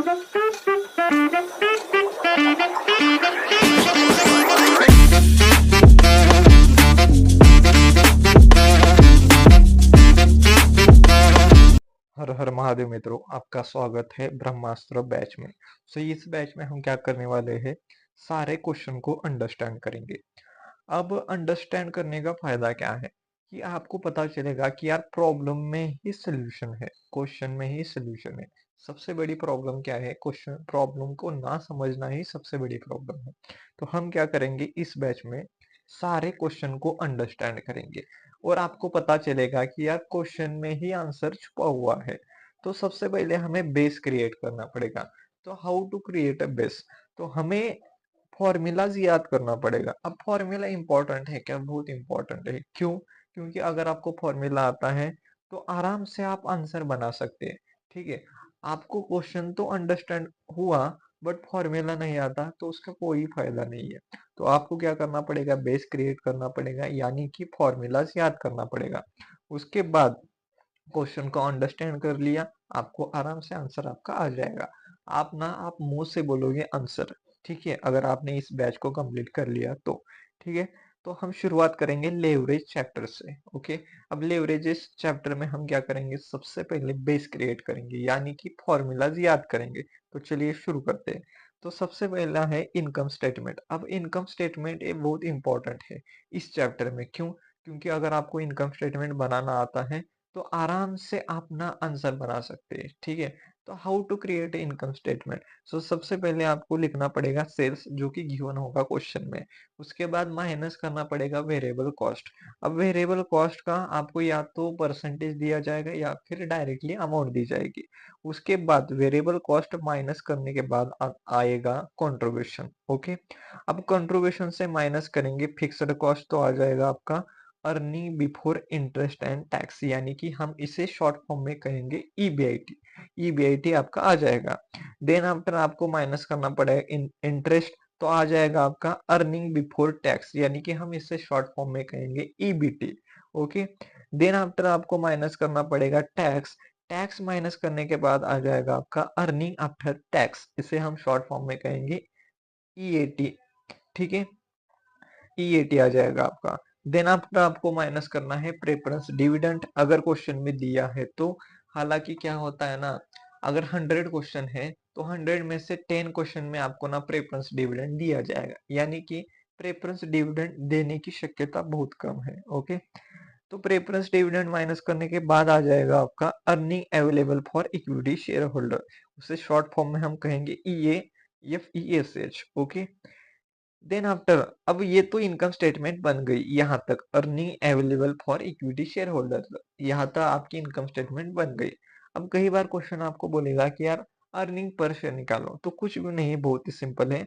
हर हर महादेव मित्रों, आपका स्वागत है ब्रह्मास्त्र बैच में। इस बैच में हम क्या करने वाले हैं, सारे क्वेश्चन को अंडरस्टैंड करेंगे। अब अंडरस्टैंड करने का फायदा क्या है कि आपको पता चलेगा कि यार प्रॉब्लम में ही सोल्यूशन है, क्वेश्चन में ही सोल्यूशन है। सबसे बड़ी प्रॉब्लम क्या है, क्वेश्चन प्रॉब्लम को ना समझना ही सबसे बड़ी प्रॉब्लम है। तो हम क्या करेंगे इस बैच में, सारे क्वेश्चन को अंडरस्टैंड करेंगे और आपको पता चलेगा कि यार क्वेश्चन में ही आंसर छुपा हुआ है। तो सबसे पहले हमें बेस क्रिएट करना पड़ेगा। तो how to create a base, तो हमें फॉर्मूलाज याद करना पड़ेगा। अब फॉर्मूला इंपॉर्टेंट है क्या, बहुत इंपॉर्टेंट है। क्यों? क्योंकि अगर आपको फॉर्मूला आता है तो आराम से आप आंसर बना सकते हैं। ठीक है, आपको क्वेश्चन तो अंडरस्टैंड हुआ बट फॉर्मूला नहीं आता तो उसका कोई फायदा नहीं है। तो आपको क्या करना पड़ेगा, बेस क्रिएट करना पड़ेगा, यानी कि फॉर्मूलाज याद करना पड़ेगा। उसके बाद क्वेश्चन को अंडरस्टैंड कर लिया, आपको आराम से आंसर आपका आ जाएगा। आप मुंह से बोलोगे आंसर। ठीक है, अगर आपने इस बैच को कंप्लीट कर लिया तो। ठीक है, तो हम शुरुआत करेंगे लेवरेज चैप्टर से। ओके, अब लेवरेजेस चैप्टर में हम क्या करेंगे, सबसे पहले बेस क्रिएट करेंगे, यानी कि फॉर्मूलाज याद करेंगे। तो चलिए शुरू करते हैं। तो सबसे पहला है इनकम स्टेटमेंट। अब इनकम स्टेटमेंट ये बहुत इंपॉर्टेंट है इस चैप्टर में। क्यों? क्योंकि अगर आपको इनकम स्टेटमेंट बनाना आता है तो आराम से आप ना आंसर बना सकते हैं। ठीक है, तो how to create income statement. सबसे पहले आपको लिखना पड़ेगा सेल्स, जो कि गिवन होगा क्वेश्चन में। उसके बाद माइनस करना पड़ेगा वेरिएबल कॉस्ट। अब वेरिएबल कॉस्ट का आपको या तो परसेंटेज दिया जाएगा या फिर डायरेक्टली अमाउंट दी जाएगी। उसके बाद वेरिएबल कॉस्ट माइनस करने के बाद आएगा कंट्रीब्यूशन। ओके, अब कंट्रीब्यूशन से माइनस करेंगे फिक्स्ड कॉस्ट, तो आ जाएगा आपका earning before interest and tax, यानी कि हम इसे शॉर्ट फॉर्म में कहेंगे ईबीआईटी। ईबीआईटी आपका आ जाएगा। देन आफ्टर आपको माइनस करना पड़ेगा इंटरेस्ट, तो आ जाएगा आपका अर्निंग बिफोर टैक्स, यानी कि हम इसे शॉर्ट फॉर्म में कहेंगे ईबीटी। ओके, देन आफ्टर आपको माइनस करना पड़ेगा टैक्स। टैक्स माइनस करने के बाद आ जाएगा आपका अर्निंग आफ्टर टैक्स, इसे हम शॉर्ट फॉर्म में कहेंगे ईएटी। ठीक है, ईएटी आ जाएगा आपका। देन आफ्टर आपको माइनस करना है प्रेफरेंस डिविडेंड, अगर क्वेश्चन में दिया है तो। हालांकि क्या होता है ना, अगर 100 क्वेश्चन है तो 100 में से 10 क्वेश्चन में आपको ना प्रेफरेंस डिविडेंड दिया जाएगा, यानी कि प्रेफरेंस डिविडेंड देने की शक्यता बहुत कम है। ओके, तो प्रेफरेंस डिविडेंड माइनस करने के बाद आ जाएगा आपका earning available for equity share holder, उसे शॉर्ट फॉर्म में हम कहेंगे EAFESH। ओके, देन आफ्टर, अब ये तो इनकम स्टेटमेंट बन गई, यहाँ तक earning available for equity share holder, यहाँ तक आपकी इनकम स्टेटमेंट बन गई। अब कई बार क्वेश्चन आपको बोलेगा कि यार अर्निंग पर शेयर निकालो, तो कुछ भी नहीं, बहुत ही सिंपल है।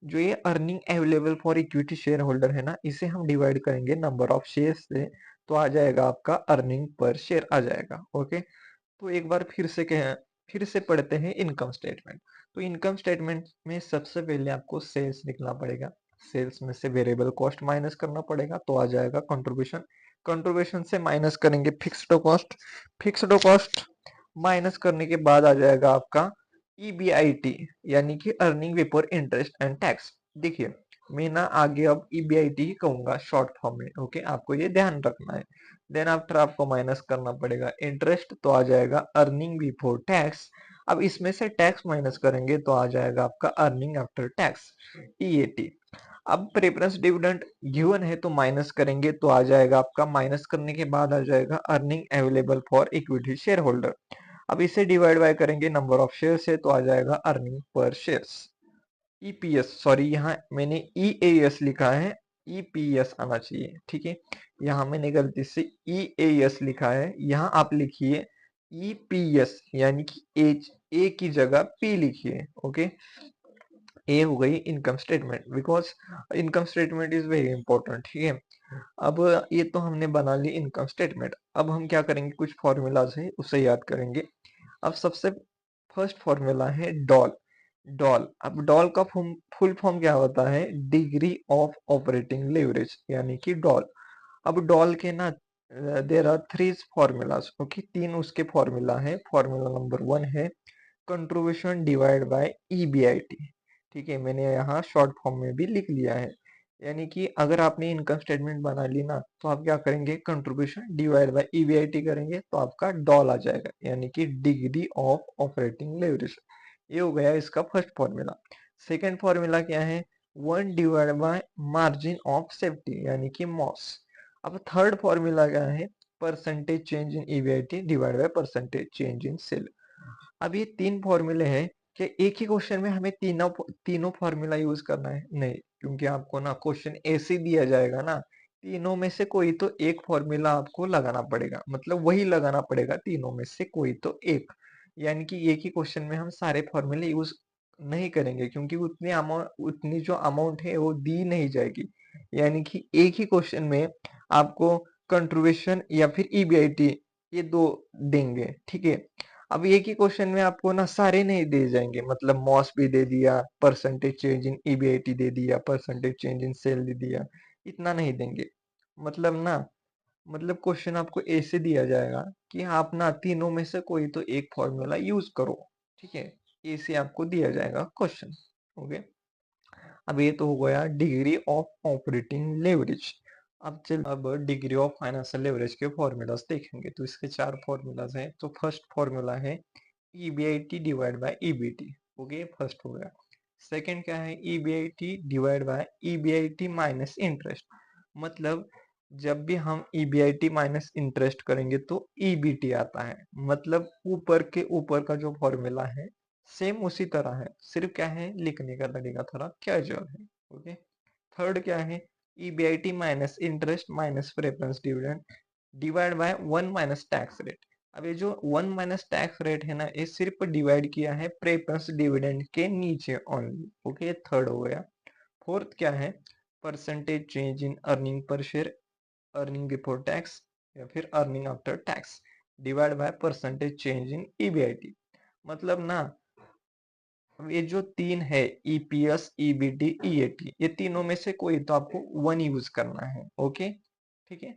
जो ये earning available for equity share holder है ना, इसे हम डिवाइड करेंगे नंबर ऑफ शेयर से, तो आ जाएगा आपका अर्निंग पर शेयर आ जाएगा। ओके, तो एक बार फिर से पढ़ते हैं इनकम स्टेटमेंट। तो इनकम स्टेटमेंट में सबसे पहले आपको सेल्स निकलना पड़ेगा। सेल्स में से वेरिएबल कॉस्ट माइनस करना पड़ेगा, तो आ जाएगा कंट्रीब्यूशन। कंट्रीब्यूशन से माइनस करेंगे fixed cost. Fixed cost minus करने के बाद आ जाएगा आपका ईबीआईटी, यानी कि earning before interest and tax. देखिए, मैं ना आगे अब ईबीआईटी ही कहूंगा शॉर्ट फॉर्म में। ओके, आपको ये ध्यान रखना है। देन आफ्टर आपको माइनस करना पड़ेगा इंटरेस्ट, तो आ जाएगा अर्निंग बिफोर टैक्स। अब इसमें से टैक्स माइनस करेंगे तो आ जाएगा आपका अर्निंग आफ्टर टैक्स, ईएटी। अब प्रेफरेंस डिविडेंड गिवन है तो माइनस करेंगे तो आ जाएगा आपका, माइनस करने के बाद आ जाएगा earning available for equity share holder. अब इसे डिवाइड बाय करेंगे नंबर ऑफ शेयर से, तो आ जाएगा earning per shares. EPS, sorry यहाँ मैंने ईएएस लिखा है, ईपीएस आना चाहिए। ठीक है, यहाँ मैंने गलती से ईएएस लिखा है, यहाँ आप लिखिए ईपीएस, यानी कि एच ए की जगह पी लिखिए। ओके, ए हो गई income statement, because income statement is very important. ठीक है, अब ये तो हमने बना ली इनकम स्टेटमेंट। अब हम क्या करेंगे, कुछ फॉर्मूलाज है उसे याद करेंगे। अब सबसे फर्स्ट फॉर्मूला है डॉल। डॉल, अब डॉल का फुल फॉर्म क्या होता है, डिग्री ऑफ ऑपरेटिंग लेवरेज, यानी कि डॉल। अब डॉल के ना there are three formulas. Okay, तीन उसके फॉर्मूला है। फॉर्मूला नंबर 1 है कंट्रीब्यूशन डिवाइड बाय ईबीआईटी। ठीक है, मैंने यहाँ शॉर्ट फॉर्म में भी लिख लिया है। यानी कि अगर आपने इनकम स्टेटमेंट बना ली ना, तो आप क्या करेंगे, कंट्रीब्यूशन डिवाइड बाय ईबीआईटी करेंगे तो आपका डॉल आ जाएगा, यानी कि डिग्री ऑफ ऑपरेटिंग लेवरेज। ये हो गया इसका फर्स्ट फॉर्मूला। सेकेंड फॉर्मूला क्या है, 1 divide by margin of safety, यानी कि मॉस। अब थर्ड फॉर्मूला क्या है, percentage change in EBIT divide by percentage change in sale. अब ये तीन फॉर्मूले हैं कि एक ही क्वेश्चन में हमें तीनों तीनों फॉर्मूला यूज करना है, नहीं, क्योंकि आपको ना क्वेश्चन ऐसे दिया जाएगा ना, तीनों में से कोई तो एक फॉर्मूला आपको लगाना पड़ेगा, मतलब वही लगाना पड़ेगा तीनों में से कोई तो एक। यानी कि एक ही क्वेश्चन में हम सारे फॉर्मूले यूज नहीं करेंगे, क्योंकि उतनी जो अमाउंट है वो दी नहीं जाएगी। यानी कि एक ही क्वेश्चन में आपको कंट्रीब्यूशन या फिर ईबीआईटी ये दो देंगे, ठीक है। अब एक ही क्वेश्चन में आपको ना सारे नहीं दे जाएंगे, मतलब मॉस भी दे दिया, परसेंटेज चेंज इन ईबीआईटी दे दिया, परसेंटेज चेंज इन सेल दे दिया, इतना नहीं देंगे। मतलब ना, मतलब क्वेश्चन आपको ऐसे दिया जाएगा कि आप ना तीनों में से कोई तो एक फॉर्मूला यूज करो, ठीक है। ऐसे आपको दिया जाएगा क्वेश्चन। ओके, अब ये तो हो गया डिग्री ऑफ ऑपरेटिंग लेवरेज। अब डिग्री ऑफ फाइनेंशियल लेवरेज के फॉर्मूलाज देखेंगे, तो इसके चार फॉर्मूलाज हैं। तो फर्स्ट फॉर्मूला है EBIT divide by EBT. Okay, first हो गया। सेकंड क्या है, EBIT divide by EBIT minus interest. मतलब जब भी हम ईबीआईटी माइनस इंटरेस्ट करेंगे तो ईबीटी आता है, मतलब ऊपर के ऊपर का जो फॉर्मूला है सेम उसी तरह है, सिर्फ क्या है लिखने का तरीका थोड़ा कैजुअल है। ओके, थर्ड क्या है, EBIT minus interest minus preference dividend divide by 1 minus tax rate. अब ये जो 1 माइनस टैक्स रेट है ना, ये सिर्फ डिवाइड किया है प्रेफरेंस डिविडेंड के नीचे ओनली। ओके, थर्ड हो गया। फोर्थ क्या है, percentage change in earning per share, earning before tax या फिर earning after tax divide by percentage change in EBIT. मतलब ना, अब ये जो तीन है, ईपीएस ईबीटी ईएटी, ये तीनों में से कोई तो आपको वन यूज करना है। ओके, ठीक है।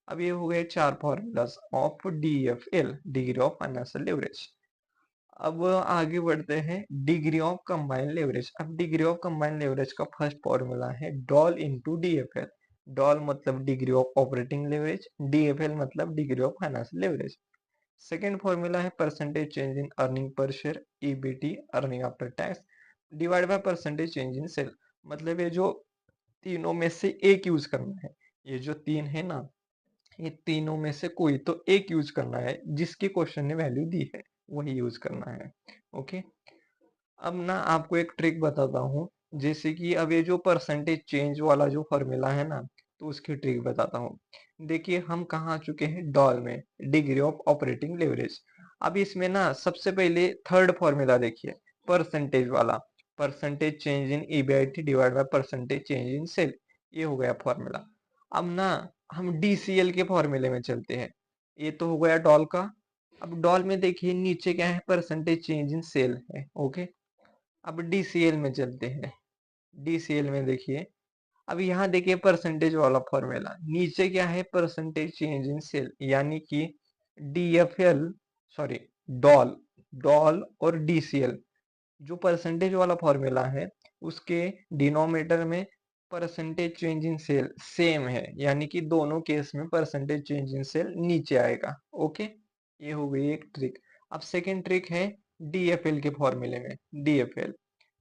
अब ये हो गए चार formulas of DFL, degree of financial leverage. अब आगे बढ़ते हैं डिग्री ऑफ कंबाइंड लेवरेज। अब डिग्री ऑफ कंबाइंड लेवरेज का फर्स्ट फॉर्मूला है डॉल इनटू डीएफएल। डॉल मतलब degree of operating leverage, DFL मतलब degree of financial leverage. Second formula है percentage change in earning per share, EBT earning after tax divide by percentage change in sale. मतलब ये जो तीनों में से एक यूज करना है, ये जो तीन है ना, ये तीनों में से कोई तो एक यूज करना है, जिसकी क्वेश्चन ने वैल्यू दी है वही यूज करना है। ओके, अब ना आपको एक ट्रिक बताता हूँ। जैसे कि अब ये जो परसेंटेज चेंज वाला जो फॉर्मूला है ना, तो उसकी ट्रिक बताता हूँ। देखिए हम कहाँ आ चुके हैं, डॉल में, डिग्री ऑफ ऑपरेटिंग लेवरेज। अब इसमें ना सबसे पहले थर्ड फॉर्मूला देखिए, परसेंटेज वाला, percentage change in EBIT divide by percentage change in sale, ये हो गया फॉर्मूला। अब ना हम डीसीएल के फॉर्मूले में चलते हैं। ये तो हो गया डॉल का। अब डॉल में देखिए नीचे क्या है, परसेंटेज चेंज इन सेल है। ओके, अब डीसीएल में चलते हैं। डीसीएल में देखिए, अब यहाँ देखिए परसेंटेज वाला फॉर्मूला, नीचे क्या है, परसेंटेज चेंज इन सेल, यानी कि डीएफएल, सॉरी, डॉल, डॉल और डीसीएल, जो परसेंटेज वाला फॉर्मूला है उसके डिनोमिनेटर में percentage change in sale same है, यानी कि दोनों केस में परसेंटेज चेंज इन सेल नीचे आएगा। ओके, ये हो गई एक ट्रिक। अब सेकेंड ट्रिक है डीएफएल के फॉर्मूले में, DFL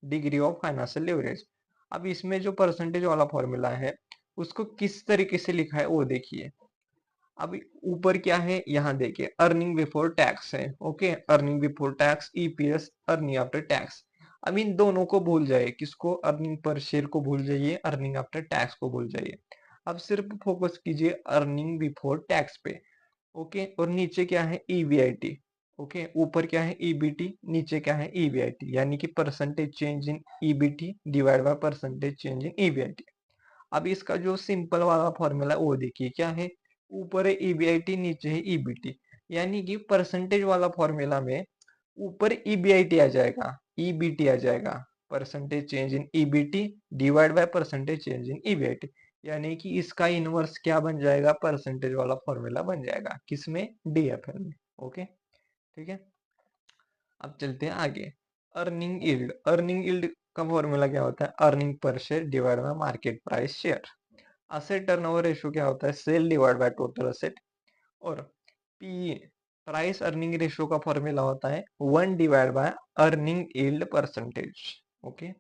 degree of financial leverage. अब इसमें जो परसेंटेज वाला फॉर्मूला है उसको किस तरीके से लिखा है वो देखिए। अब ऊपर क्या है, यहाँ देखिए अर्निंग बिफोर टैक्स है। Okay, earning before tax, EPS earning after tax. अब इन दोनों को भूल जाइए, किसको, अर्निंग पर शेयर को भूल जाइए, अर्निंग आफ्टर टैक्स को भूल जाइए। अब सिर्फ फोकस कीजिए अर्निंग बिफोर टैक्स पे। ओके, और नीचे क्या है, ईबीआईटी। ओके, ऊपर क्या है, ईबीटी, नीचे क्या है, ईबीआईटी, यानी कि percentage change in EBT divide by percentage change in EBIT. अब इसका जो सिंपल वाला फॉर्मूला है वो देखिए क्या है, ऊपर है ईबीआईटी, नीचे है ईबीटी, यानी कि परसेंटेज वाला फॉर्मूला में ऊपर ईबीआईटी आ जाएगा, ईबीटी आ जाएगा, percentage change in EBT divide by percentage change in EBIT, यानी कि इसका इनवर्स क्या बन जाएगा, परसेंटेज वाला फॉर्मूला बन जाएगा, किसमें, डीएफएल में। ओके, ठीक है। अब चलते हैं आगे। अर्निंग यील्ड का फॉर्मूला क्या होता है? Earning per share divide by market price share. Asset turnover ratio क्या होता है? Sale divide by total asset. और पी प्राइस अर्निंग रेशियो का फॉर्मूला होता है 1 divide by earning yield percentage. Okay.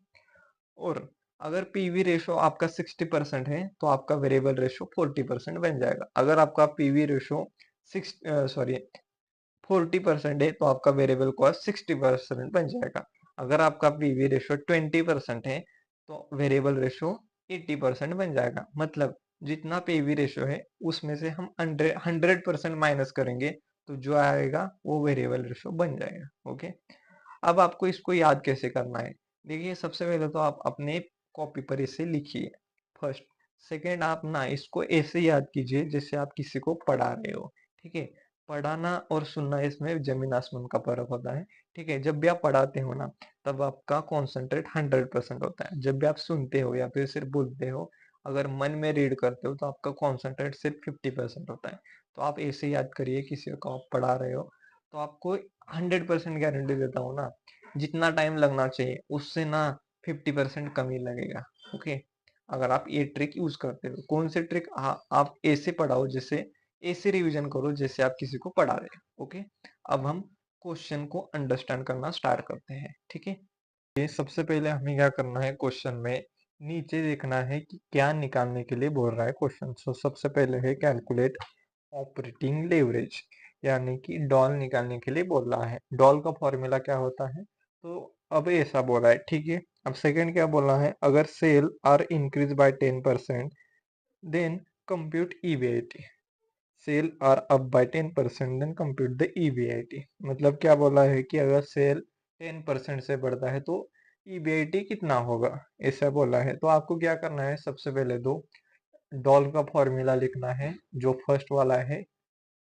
और अगर पीवी रेशो आपका 60% है तो आपका वेरिएबल रेशो 40% बन जाएगा। अगर आपका पीवी रेशो 40% है तो आपका वेरिएबल कॉस्ट 60% बन जाएगा। अगर आपका पीवी रेशो 20% है तो वेरिएबल रेशो 80% बन जाएगा। मतलब जितना पीवी रेशो है उसमें से हम 100% माइनस करेंगे तो जो आएगा वो वेरिएबल रेशो बन जाएगा। ओके। अब आपको इसको याद कैसे करना है? देखिए, सबसे पहले तो आप अपने कॉपी पर इसे लिखिए फर्स्ट। सेकेंड, आप ना इसको ऐसे याद कीजिए जैसे आप किसी को पढ़ा रहे हो। ठीक है। पढ़ाना और सुनना, इसमें जमीन आसमान का फर्क होता है। ठीक है। जब भी आप पढ़ाते हो ना तब आपका कॉन्सेंट्रेट 100% होता है। जब भी आप सुनते हो या फिर सिर्फ बोलते हो, अगर मन में रीड करते हो तो आपका कॉन्सेंट्रेट सिर्फ 50% होता है। तो आप ऐसे याद करिए, किसी को आप पढ़ा रहे हो तो आपको 100% गारंटी देता हूँ ना, जितना टाइम लगना चाहिए उससे ना 50% कम ही लगेगा। ओके। अगर आप ये ट्रिक यूज करते हो, कौन सी ट्रिक? आप ऐसे पढ़ाओ जैसे, ऐसे रिवीजन करो जैसे आप किसी को पढ़ा रहे हो। ओके। अब हम क्वेश्चन को अंडरस्टैंड करना स्टार्ट करते हैं। ठीक है। ये सबसे पहले हमें क्या करना है, क्वेश्चन में नीचे देखना है कि क्या निकालने के लिए बोल रहा है क्वेश्चन। सो सबसे पहले है कैलकुलेट ऑपरेटिंग लेवरेज, यानी कि डॉल निकालने के लिए बोल रहा है। डॉल का फॉर्मूला क्या होता है? तो अब ऐसा बोला है। ठीक है। अब सेकंड क्या बोला है? अगर sale are increase by 10% then compute EBIT. Sale are up by 10% then compute the EBIT. मतलब क्या बोला है कि अगर सेल 10% से बढ़ता है तो ईबीआईटी कितना होगा, ऐसा बोला है। तो आपको क्या करना है, सबसे पहले दो डॉल का फॉर्मूला लिखना है जो फर्स्ट वाला है।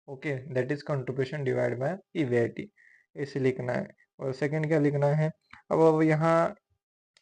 Okay, that is contribution divide bye EBIT, ऐसे लिखना है। और सेकंड क्या लिखना है? अब यहाँ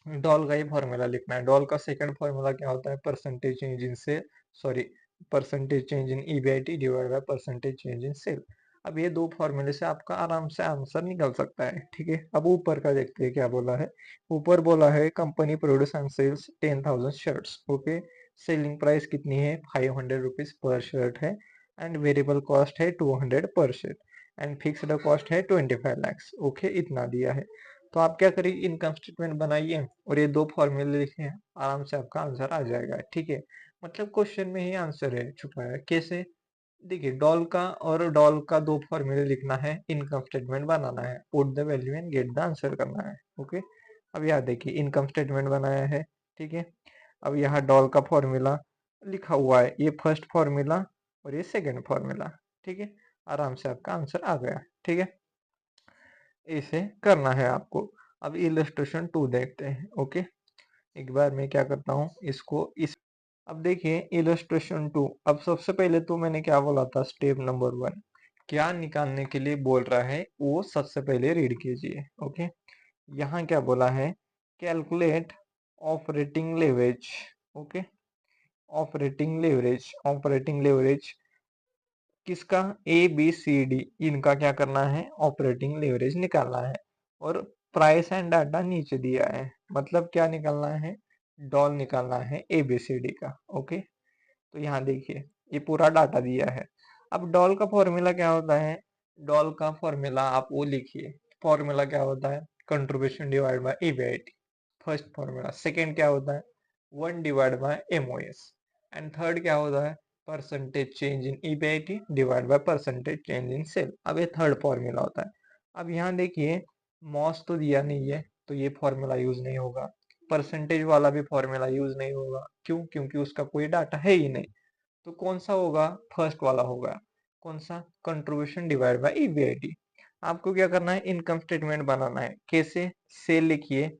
डॉल का ही फॉर्मूला लिखना है। डॉल का सेकंड फॉर्मूला क्या होता है? Percentage change in sale, sorry, percentage change in EBIT divide by percentage change in sale. अब ये दो फॉर्मूले से आपका आराम से आंसर निकल सकता है। ठीक है। अब ऊपर का देखते हैं क्या बोला है। ऊपर बोला है company produce and sales 10,000 shirts. Okay. Selling price कितनी है? 500 रुपीज पर शर्ट है। एंड वेरिएबल कॉस्ट है 200 पर शर्ट। एंड फिक्स्ड कॉस्ट है 25 लैक्स। ओके, इतना दिया है। तो आप क्या करिए, इनकम स्टेटमेंट बनाइए और ये दो फॉर्मूले लिखे हैं, आराम से आपका आंसर आ जाएगा। ठीक है। मतलब क्वेश्चन में ही आंसर है छुपा है। कैसे? देखिए, डॉल का और डॉल का दो फॉर्मूले लिखना है, इनकम स्टेटमेंट बनाना है, put the value and gate the answer करना है। ओके। अब यहाँ देखिए, इनकम स्टेटमेंट बनाया है। ठीक है। अब यहाँ डॉल का फॉर्मूला लिखा हुआ है, ये फर्स्ट फॉर्मूला और ये सेकेंड फॉर्मूला। ठीक है। आराम से आपका आंसर आ गया। ठीक है। इसे करना है आपको। अब इलस्ट्रेशन 2 देखते हैं। ओके। एक बार मैं क्या करता हूँ इसको इस अब देखिए इलस्ट्रेशन 2। अब सबसे पहले तो मैंने क्या बोला था, स्टेप नंबर 1 क्या निकालने के लिए बोल रहा है वो सबसे पहले रीड कीजिए। ओके। यहाँ क्या बोला है? Calculate operating leverage. Okay. Operating leverage किसका? ए बी सी डी, इनका क्या करना है? ऑपरेटिंग लेवरेज निकालना है। और प्राइस एंड डाटा नीचे दिया है, मतलब क्या निकालना है? डॉल निकालना है ए बी सी डी का। ओके। तो यहाँ देखिए, ये पूरा डाटा दिया है। अब डॉल का फॉर्मूला क्या होता है? डॉल का फॉर्मूला आप वो लिखिए। फॉर्मूला क्या होता है? Contribution divide by EBIT, first formula. Second क्या होता है? 1 divide by MOS. And third क्या होता है? Percentage change in EBIT divide by percentage change in sale. अब ये थर्ड फॉर्मूला होता है। अब यहाँ देखिए, मॉस तो दिया नहीं है तो ये फॉर्मूला यूज नहीं होगा। परसेंटेज वाला भी फॉर्मूला यूज नहीं होगा। क्यों? क्योंकि उसका कोई डाटा है ही नहीं। तो कौन सा होगा? फर्स्ट वाला होगा। कौन सा? Contribution divide by EBIT. आपको क्या करना है? इनकम स्टेटमेंट बनाना है। कैसे? सेल लिखिए।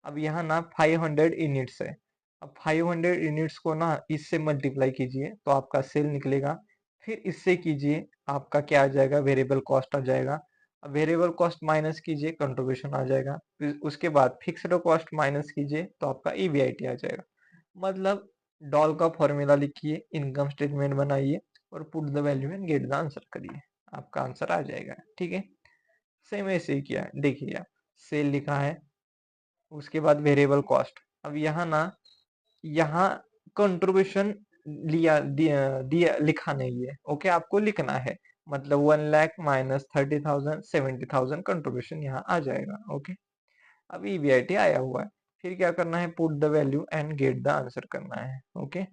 अब यहाँ ना 500 यूनिट्स है। अब 500 यूनिट्स को ना इससे मल्टीप्लाई कीजिए तो आपका सेल निकलेगा। फिर इससे कीजिए, आपका क्या आ जाएगा? वेरिएबल कॉस्ट आ जाएगा। अब वेरिएबल कॉस्ट माइनस कीजिए, कंट्रीब्यूशन आ जाएगा। फिर उसके बाद फिक्स्ड कॉस्ट माइनस कीजिए तो आपका ईबीआईटी आ जाएगा। मतलब डॉल का फॉर्मूला लिखिए, इनकम स्टेटमेंट बनाइए और put the value and gate the answer करिए, आपका आंसर आ जाएगा। ठीक है। सेम ऐसे ही किया है। देखिए आप, सेल लिखा है, उसके बाद वेरिएबल कॉस्ट। अब यहाँ ना, यहाँ कंट्रीब्यूशन दिया लिखा नहीं है। ओके, आपको लिखना है, मतलब 1 लाख माइनस 30,000 70,000 कंट्रीब्यूशन यहाँ आ जाएगा। ओके, अब ईबीआईटी आया हुआ है, फिर क्या करना है, put the value and gate the answer करना है। ओके,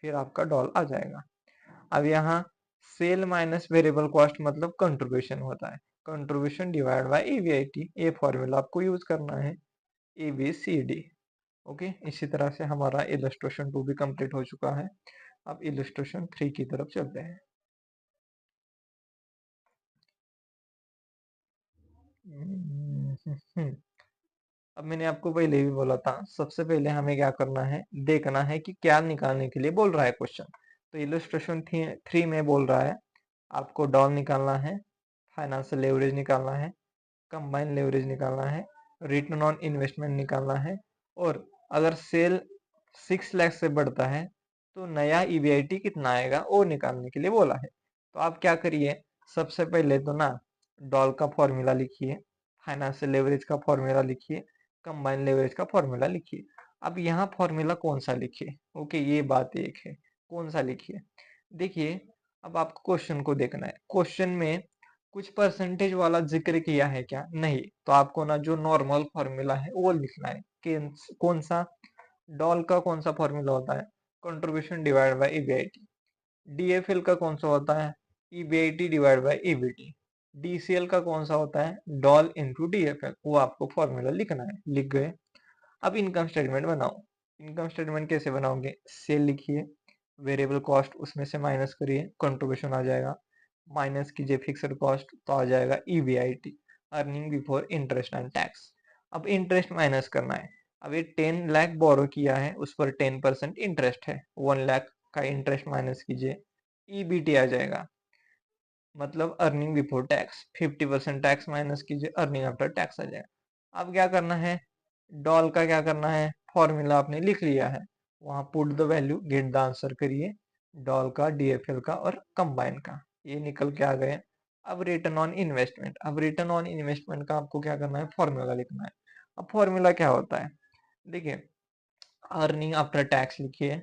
फिर आपका डॉल आ जाएगा। अब यहाँ सेल माइनस वेरिएबल कॉस्ट मतलब कंट्रीब्यूशन होता है, कंट्रीब्यूशन डिवाइड बाय ईबीआईटी, ये फॉर्मूला आपको यूज करना है, ABCD। ओके, इसी तरह से हमारा इलस्ट्रेशन 2 भी कंप्लीट हो चुका है। अब इलस्ट्रेशन 3 की तरफ चलते हैं। अब मैंने आपको पहले भी बोला था, सबसे पहले हमें क्या करना है, देखना है कि क्या निकालने के लिए बोल रहा है क्वेश्चन। तो इलस्ट्रेशन 3 में बोल रहा है आपको डॉल निकालना है, फाइनेंशियल लेवरेज निकालना है, कंबाइन लेवरेज निकालना है, रिटर्न ऑन इन्वेस्टमेंट निकालना है, और अगर सेल 6 लाख से बढ़ता है तो नया ईबीआईटी कितना आएगा वो निकालने के लिए बोला है। तो आप क्या करिए, सबसे पहले तो ना डॉल का फॉर्मूला लिखिए, फाइनेंशियल लेवरेज का फॉर्मूला लिखिए, कंबाइन लेवरेज का फॉर्मूला लिखिए। अब यहाँ फॉर्मूला कौन सा लिखिए, ओके ये बात एक है, कौन सा लिखिए। देखिए, अब आपको क्वेश्चन को देखना है, क्वेश्चन में कुछ परसेंटेज वाला जिक्र किया है क्या, नहीं, तो आपको ना जो नॉर्मल फॉर्मूला है वो लिखना है। कौन सा, डॉल का कौन सा फॉर्मूला होता है, contribution divide by EBIT. DFL का कौन सा होता है, EBIT divide by EBT. DCL का कौन सा होता है, डॉल इनटू डीएफएल। वो आपको फॉर्मूला लिखना है, लिख गए। अब इनकम स्टेटमेंट बनाओ। इनकम स्टेटमेंट कैसे बनाओगे, सेल लिखिए, वेरिएबल कॉस्ट उसमें से माइनस करिए, कंट्रीब्यूशन आ जाएगा, माइनस कीजिए फिक्स्ड कॉस्ट तो आ जाएगा EBIT, earning before interest and tax. अब इंटरेस्ट माइनस करना है। अब ये 10 लाख बोरो किया है, उस पर 10% इंटरेस्ट है, 1 लाख का इंटरेस्ट माइनस कीजिए, ईबीटी आ जाएगा, मतलब earning before tax. 50% tax minus कीजिए, अर्निंग आफ्टर टैक्स आ जाएगा। अब क्या करना है, डॉल का क्या करना है, फॉर्मूला आपने लिख लिया है, वहां put the value get the answer करिए, डॉल का, डीएफएल का और कंबाइन का, ये निकल के आ गए। अब रिटर्न ऑन इन्वेस्टमेंट, अब रिटर्न ऑन इन्वेस्टमेंट का आपको क्या करना है, फॉर्मूला लिखना है। अब फॉर्मूला क्या होता है, देखिए, अर्निंग आफ्टर टैक्स लिखिए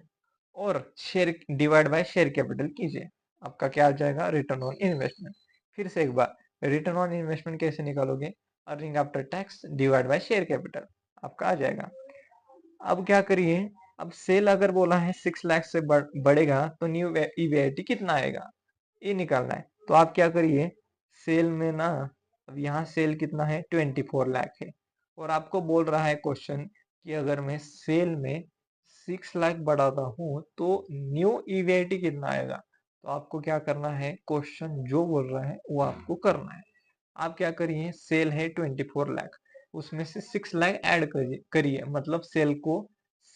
और share divide bye share capital कीजिए, आपका क्या आ जाएगा, रिटर्न ऑन इन्वेस्टमेंट। फिर से एक बार, रिटर्न ऑन इन्वेस्टमेंट कैसे निकालोगे, earning after tax divide bye share capital, आपका आ जाएगा। अब क्या करिए, अब सेल अगर बोला है 6 लाख से बढ़ेगा तो न्यू ईवीआईटी कितना आएगा, ये निकालना है। तो आप क्या करिए, सेल में ना, अब यहाँ सेल कितना है, 24 लाख है, और आपको बोल रहा है क्वेश्चन कि अगर मैं सेल में 6 लाख बढ़ाता हूँ तो न्यू ईवीआईटी कितना आएगा। तो आपको क्या करना है, क्वेश्चन जो बोल रहा है वो आपको करना है। आप क्या करिए, सेल है 24 लाख, उसमें से 6 लाख ऐड करिए, मतलब सेल को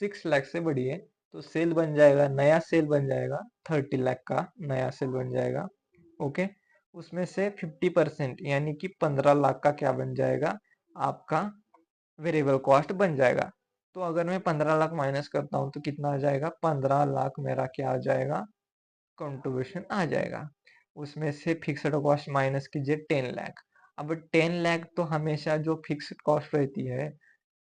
6 लाख से बढ़िए, तो सेल बन जाएगा, नया सेल बन जाएगा 30 लाख का नया सेल बन जाएगा। ओके, उसमें से 50% यानी कि 15 लाख का क्या बन जाएगा, आपका वेरिएबल कॉस्ट बन जाएगा। तो अगर मैं 15 लाख माइनस करता हूँ तो कितना आ जाएगा, 15 लाख मेरा क्या आ जाएगा, कंट्रीब्यूशन आ जाएगा। उसमें से फिक्स्ड कॉस्ट माइनस कीजिए 10 लाख। अब 10 लाख तो हमेशा जो फिक्स्ड कॉस्ट रहती है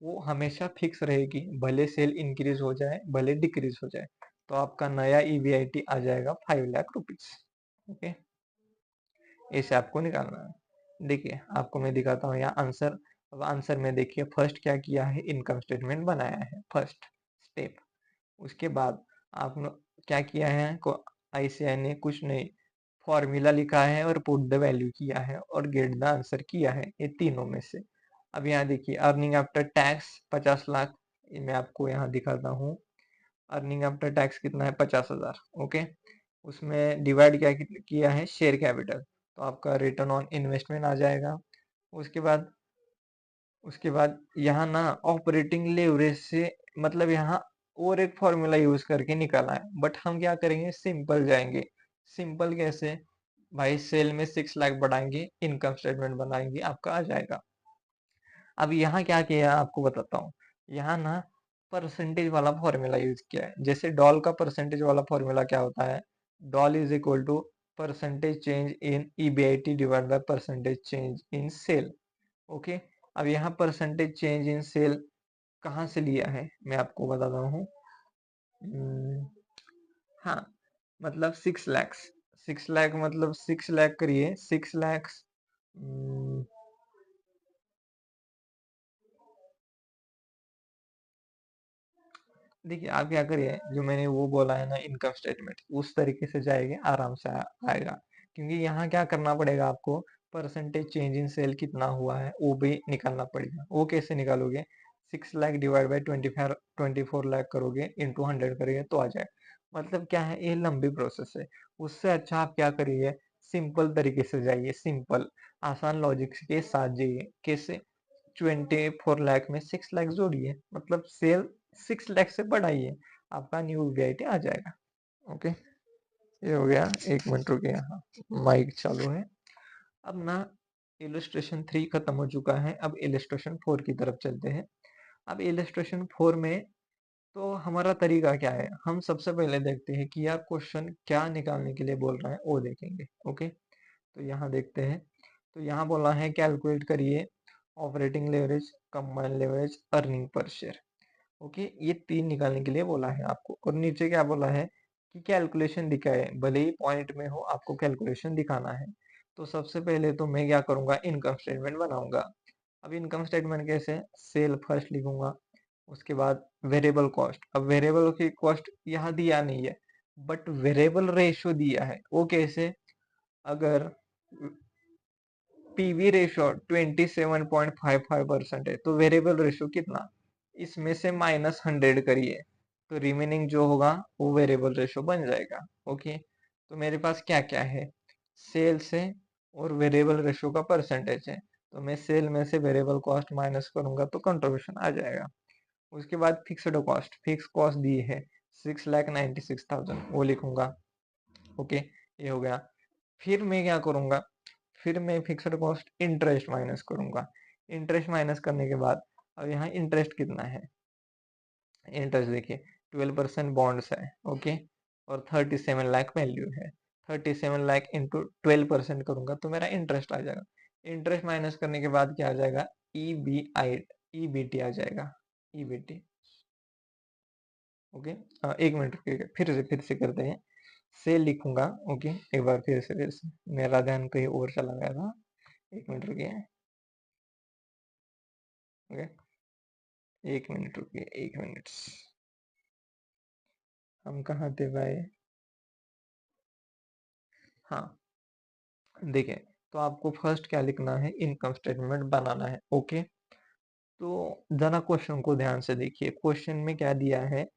वो हमेशा फिक्स रहेगी, भले सेल इंक्रीज हो जाए भले डिक्रीज हो जाए। तो आपका नया ईवीआईटी आ जाएगा 5 लाख रुपीज। ओके, ऐसे आपको निकालना है। देखिए, आपको मैं दिखाता हूँ यहाँ आंसर। अब आंसर में देखिए, फर्स्ट क्या किया है, इनकम स्टेटमेंट बनाया है, फर्स्ट स्टेप। उसके बाद आपने क्या किया है, को आईसीआई ने कुछ नहीं, फॉर्मूला लिखा है और पुट द वैल्यू किया है और गेट द आंसर किया है, ये तीनों में से। अब यहाँ देखिए, अर्निंग आफ्टर टैक्स 50 लाख, ये मैं आपको यहाँ दिखाता हूँ। अर्निंग आफ्टर टैक्स कितना है, 50,000। ओके, उसमें डिवाइड क्या किया है, शेयर कैपिटल, तो आपका रिटर्न ऑन इन्वेस्टमेंट आ जाएगा। उसके बाद यहाँ ना ऑपरेटिंग लेवरेज से, मतलब यहाँ और एक फॉर्मूला यूज करके निकाला है, बट हम क्या करेंगे, सिंपल जाएंगे। सिंपल कैसे भाई, सेल में 6 लाख बढ़ाएंगे, इनकम स्टेटमेंट बनाएंगे, आपका आ जाएगा। अब यहाँ क्या किया आपको बताता हूँ, यहाँ ना परसेंटेज वाला फॉर्मूला यूज किया है। जैसे डॉल का परसेंटेज वाला फॉर्मूला क्या होता है, DOL is equal to percentage change in EBIT divide by percentage change in sale. Okay. अब यहाँ परसेंटेज चेंज इन सेल कहाँ से लिया है मैं आपको बताता हूँ। हम्म, हाँ, मतलब 6 lakhs, 6 लाख मतलब 6 लाख करिए, 6 lakhs। देखिए आप क्या करिए, जो मैंने वो बोला है ना इनकम स्टेटमेंट, उस तरीके से जाएंगे आराम से आएगा। क्योंकि यहाँ क्या करना पड़ेगा आपको, परसेंटेज चेंज इन सेल कितना हुआ है वो भी निकालना पड़ेगा। वो कैसे निकालोगे, 6 लाख डिवाइड बाई 24 लाख करोगे, इंटू 100 करोगे तो आ जाए। मतलब क्या है, ये लंबी प्रोसेस है। उससे अच्छा आप क्या करिए, सिंपल तरीके से जाइए, सिंपल आसान लॉजिक के साथ जाइए। कैसे, 24 लाख में 6 लाख जोड़िए, मतलब सेल 6 लाख से बढ़ाइए, आपका न्यू वीआईटी आ जाएगा। ओके, ये हो गया। एक मिनट रुकिए, यहाँ माइक चालू है। अब ना इलस्ट्रेशन 3 खत्म हो चुका है, अब इलस्ट्रेशन 4 की तरफ चलते हैं। अब इलस्ट्रेशन 4 में तो हमारा तरीका क्या है, हम सबसे पहले देखते हैं कि यार क्वेश्चन क्या निकालने के लिए बोल रहा है, वो देखेंगे। ओके, तो यहाँ देखते हैं। तो यहाँ बोला है कैलकुलेट करिए operating leverage, combined leverage, earning per share. Okay, ये 3 निकालने के लिए बोला है आपको। और नीचे क्या बोला है कि कैलकुलेशन दिखाए, भले ही पॉइंट में हो आपको कैलकुलेशन दिखाना है। तो सबसे पहले तो मैं क्या करूंगा, इनकम स्टेटमेंट बनाऊंगा। अब इनकम स्टेटमेंट कैसे, सेल फर्स्ट लिखूंगा, उसके बाद वेरिएबल कॉस्ट। अब वेरिएबल की कॉस्ट यहाँ दिया नहीं है, बट वेरिएबल रेशो दिया है। वो कैसे, अगर पीवी रेशो 27.55% है तो वेरिएबल रेशो कितना, इसमें से -100 करिए, तो रिमेनिंग जो होगा वो वेरिएबल रेशो बन जाएगा। ओके, तो मेरे पास क्या क्या है, सेल्स है और वेरिएबल रेशो का परसेंटेज है। तो मैं सेल में से वेरिएबल कॉस्ट माइनस करूंगा तो कंट्रीब्यूशन आ जाएगा। उसके बाद फिक्स्ड कॉस्ट, फिक्स कॉस्ट दी है 6,96,000, वो लिखूंगा। ओके, ये हो गया। फिर मैं क्या करूंगा, फिर मैं फिक्स्ड कॉस्ट इंटरेस्ट माइनस करूंगा। इंटरेस्ट माइनस करने के बाद अब यहाँ इंटरेस्ट कितना है, इंटरेस्ट देखिए 12% बॉन्ड्स है। ओके, और 37 लाख वैल्यू है। 37 लाख इंटू 12% करूंगा तो मेरा इंटरेस्ट आ जाएगा। इंटरेस्ट माइनस करने के बाद क्या आ जाएगा, ई बी आई, ईबीटी आ जाएगा, ईबीटी। ओके, एक मिनट रुकिएगा, फिर से करते हैं। से लिखूंगा। ओके, एक बार फिर से मेरा ध्यान कहीं और चला गया था। एक मिनट रुकिए। ओके, एक मिनट रुकिए, 1 मिनट। हम कहाँ थे भाई, हाँ, देखिए। तो आपको फर्स्ट क्या लिखना है, इनकम स्टेटमेंट बनाना है। ओके, तो जरा क्वेश्चन को ध्यान से देखिए, क्वेश्चन में क्या दिया है,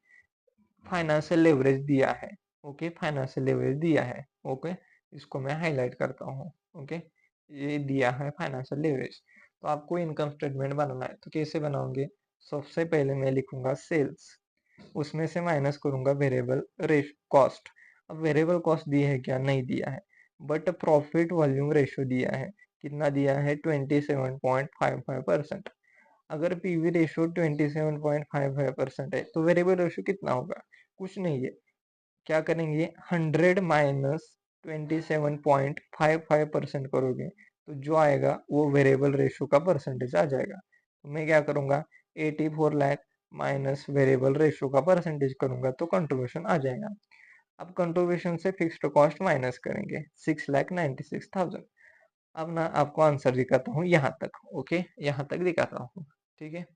फाइनेंशियल लेवरेज दिया है। ओके, फाइनेंशियल लेवरेज दिया है। ओके, इसको मैं हाईलाइट करता हूँ। ओके, ये दिया है फाइनेंशियल लेवरेज। तो आपको इनकम स्टेटमेंट बनाना है, तो कैसे बनाओगे, सबसे पहले मैं लिखूंगा सेल्स, उसमें से माइनस करूंगा वेरिएबल रेश कॉस्ट। अब वेरिएबल कॉस्ट दी है क्या, नहीं दिया है, बट प्रॉफिट वॉल्यूम रेशो दिया है। कितना दिया है, 27.55%। अगर पीवी रेशो 27.55% है तो वेरिएबल रेशो कितना होगा, कुछ नहीं है। क्या करेंगे, 100 माइनस 27.55% करोगे तो जो आएगा वो वेरिएबल रेशो का परसेंटेज आ जाएगा। तो मैं क्या करूंगा, 84 लाख माइनस वेरिएबल रेशो का परसेंटेज करूंगा तो कंट्रीब्यूशन आ जाएगा। अब कंट्रीब्यूशन से फिक्स्ड कॉस्ट माइनस करेंगे, 6,96,000। अब ना आपको आंसर दिखाता हूँ यहाँ तक। ओके, यहाँ तक दिखाता हूँ। ठीक है,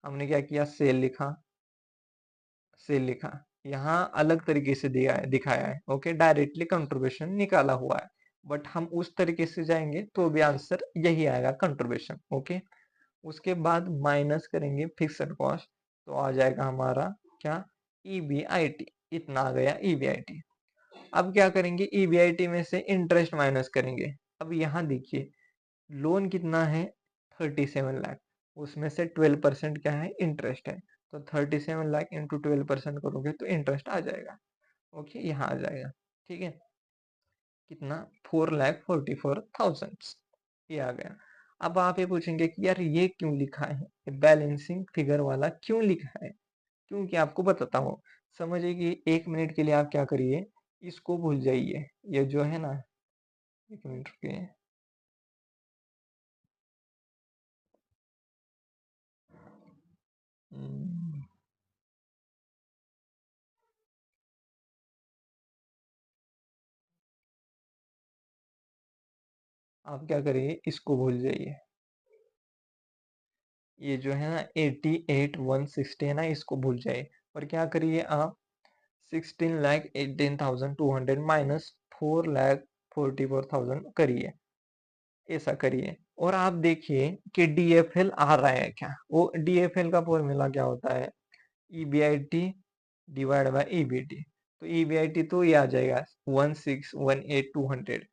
हमने क्या किया, सेल लिखा, सेल लिखा, यहाँ अलग तरीके से दिया है, दिखाया है। ओके, डायरेक्टली कंट्रीब्यूशन निकाला हुआ है, बट हम उस तरीके से जाएंगे तो भी आंसर यही आएगा, कंट्रीब्यूशन। ओके, उसके बाद माइनस करेंगे फिक्स्ड कॉस्ट, तो आ जाएगा हमारा क्या, ईबीआईटी, इतना आ गया ईबीआईटी। अब क्या करेंगे, ईबीआईटी में से इंटरेस्ट माइनस करेंगे। अब यहाँ देखिए, लोन कितना है, 37 लाख, उसमें से 12% क्या है, इंटरेस्ट है। तो 37 लाख इंटू 12% करोगे तो इंटरेस्ट आ जाएगा। ओके, यहाँ आ जाएगा। ठीक है, कितना, 4,44,000, ये आ गया। अब आप ये पूछेंगे कि यार ये क्यों लिखा है, बैलेंसिंग फिगर वाला क्यों लिखा है, क्योंकि आपको बताता हूँ। समझिए कि 1 मिनट के लिए आप क्या करिए, इसको भूल जाइए, ये जो है ना, 1 मिनट रुकिए। आप क्या करिए, इसको भूल जाइए। ये जो है ना 88,160 है ना, इसको भूल जाइए और क्या करिए आप 16,18,200 माइनस 4,44,000 करिए, ऐसा करिए। और आप देखिए कि डीएफएल आ रहा है क्या। वो डीएफएल का फॉर्मूला क्या होता है, ईबीआईटी डिवाइड बाय ईबीटी। तो ईबीआईटी तो ये आ जाएगा 16,18,200।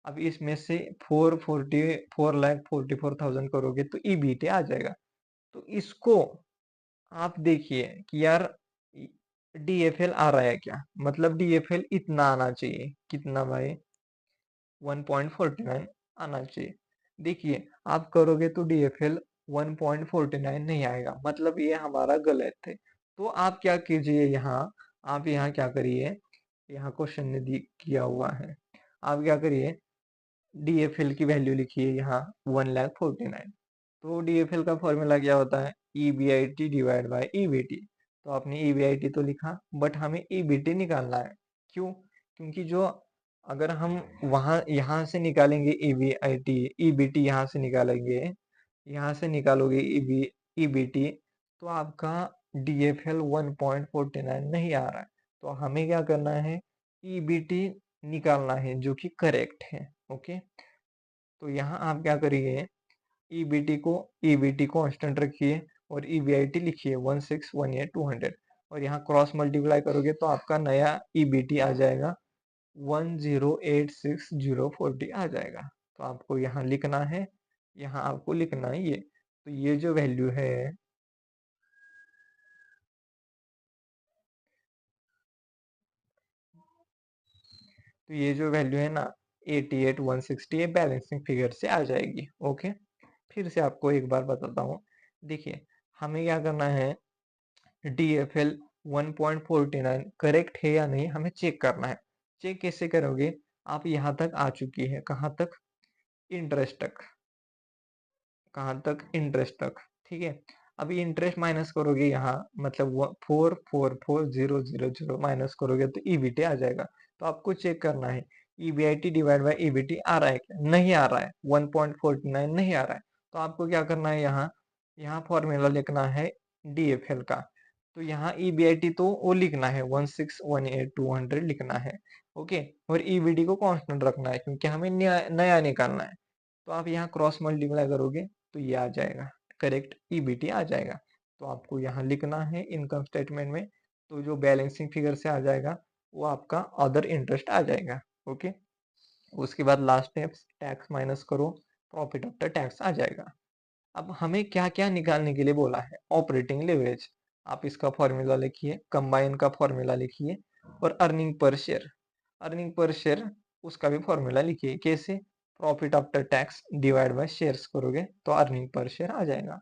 अब इसमें से 4,44,000 करोगे तो ईबीटी आ जाएगा। तो इसको आप देखिए कि यार डीएफएल आ रहा है क्या, मतलब डीएफएल इतना आना चाहिए, कितना भाई 1.49 आना चाहिए। देखिए आप करोगे तो डीएफएल 1.49 नहीं आएगा, मतलब ये हमारा गलत है। तो आप क्या कीजिए, यहाँ आप यहाँ क्या करिए, यहाँ क्वेश्चन ने किया हुआ है, आप क्या करिए डीएफएल की वैल्यू लिखिए यहाँ 1,49,000। तो डीएफएल का फॉर्मूला क्या होता है, ईबीआईटी डिवाइड बाय ईबीटी। तो आपने ईबीआईटी तो लिखा, बट हमें ईबीटी निकालना है। क्यों, क्योंकि जो अगर हम वहां यहाँ से निकालेंगे ईबीआईटी, ईबीटी यहाँ से निकालेंगे, यहाँ से निकालोगे ईबीटी, तो आपका डीएफएल 1.49 नहीं आ रहा है। तो हमें क्या करना है, ईबीटी निकालना है जो कि करेक्ट है। ओके, तो यहाँ आप क्या करिए, ईबीटी को कांस्टेंट रखिए और ईबीआईटी लिखिए 16,18,200 और यहाँ क्रॉस मल्टीप्लाई करोगे तो आपका नया ईबीटी आ जाएगा 1086040 आ जाएगा। तो आपको यहाँ लिखना है, यहाँ आपको लिखना है ये। तो ये जो वैल्यू है, तो ये जो वैल्यू है ना 88,160, ये बैलेंसिंग फिगर से आ जाएगी। ओके, फिर से आपको एक बार बताता हूँ। देखिए हमें क्या करना है, डीएफएल 1.49 करेक्ट है या नहीं हमें चेक करना है। चेक कैसे करोगे, आप यहाँ तक आ चुकी है, कहाँ तक, इंटरेस्ट तक, कहाँ तक, इंटरेस्ट तक। ठीक है, अभी इंटरेस्ट माइनस करोगे यहाँ, मतलब 444,000 माइनस करोगे तो ईबीटी आ जाएगा। तो आपको चेक करना है ईबीआईटी डिवाइड बाय ईबीटी आ रहा है क्या, नहीं आ रहा है, 1.49 नहीं आ रहा है। तो आपको क्या करना है, यहाँ यहाँ फॉर्मूला लिखना है डीएफएल का। तो यहाँ ईबीआईटी तो वो लिखना है 16,18,200 लिखना है। ओके, और ईबीटी को कांस्टेंट रखना है क्योंकि हमें नया निकालना है। तो आप यहाँ क्रॉस मल्टीप्लाई करोगे तो ये आ जाएगा, करेक्ट ईबीटी आ जाएगा। तो आपको यहाँ लिखना है इनकम स्टेटमेंट में, तो जो बैलेंसिंग फिगर से आ जाएगा वो आपका अदर इंटरेस्ट आ जाएगा। ओके, उसके बाद लास्ट टैक्स, टैक्स माइनस करो, प्रॉफिट आफ्टर टैक्स आ जाएगा। अब हमें क्या क्या निकालने के लिए बोला है, ऑपरेटिंग लेवरेज, आप इसका फॉर्मूला लिखिए, कंबाइन का फॉर्मूला लिखिए और earning per share, earning per share उसका भी फॉर्मूला लिखिए। कैसे, profit after tax divide by shares करोगे तो अर्निंग पर शेयर आ जाएगा।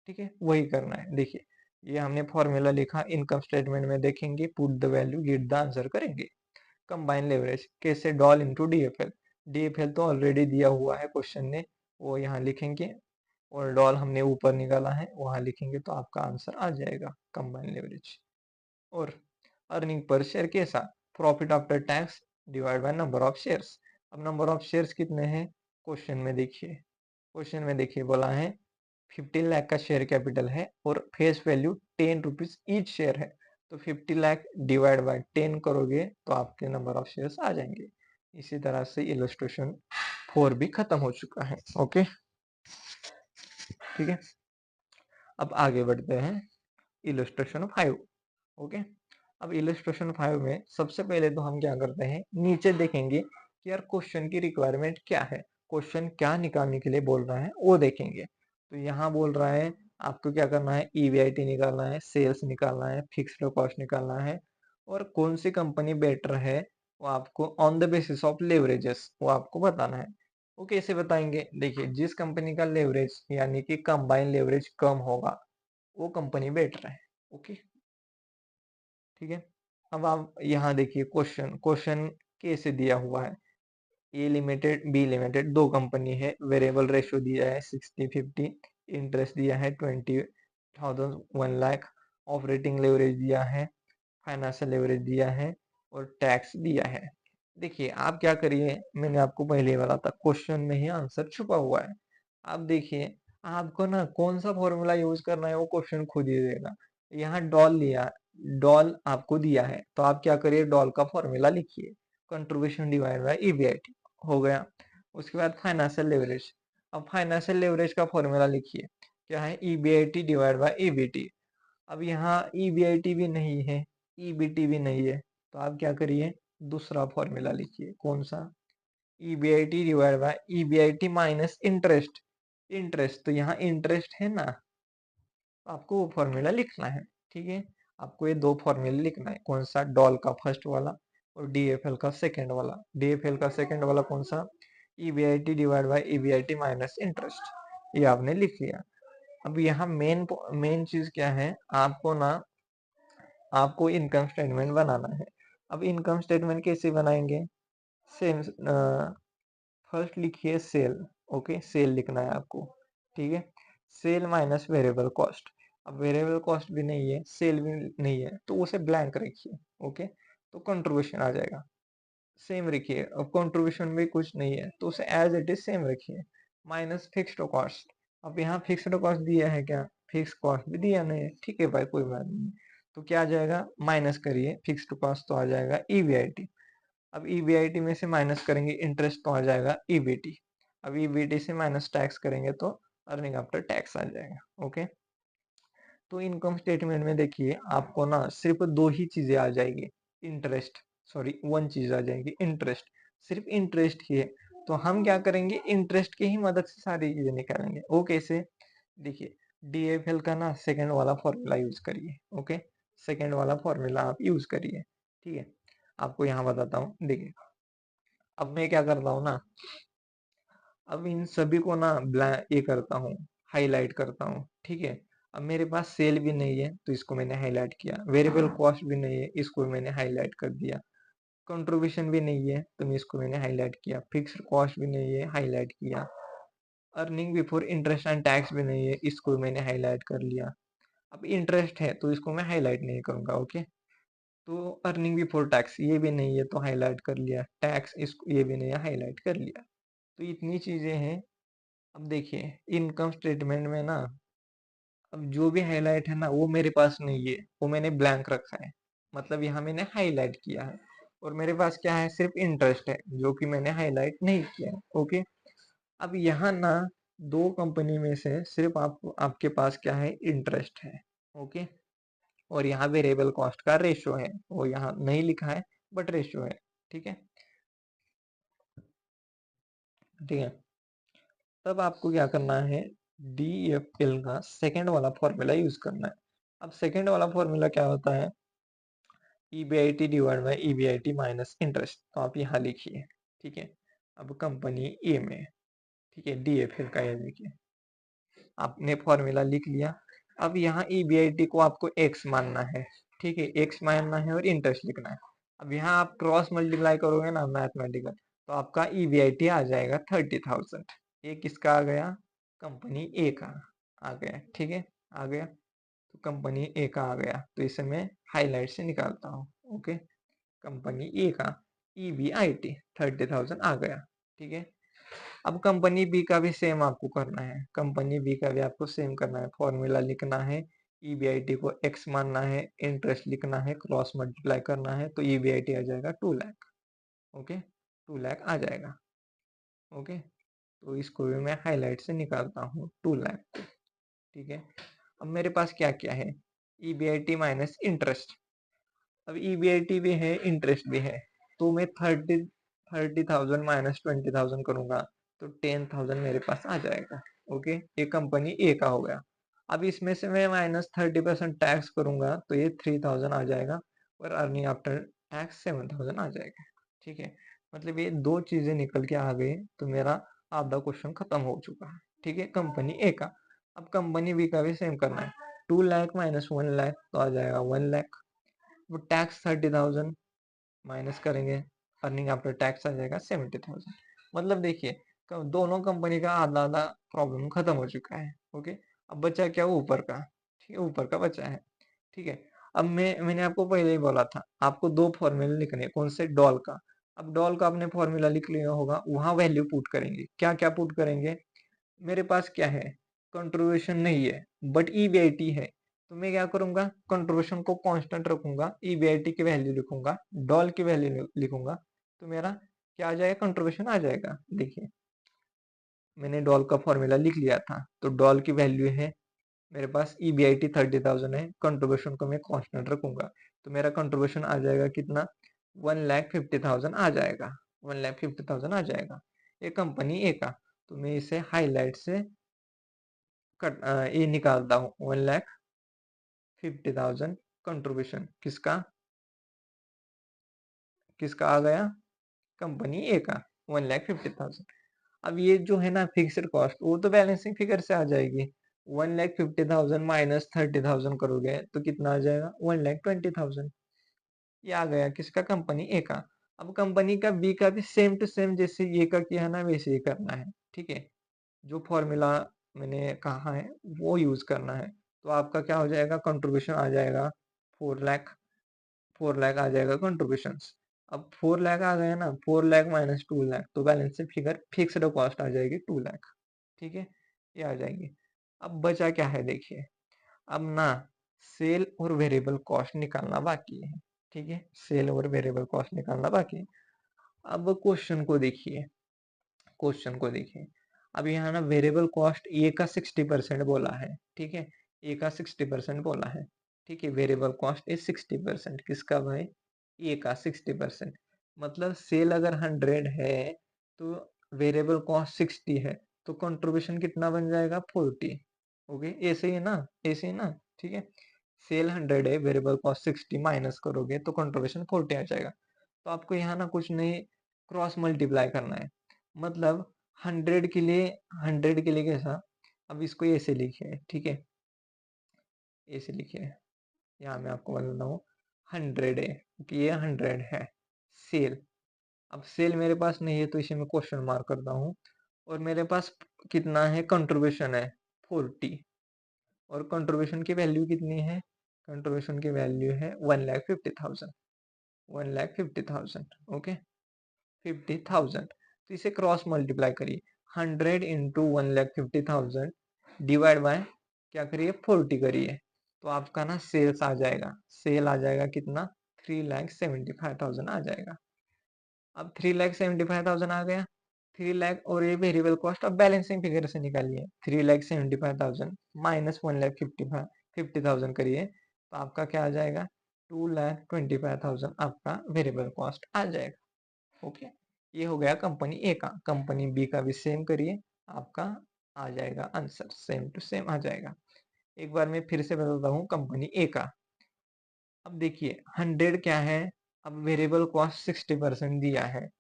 ठीक है, वही करना है। देखिए ये हमने फॉर्मूला लिखा, इनकम स्टेटमेंट में देखेंगे, put the value, get the answer करेंगे। कंबाइन लेवरेज कैसे, डॉल इनटू डीएफएल, डीएफएल तो ऑलरेडी दिया हुआ है क्वेश्चन ने, वो यहाँ लिखेंगे और डॉल हमने ऊपर निकाला है वहां लिखेंगे तो आपका आंसर आ जाएगा कंबाइन लेवरेज। और अर्निंग पर शेयर कैसा, profit after tax divide by number of shares. अब नंबर ऑफ शेयर्स कितने हैं, क्वेश्चन में देखिए, क्वेश्चन में देखिए बोला है 15 लाख का शेयर कैपिटल है और face value 10 rupees each share है। तो 50 लाख डिवाइड बाय 10 करोगे तो आपके नंबर ऑफ शेयर्स आ जाएंगे। इसी तरह से इलस्ट्रेशन 4 भी खत्म हो चुका है। ओके, ठीक है, अब आगे बढ़ते हैं इलस्ट्रेशन 5। ओके, अब इलस्ट्रेशन 5 में सबसे पहले तो हम क्या करते हैं, नीचे देखेंगे कि यार क्वेश्चन की रिक्वायरमेंट क्या है, क्वेश्चन क्या निकालने के लिए बोल रहा है वो देखेंगे। तो यहाँ बोल रहा है आपको क्या करना है, ईवीआईटी निकालना है, सेल्स निकालना है, फिक्स्ड कॉस्ट निकालना है और कौन सी कंपनी बेटर है वो आपको on the basis of leverages वो आपको बताना है। वो कैसे बताएंगे, देखिए जिस कंपनी का लेवरेज यानी कि कंबाइन लेवरेज कम होगा वो कंपनी बेटर है। ओके, ठीक है, अब आप यहाँ देखिए क्वेश्चन, क्वेश्चन कैसे दिया हुआ है, ए लिमिटेड बी लिमिटेड दो कंपनी है, वेरिएबल रेशियो दिया है 60-50, इंटरेस्ट दिया है 20,000 1 लाख, ऑपरेटिंग लेवरेज दिया है, फाइनेंशियल लेवरेज दिया है और टैक्स दिया है। देखिए आप क्या करिए, मैंने आपको पहले ही बोला था क्वेश्चन में ही आंसर छुपा हुआ है। आप देखिए, आपको ना कौन सा फॉर्मूला यूज करना है वो क्वेश्चन खुद ही देगा। यहाँ डॉल लिया, डॉल आपको दिया है तो आप क्या करिए, डॉल का फॉर्मूला लिखिए, कंट्रीब्यूशन डिवाइड बाय ईबीआईटी हो गया। उसके बाद फाइनेंशियल लेवरेज, अब फाइनेंशियल लेवरेज का फॉर्मूला लिखिए, क्या है, ईबीआईटी डिवाइड बाय ईबीटी। अब यहाँ ईबीआईटी भी नहीं है, ईबीटी भी नहीं है, तो आप क्या करिए, दूसरा फॉर्मूला लिखिए, कौन सा, EBIT divide by EBIT minus interest. Interest तो यहाँ इंटरेस्ट है ना, तो आपको वो फॉर्मूला लिखना है। ठीक है, आपको ये दो फॉर्मूला लिखना है, कौन सा, डॉल का फर्स्ट वाला और डीएफएल का सेकंड वाला। डीएफएल का सेकंड वाला कौन सा, EBIT divide by EBIT minus interest, ये आपने लिख लिया। अब यहाँ मेन मेन चीज क्या है, आपको ना, आपको इनकम स्टेटमेंट बनाना है। अब इनकम स्टेटमेंट कैसे बनाएंगे, सेम, फर्स्ट लिखिए सेल। ओके, सेल लिखना है आपको। ठीक है, सेल माइनस वेरिएबल कॉस्ट। अब वेरिएबल कॉस्ट भी नहीं है, सेल भी नहीं है, तो उसे ब्लैंक रखिए। ओके, तो कंट्रीब्यूशन आ जाएगा, सेम रखिए। अब कंट्रीब्यूशन भी कुछ नहीं है तो उसे एज इट इज सेम रखिए, माइनस फिक्स्ड कॉस्ट। अब यहाँ फिक्स्ड कॉस्ट दिया है क्या, फिक्स कॉस्ट भी दिया नहीं है, ठीक है भाई, कोई बात नहीं। तो क्या आ जाएगा, माइनस करिए फिक्स्ड कॉस्ट तो आ जाएगा ईबीआईटी। अब ईबीआईटी में से माइनस करेंगे इंटरेस्ट तो आ जाएगा ईबीटी। अब ईबीटी से माइनस टैक्स करेंगे तो अर्निंग आफ्टर टैक्स आ जाएगा। ओके, तो इनकम स्टेटमेंट में देखिए आपको ना सिर्फ दो ही चीजें आ जाएगी, इंटरेस्ट, सॉरी वन चीज आ जाएगी, इंटरेस्ट, सिर्फ इंटरेस्ट ही है। तो हम क्या करेंगे, इंटरेस्ट की ही मदद से सारी चीजें निकालेंगे। वो कैसे, देखिए, डीएफएल का ना सेकंड वाला फॉर्मूला यूज करिए। ओके, सेकंड वाला फॉर्मूला आप यूज करिए। ठीक है, आपको यहाँ बताता हूँ, देखिए अब मैं क्या करता हूँ ना, अब इन सभी को ना ये करता हूँ, हाईलाइट करता हूँ। ठीक है, अब मेरे पास सेल भी नहीं है तो इसको मैंने हाईलाइट किया, वेरिएबल कॉस्ट भी नहीं है इसको मैंने हाईलाइट कर दिया, कंट्रीब्यूशन भी नहीं है तो मैं इसको मैंने हाईलाइट किया, फिक्स्ड कॉस्ट भी नहीं है, हाईलाइट किया, earning before interest and tax भी नहीं है, इसको मैंने हाईलाइट कर लिया। अब इंटरेस्ट है तो इसको मैं हाईलाइट नहीं करूंगा। ओके, तो अर्निंग बिफोर टैक्स ये भी नहीं है तो हाईलाइट कर लिया, टैक्स इसको ये भी नहीं है, हाईलाइट कर लिया। तो इतनी चीजें हैं। अब देखिए इनकम स्टेटमेंट में ना, अब जो भी हाईलाइट है ना वो मेरे पास नहीं है, वो मैंने ब्लैंक रखा है, मतलब यहाँ मैंने हाईलाइट किया है। और मेरे पास क्या है, सिर्फ इंटरेस्ट है जो कि मैंने हाईलाइट नहीं किया है। ओके, अब यहाँ ना दो कंपनी में से सिर्फ आपके पास क्या है, इंटरेस्ट है। ओके, और यहाँ वेरिएबल कॉस्ट का रेशियो है, वो यहाँ नहीं लिखा है बट रेशियो है। ठीक है, ठीक है, तब आपको क्या करना है, डीएफएल का सेकंड वाला फॉर्मूला यूज करना है। अब सेकंड वाला फॉर्मूला क्या होता है, EBIT divide by EBIT minus interest, तो आप यहाँ लिखिए। ठीक है, अब कंपनी ए में, ठीक है, डीएफएल का ये लिखिए, आपने फॉर्मूला लिख लिया। अब यहाँ ईबीआईटी को आपको एक्स मानना है। ठीक है, एक्स मानना है और इंटरेस्ट लिखना है। अब यहाँ आप क्रॉस मल्टीप्लाई करोगे ना मैथमेटिकल, तो आपका ईबीआईटी आ जाएगा 30,000। ये किसका आ गया, कंपनी ए का आ गया। ठीक है, आ गया, तो कंपनी ए का आ गया, तो इसे मैं हाईलाइट से निकालता हूँ। ओके, कंपनी ए का ईबीआईटी 30,000 आ गया। ठीक है, अब कंपनी बी का भी सेम आपको करना है, कंपनी बी का भी आपको सेम करना है, फॉर्मूला लिखना है, ईबीआईटी को एक्स मानना है, इंटरेस्ट लिखना है, क्रॉस मल्टीप्लाई करना है, तो ईबीआईटी आ जाएगा 2 लाख। ओके, 2 लाख आ जाएगा। ओके, तो इसको भी मैं हाईलाइट से निकालता हूँ 2 लाख। ठीक है, अब मेरे पास क्या क्या है, ईबीआईटी माइनस इंटरेस्ट। अब ईबीआईटी भी है, इंटरेस्ट भी है, तो मैं 30,000 माइनस 20,000 करूंगा तो 10,000 मेरे पास आ जाएगा। ओके, ये कंपनी ए का हो गया। अब इसमें से मैं माइनस 30% टैक्स करूंगा तो ये 3,000 आ जाएगा, और अर्निंग आफ्टर टैक्स 7,000 आ जाएगा। ठीक है, मतलब ये दो चीजें निकल के आ गई तो मेरा आधा क्वेश्चन खत्म हो चुका है। ठीक है, कंपनी ए का। अब कंपनी बी का भी सेम करना है, 2 लाख माइनस 1 लाख तो आ जाएगा 1 लाख, वो टैक्स 30,000 माइनस करेंगे, अर्निंग आफ्टर टैक्स आ जाएगा 70,000। मतलब देखिए दोनों कंपनी का आधा आधा प्रॉब्लम खत्म हो चुका है। ओके, अब बचा क्या, ऊपर का। ठीक है, ऊपर का बचा है। ठीक है, अब मैंने आपको पहले ही बोला था आपको दो फॉर्मूले लिखने हैं, कौन से, डॉल का, अब डॉल का आपने फॉर्मूला लिख लिया होगा, वहां वैल्यू पुट करेंगे। क्या क्या पुट करेंगे? मेरे पास क्या है, कंट्रीब्यूशन नहीं है बट ईबीआईटी है, तो मैं क्या करूंगा, कंट्रीब्यूशन को कांस्टेंट रखूंगा, ईबीआईटी की वैल्यू लिखूंगा, डॉल की वैल्यू लिखूंगा, तो मेरा क्या आ जाएगा, कंट्रीब्यूशन आ जाएगा। देखिए मैंने डॉल का फॉर्मूला लिख लिया था, तो डॉल की वैल्यू है मेरे पास, ईबीआईटी 30,000 है, कंट्रीब्यूशन को मैं कांस्टेंट रखूंगा, तो मेरा कंट्रीब्यूशन आ जाएगा कितना, 1,50,000 आ जाएगा, 1,50,000 आ जाएगा। ये कंपनी ए का, तो मैं इसे हाईलाइट से ये निकालता हूँ, 1,50,000 कंट्रीब्यूशन किसका, किसका आ गया, कंपनी ए का 1,50,000। अब ये जो है ना फिक्स्ड कॉस्ट, वो तो बैलेंसिंग फिगर से आ जाएगी। 1,50,000 माइनस 30,000 करोगे तो कितना आ जाएगा, 1,20,000। ये आ गया किसका, कंपनी ए का। अब कंपनी का बी का भी सेम टू सेम जैसे ये का किया है ना, वैसे ही करना है। ठीक है, जो फॉर्मूला मैंने कहा है वो यूज करना है। तो आपका क्या हो जाएगा, कंट्रीब्यूशन आ जाएगा 4 लाख, 4 लाख आ जाएगा कंट्रीब्यूशन। अब 4 लाख आ गया ना, 4 लाख माइनस 2 लाख, तो बैलेंस से फिगर फिक्स्ड कॉस्ट आ जाएगी 2 लाख। ठीक है, ये आ जाएंगे। अब बचा क्या है देखिए, अब ना सेल और वेरिएबल कॉस्ट निकालना बाकी है। ठीक है, सेल और वेरिएबल कॉस्ट निकालना बाकी है। अब क्वेश्चन को देखिए, क्वेश्चन को देखिए, अब यहाँ ना वेरिएबल कॉस्ट ए का 60% बोला है। ठीक है, ए का 60% बोला है। ठीक है, वेरिएबल कॉस्ट इज 60%, किसका भाई, ए का 60%। मतलब सेल अगर 100 है तो वेरिएबल कॉस्ट 60 है, तो कंट्रीब्यूशन कितना बन जाएगा, 40। ओके, ऐसे ही ना, ऐसे ही ना। ठीक है, सेल 100 है, वेरिएबल कॉस्ट 60 माइनस करोगे तो कंट्रीब्यूशन 40 आ जाएगा। तो आपको यहाँ ना कुछ नहीं, क्रॉस मल्टीप्लाई करना है। मतलब 100 के लिए कैसा, अब इसको ऐसे लिखिए। ठीक है, ऐसे लिखिए, यहाँ मैं आपको बताता हूँ, 100 है कि ये 100 है सेल। अब सेल मेरे पास नहीं है तो इसे मैं क्वेश्चन मार्क करता हूँ, और मेरे पास कितना है, कंट्रीब्यूशन है 40, और कंट्रीब्यूशन की वैल्यू कितनी है, कंट्रीब्यूशन की वैल्यू है 1,50,000, 1,50,000। ओके, 50,000, तो इसे क्रॉस मल्टीप्लाई करिए, 100 इंटू 1,50,000 डिवाइड बाय क्या करिए, 40 करिए, तो आपका ना सेल्स आ जाएगा, सेल आ जाएगा कितना, 3,75,000 आ जाएगा। अब 3,75,000 आ गया, 3 लाख, और ये वेरिएबल कॉस्ट अब बैलेंसिंग फिगर से निकालिए, 3,75,000 माइनस 1,50,000 करिए, तो आपका क्या आ जाएगा, 2,25,000 आपका वेरिएबल कॉस्ट आ जाएगा। ओके, ये हो गया कंपनी ए का। कंपनी बी का भी सेम करिए, आपका आ जाएगा आंसर, सेम टू सेम आ जाएगा। एक बार मैं फिर से बताता हूँ कंपनी ए का। अब देखिए 100 क्या है, अब वेरिएबल कॉस्ट 60% दिया है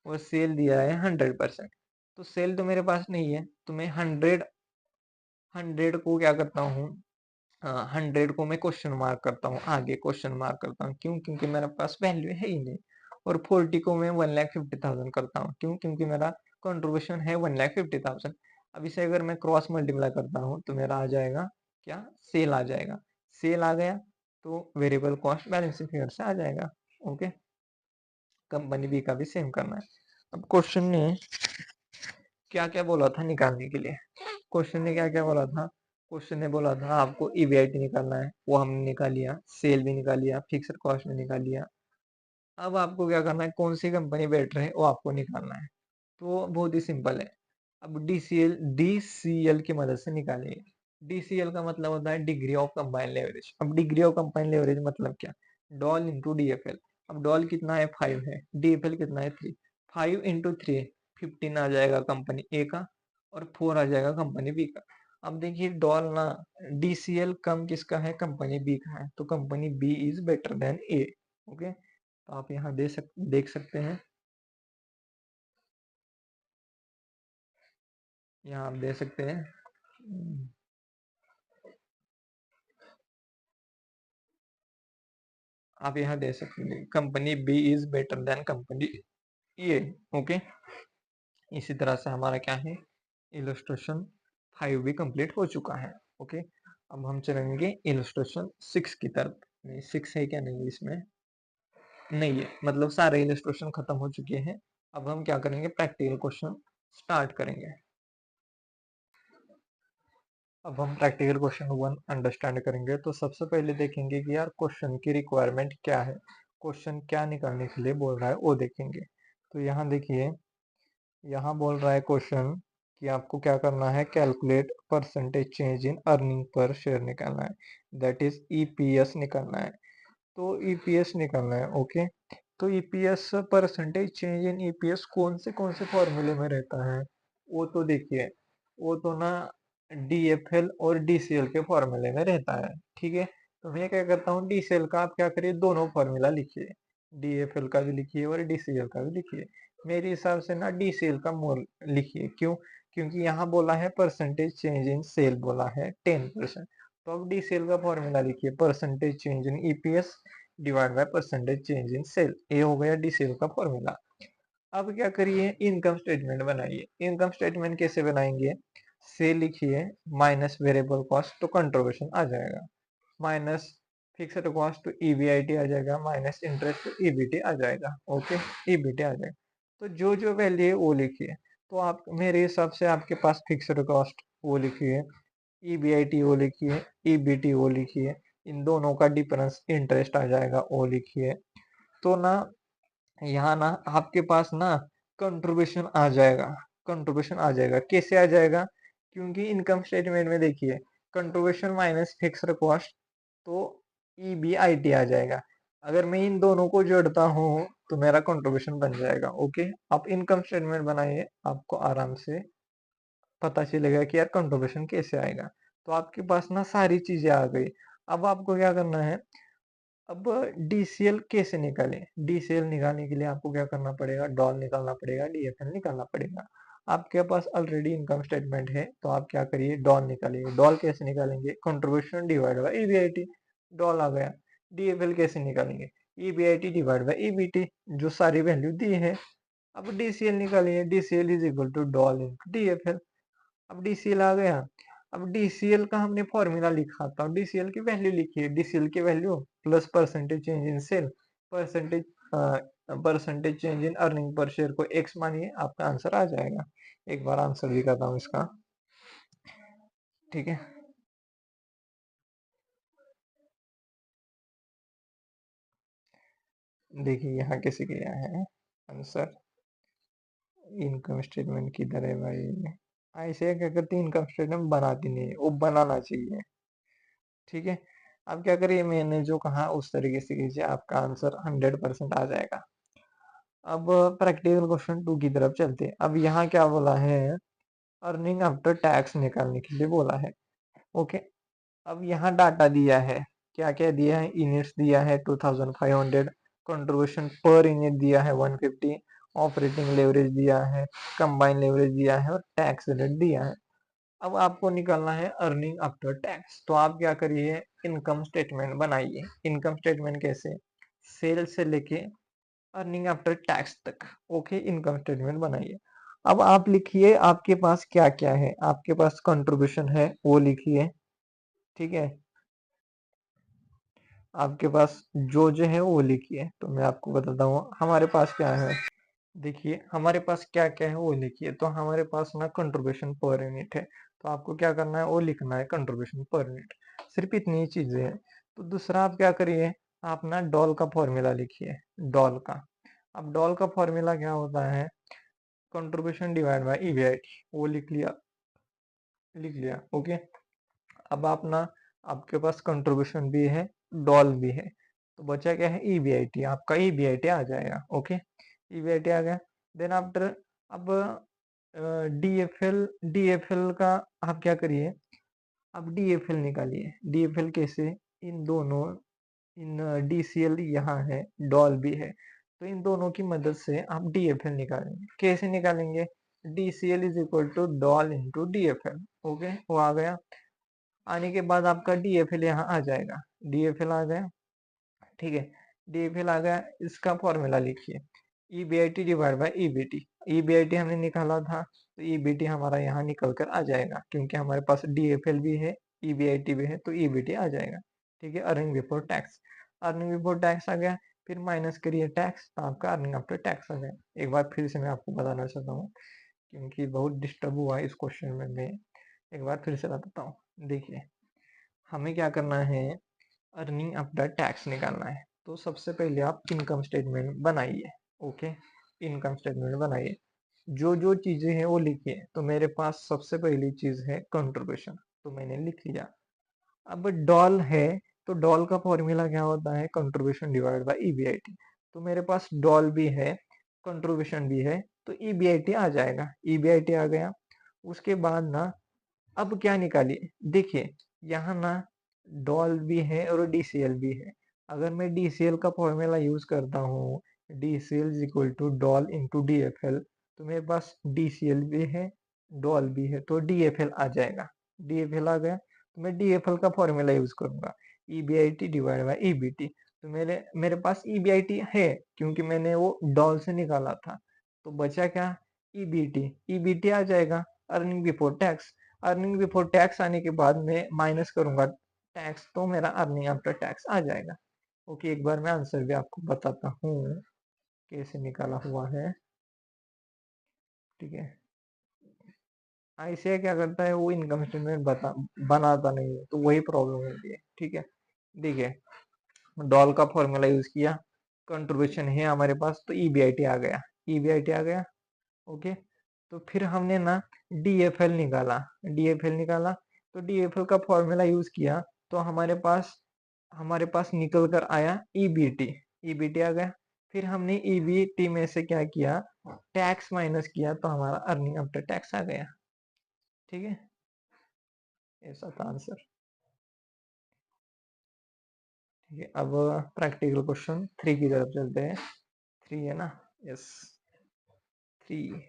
और सेल दिया है 100%, तो सेल तो मेरे पास नहीं है, तो मैं 100 को क्या करता हूँ, 100 को मैं क्वेश्चन मार्क करता हूँ, आगे क्वेश्चन मार्क करता हूँ, क्यों, क्योंकि मेरे पास वैल्यू है ही नहीं। और 40 को मैं 1,50,000 करता हूँ, क्यों, क्योंकि मेरा कंट्रीब्यूशन है 1,50,000। अब इसे अगर मैं क्रॉस मल्टीप्लाई करता हूँ तो मेरा आ जाएगा क्या, सेल आ जाएगा। सेल आ गया तो वेरिएबल कॉस्ट बैलेंसिंग फिगर से आ जाएगा। ओके, कंपनी बी का भी सेम करना है। अब क्वेश्चन ने क्या क्या बोला था निकालने के लिए, क्वेश्चन ने क्या क्या बोला था, क्वेश्चन ने बोला था आपको ईबीआईटी निकालना है, वो हमने निकाल लिया, सेल भी निकाल लिया, फिक्स्ड कॉस्ट भी निकाल लिया। अब आपको क्या करना है, कौन सी कंपनी बेटर है वो आपको निकालना है। तो बहुत ही सिंपल है, अब डीसीएल की मदद से निकालिए। डीसीएल का मतलब होता है डिग्री ऑफ कंबाइन लेवरेज। अब डिग्री ऑफ कंबाइन लेवरेज मतलब क्या, डॉल इंटू डीएफएल। अब डॉल कितना है, 5 है, डीएफएल कितना है, 3। 5 इंटू 3 15 आ जाएगा कंपनी ए का, और 4 आ जाएगा कंपनी बी का। अब देखिए डॉल ना, डीसीएल कम किसका है, कंपनी बी का है, तो company B is better than A. Okay, तो आप यहाँ देख सकते हैं, यहाँ आप देख सकते हैं, आप यहाँ देख सकते हैं company B is better than company A. Okay, इसी तरह से हमारा क्या है, इलस्ट्रेशन 5 भी कंप्लीट हो चुका है। ओके, अब हम चलेंगे इलस्ट्रेशन 6 की तरफ। 6 है क्या नहीं इसमें, नहीं है, मतलब सारे इलस्ट्रेशन खत्म हो चुके हैं। अब हम क्या करेंगे, प्रैक्टिकल क्वेश्चन स्टार्ट करेंगे। अब हम प्रैक्टिकल क्वेश्चन 1 अंडरस्टैंड करेंगे। तो सबसे पहले देखेंगे कि यार क्वेश्चन की रिक्वायरमेंट क्या है, क्वेश्चन क्या निकालने के लिए बोल रहा है वो देखेंगे। तो यहाँ देखिए, यहाँ बोल रहा है क्वेश्चन कि आपको क्या करना है, calculate percentage change in earning per share निकालना है, दैट इज ईपीएस निकालना है। तो ईपीएस निकालना है, ओके। तो EPS, percentage change in EPS कौन से फॉर्मूले में रहता है, वो तो देखिए, वो तो ना डीएफएल और डीसीएल के फॉर्मूले में रहता है, ठीक है। तो मैं क्या करता हूँ, डीसीएल का आप क्या करिए, दोनों फॉर्मूला लिखिए, डीएफएल का भी लिखिए और डीसीएल का भी लिखिए। मेरे हिसाब से ना डीसीएल का मोल लिखिए, क्यों, क्योंकि यहाँ बोला है परसेंटेज चेंज इन सेल बोला है 10%। तो अब डीसीएल का फॉर्मूला लिखिए, percentage change in EPS divide by percentage change in sale, ये हो गया डीसीएल का फॉर्मूला। अब क्या करिए, इनकम स्टेटमेंट बनाइए। इनकम स्टेटमेंट कैसे बनाएंगे, से लिखिए माइनस वेरिएबल कॉस्ट तो कंट्रीब्यूशन आ जाएगा, माइनस फिक्स्ड कॉस्ट तो ईबीआईटी आ जाएगा, माइनस इंटरेस्ट तो ईबीटी आ जाएगा, ओके, ईबीटी आ जाएगा। तो जो जो वैल्यू है वो लिखिए। तो आप मेरे हिसाब से आपके पास फिक्स्ड कॉस्ट वो लिखिए, ईबीआईटी वो लिखिए, ईबीटी वो लिखिए, इन दोनों का डिफरेंस इंटरेस्ट आ जाएगा वो लिखिए। तो ना यहाँ ना आपके पास ना कंट्रीब्यूशन आ जाएगा, कंट्रीब्यूशन आ जाएगा, कैसे आ जाएगा, क्योंकि इनकम स्टेटमेंट में देखिए कंट्रीब्यूशन माइनस फिक्स्ड कॉस्ट तो ईबीआईटी आ जाएगा। अगर मैं इन दोनों को जोड़ता हूँ तो मेरा कंट्रीब्यूशन बन जाएगा, ओके। आप इनकम स्टेटमेंट बनाइए, आपको आराम से पता चलेगा कि यार कंट्रीब्यूशन कैसे आएगा। तो आपके पास ना सारी चीजें आ गई। अब आपको क्या करना है, अब डीसीएल कैसे निकालें, डीसीएल निकालने के लिए आपको क्या करना पड़ेगा, डॉल निकालना पड़ेगा, डीएफएल निकालना पड़ेगा। आपके पास ऑलरेडी इनकम स्टेटमेंट है तो आप क्या करिए, डॉल निकालिए। डॉल कैसे निकालेंगे, contribution divide by EBIT, DOL आ गया। डीएफएल कैसे निकालेंगे, ईबीआईटी डिवाइड बाय ईबीटी, जो सारी वैल्यू दी है। अब डीसीएल निकालिए, DCL is equal to DOL into DFL. अब डीसीएल आ गया। अब डीसीएल का हमने फॉर्मूला लिखा था, डीसीएल की वैल्यू लिखिए, डीसीएल की value plus percentage change in sale, percentage percentage change in earning per share को एक्स मानिए, आपका आंसर आ जाएगा। एक बार आंसर दिखाता हूँ इसका, ठीक है। देखिए यहाँ कैसे किया है आंसर, इनकम स्टेटमेंट किधर है भाई, ऐसे क्या करते इनकम स्टेटमेंट बनाती नहीं है, वो बनाना चाहिए, ठीक है। अब क्या करिए, मैंने जो कहा उस तरीके से कीजिए, आपका आंसर 100% आ जाएगा। अब प्रैक्टिकल क्वेश्चन 2 की तरफ चलते हैं। अब यहाँ क्या बोला है, अर्निंग आफ्टर टैक्स निकालने के लिए बोला है, ओके। अब यहाँ डाटा दिया है, क्या क्या दिया है, यूनिट्स दिया है 2500, कंट्रीब्यूशन पर यूनिट दिया है 150, ऑपरेटिंग लेवरेज दिया है, कंबाइन लेवरेज दिया है और टैक्स रेट दिया है। अब आपको निकालना है अर्निंग आफ्टर टैक्स। तो आप क्या करिए, इनकम स्टेटमेंट बनाइए। इनकम स्टेटमेंट कैसे, सेल से लेके अर्निंग आफ्टर टैक्स तक, ओके, इनकम स्टेटमेंट बनाइए। अब आप लिखिए आपके पास क्या क्या है, आपके पास कंट्रीब्यूशन है वो लिखिए, ठीक है। आपके पास जो जो है वो लिखिए। तो मैं आपको बताता हूँ हमारे पास क्या है, देखिए हमारे पास क्या क्या है वो लिखिए। तो हमारे पास ना कंट्रीब्यूशन पर यूनिट है, तो आपको क्या करना है, वो लिखना है कंट्रीब्यूशन पर यूनिट, सिर्फ इतनी ही चीजें हैं। तो दूसरा आप क्या करिए, आप ना डॉल का फॉर्मूला लिखिए, डॉल का। अब डॉल का फॉर्मूला क्या होता है, कंट्रीब्यूशन डिवाइड बाय ईबीआईटी, वो लिख लिया, लिख लिया, ओके। अब आप ना, आपके पास कंट्रीब्यूशन भी है, डॉल भी है, तो बचा क्या है, ईबीआईटी, आपका ईबीआईटी आ जाएगा, ओके। ईबीआईटी आ गया। देन आफ्टर, अब डीएफएल, डीएफएल का आप क्या करिए, अब डीएफएल निकालिए। डीएफएल कैसे, इन दोनों, इन डीसीएल यहाँ है, डॉल भी है, तो इन दोनों की मदद से आप डीएफएल निकालेंगे। कैसे निकालेंगे, DCL is equal to DOL into DFL, okay, वो आ गया। आने के बाद आपका डीएफएल यहाँ आ जाएगा, डीएफएल आ गया, ठीक है। डीएफएल आ गया, इसका फॉर्मूला लिखिए, EBIT divide by EBT. EBIT हमने निकाला था तो ईबीटी हमारा यहाँ निकल कर आ जाएगा, क्योंकि हमारे पास डीएफएल भी है, ईबीआईटी भी है, तो ईबीटी आ जाएगा, ठीक है। Earning before tax, earning before tax आ गया। फिर माइनस करिए टैक्स, तो आपका अर्निंग आफ्टर टैक्स आ जाएगा। एक बार फिर से मैं आपको बताना चाहता हूँ, क्योंकि बहुत डिस्टर्ब हुआ इस क्वेश्चन में मैं। एक बार फिर से बताता हूँ। देखिए, हमें क्या करना है, अर्निंग आफ्टर टैक्स निकालना है। तो सबसे पहले आप इनकम स्टेटमेंट बनाइए। ओके, इनकम स्टेटमेंट बनाइए, जो जो चीजें हैं वो लिखिए। तो मेरे पास सबसे पहली चीज है कंट्रीब्यूशन, तो मैंने लिख लिया। अब डॉल है, तो डॉल का फॉर्मूला क्या होता है, कंट्रीब्यूशन डिवाइड बाय ईबीआईटी। तो मेरे पास डॉल भी है, कंट्रीब्यूशन भी है, तो ईबीआईटी आ जाएगा, ईबीआईटी आ गया। उसके बाद ना, अब क्या निकालिए, देखिए यहाँ ना डॉल भी है और डीसीएल भी है। अगर मैं डीसीएल का फॉर्मूला यूज करता हूँ, DCL is equal to DOL into DFL, तो मेरे पास डीसीएल भी है, डॉल भी है, तो डीएफएल आ जाएगा। डीएफएल आ गया, तो मैं डीएफएल का फॉर्मूला यूज करूंगा, ईबीआईटी डिवाइड बाय ईबीटी। तो मेरे मेरे पास ईबीआईटी है, क्योंकि मैंने वो डॉल से निकाला था। तो बचा क्या, ईबीटी, ईबीटी आ जाएगा, earning before tax. Earning before tax आने के बाद में माइनस करूंगा टैक्स, तो मेरा अर्निंग आफ्टर टैक्स आ जाएगा। ओके, एक बार मैं आंसर भी आपको बताता हूँ कैसे निकाला हुआ है। ठीक है, ऐसे क्या करता है वो, इनकम स्टेटमेंट बनाता नहीं है, तो वही प्रॉब्लम होती है। ठीक है, देखिए डॉल का फॉर्मूला यूज किया, कंट्रीब्यूशन है हमारे पास, तो ईबीआईटी आ गया, ईबीआईटी आ गया। ओके, तो फिर हमने ना डीएफएल निकाला, डीएफएल निकाला, तो डीएफएल का फॉर्मूला यूज किया, तो हमारे पास निकल कर आया ईबीटी, ईबीटी आ गया। फिर हमने ईबीटी में से क्या किया, टैक्स माइनस किया, तो हमारा अर्निंग आफ्टर टैक्स आ गया। ठीक है, ऐसा था आंसर। ठीक है, अब प्रैक्टिकल क्वेश्चन 3 की तरफ चलते हैं। 3 है ना, यस, 3।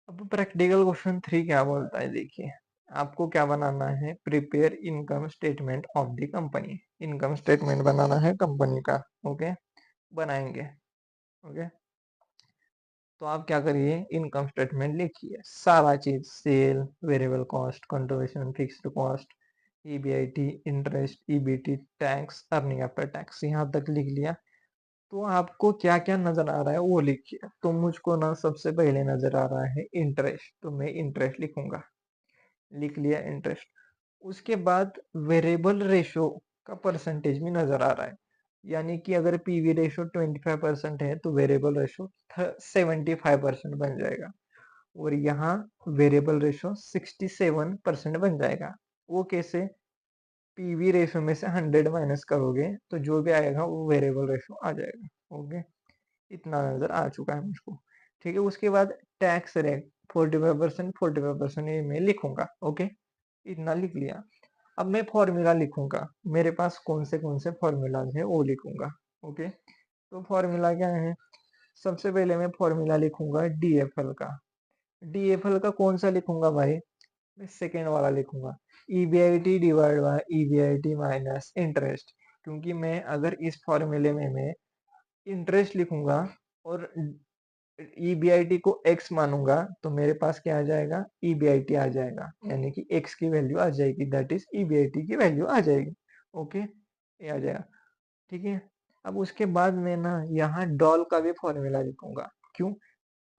अब प्रैक्टिकल क्वेश्चन 3 क्या बोलता है, देखिए आपको क्या बनाना है, prepare income statement of the company. Income statement बनाना है कंपनी का। ओके, बनाएंगे। ओके, तो आप क्या करिए, इनकम स्टेटमेंट लिखिए, सारा चीज, sale, variable cost, contribution, fixed cost, EBIT, interest, EBT, tax, earning after tax, यहाँ तक लिख लिया। तो आपको क्या क्या नजर आ रहा है वो लिखिए। तो मुझको ना सबसे पहले नजर आ रहा है इंटरेस्ट, तो मैं इंटरेस्ट लिखूंगा, लिख लिया इंटरेस्ट। उसके बाद वेरिएबल रेशो का परसेंटेज भी नजर आ रहा है, यानी कि अगर पीवी रेशो 25% है, तो वेरिएबल रेशो 75% बन जाएगा। और यहाँ वेरिएबल रेशो 67% बन जाएगा। वो कैसे, पीवी रेशो में से 100 माइनस करोगे, तो जो भी आएगा वो वेरिएबल रेशो आ जाएगा। ओके, इतना नजर आ चुका है मुझको। ठीक है, उसके बाद टैक्स रेट 45%, 45% ये मैं लिखूंगा। ओके, इतना लिख लिया। अब मैं फॉर्मूला लिखूंगा, मेरे पास कौन से फॉर्मूलाज है वो लिखूंगा। ओके, तो फॉर्मूला क्या है, सबसे पहले मैं फॉर्मूला लिखूंगा डीएफएल का। डीएफएल का कौन सा लिखूंगा भाई, मैं सेकेंड वाला लिखूंगा, EBIT divide by EBIT minus interest. क्योंकि मैं अगर इस फॉर्मूले में मैं इंटरेस्ट लिखूंगा और ईबीआईटी को एक्स मानूंगा, तो मेरे पास क्या आ जाएगा, ईबीआईटी आ जाएगा, यानी कि एक्स की वैल्यू आ जाएगी, दैट इज ईबीआईटी की वैल्यू आ जाएगी। ओके, ये आ जाएगा। ठीक है, अब उसके बाद मैं ना यहाँ डॉल का भी फॉर्मूला लिखूंगा। क्यों,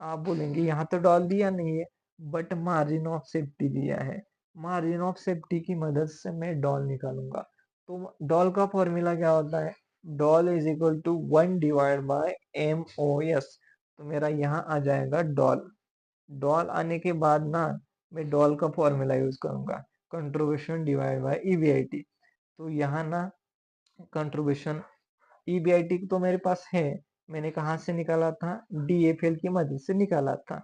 आप बोलेंगे यहाँ तो डॉल दिया नहीं है, बट मार्जिन ऑफ सेफ्टी दिया है, मार्जिन ऑफ सेफ्टी की मदद से मैं डॉल निकालूंगा। तो डॉल का फॉर्मूला क्या होता है, DOL is equal to 1 divide by M O S. तो मेरा यहाँ आ जाएगा डॉल। डॉल आने के बाद ना मैं डॉल का फॉर्मूला यूज करूंगा, कंट्रीब्यूशन डिवाइड बाय ईबीआईटी। तो यहाँ ना कंट्रीब्यूशन, ईबीआईटी तो मेरे पास है, मैंने कहाँ से निकाला था, डीएफएल की मदद से निकाला था।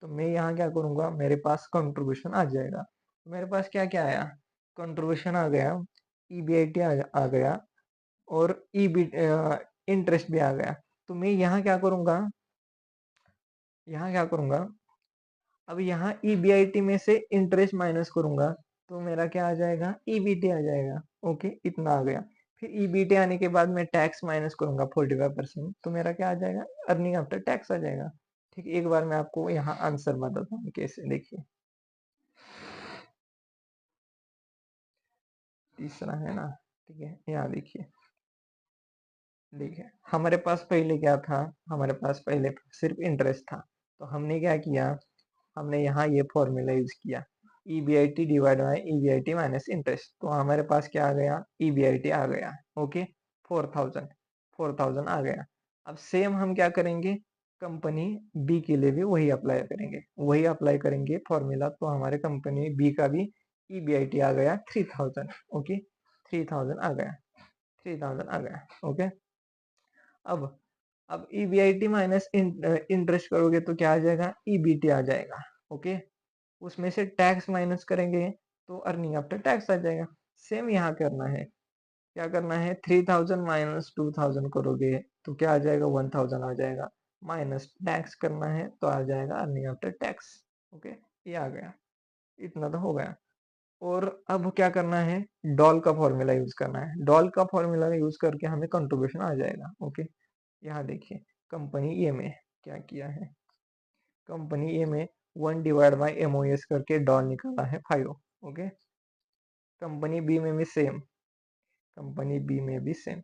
तो मैं यहाँ क्या करूंगा, मेरे पास कंट्रीब्यूशन आ जाएगा। तो मेरे पास क्या क्या आया, कंट्रीब्यूशन आ गया, ईबीआईटी आ गया, और ईबी इंटरेस्ट भी आ गया। तो मैं यहाँ क्या करूंगा, अब यहाँ ईबीआईटी में से इंटरेस्ट माइनस करूंगा, तो मेरा क्या आ जाएगा, ईबीटी आ जाएगा। ओके, इतना आ गया। फिर ईबीटी आने के बाद मैं टैक्स माइनस करूंगा 45%, तो मेरा क्या आ जाएगा, अर्निंग आफ्टर टैक्स आ जाएगा। ठीक है, एक बार मैं आपको यहाँ आंसर बताता हूँ कैसे, देखिए। तीसरा है ना, ठीक है। यहाँ देखिए, देखिए हमारे पास पहले क्या था, हमारे पास पहले सिर्फ इंटरेस्ट था। तो हमने क्या किया, हमने यहाँ ये फॉर्मूला यूज किया, EBIT divide by EBIT minus interest. तो हमारे पास क्या आ गया, EBIT आ गया। ओके, 4000, 4000 आ गया। अब सेम हम क्या करेंगे, कंपनी बी के लिए भी वही अप्लाई करेंगे, वही अप्लाई करेंगे फॉर्मूला। तो हमारे कंपनी बी का भी EBIT आ गया 3000। ओके, 3000 आ गया, 3000 आ गया। ओके, अब अब EBIT माइनस इंटरेस्ट करोगे तो क्या आ जाएगा, EBT आ जाएगा। ओके, उसमें से टैक्स माइनस करेंगे तो अर्निंग आफ्टर टैक्स आ जाएगा। सेम यहाँ करना है, क्या करना है, 3000 माइनस 2000 करोगे तो क्या आ जाएगा, 1000 आ जाएगा। माइनस टैक्स करना है तो आ जाएगा अर्निंग आफ्टर टैक्स। ओके, ये आ गया, इतना तो हो गया। और अब क्या करना है, डॉल का फॉर्मूला यूज करना है। डॉल का फॉर्मूला यूज करके हमें कंट्रीब्यूशन आ जाएगा। ओके, यहाँ देखिए, कंपनी ए में क्या किया है, कंपनी ए में 1 डिवाइड बाई MOS करके डॉल निकाला है 5। ओके, कंपनी बी में भी सेम, कंपनी बी में भी सेम,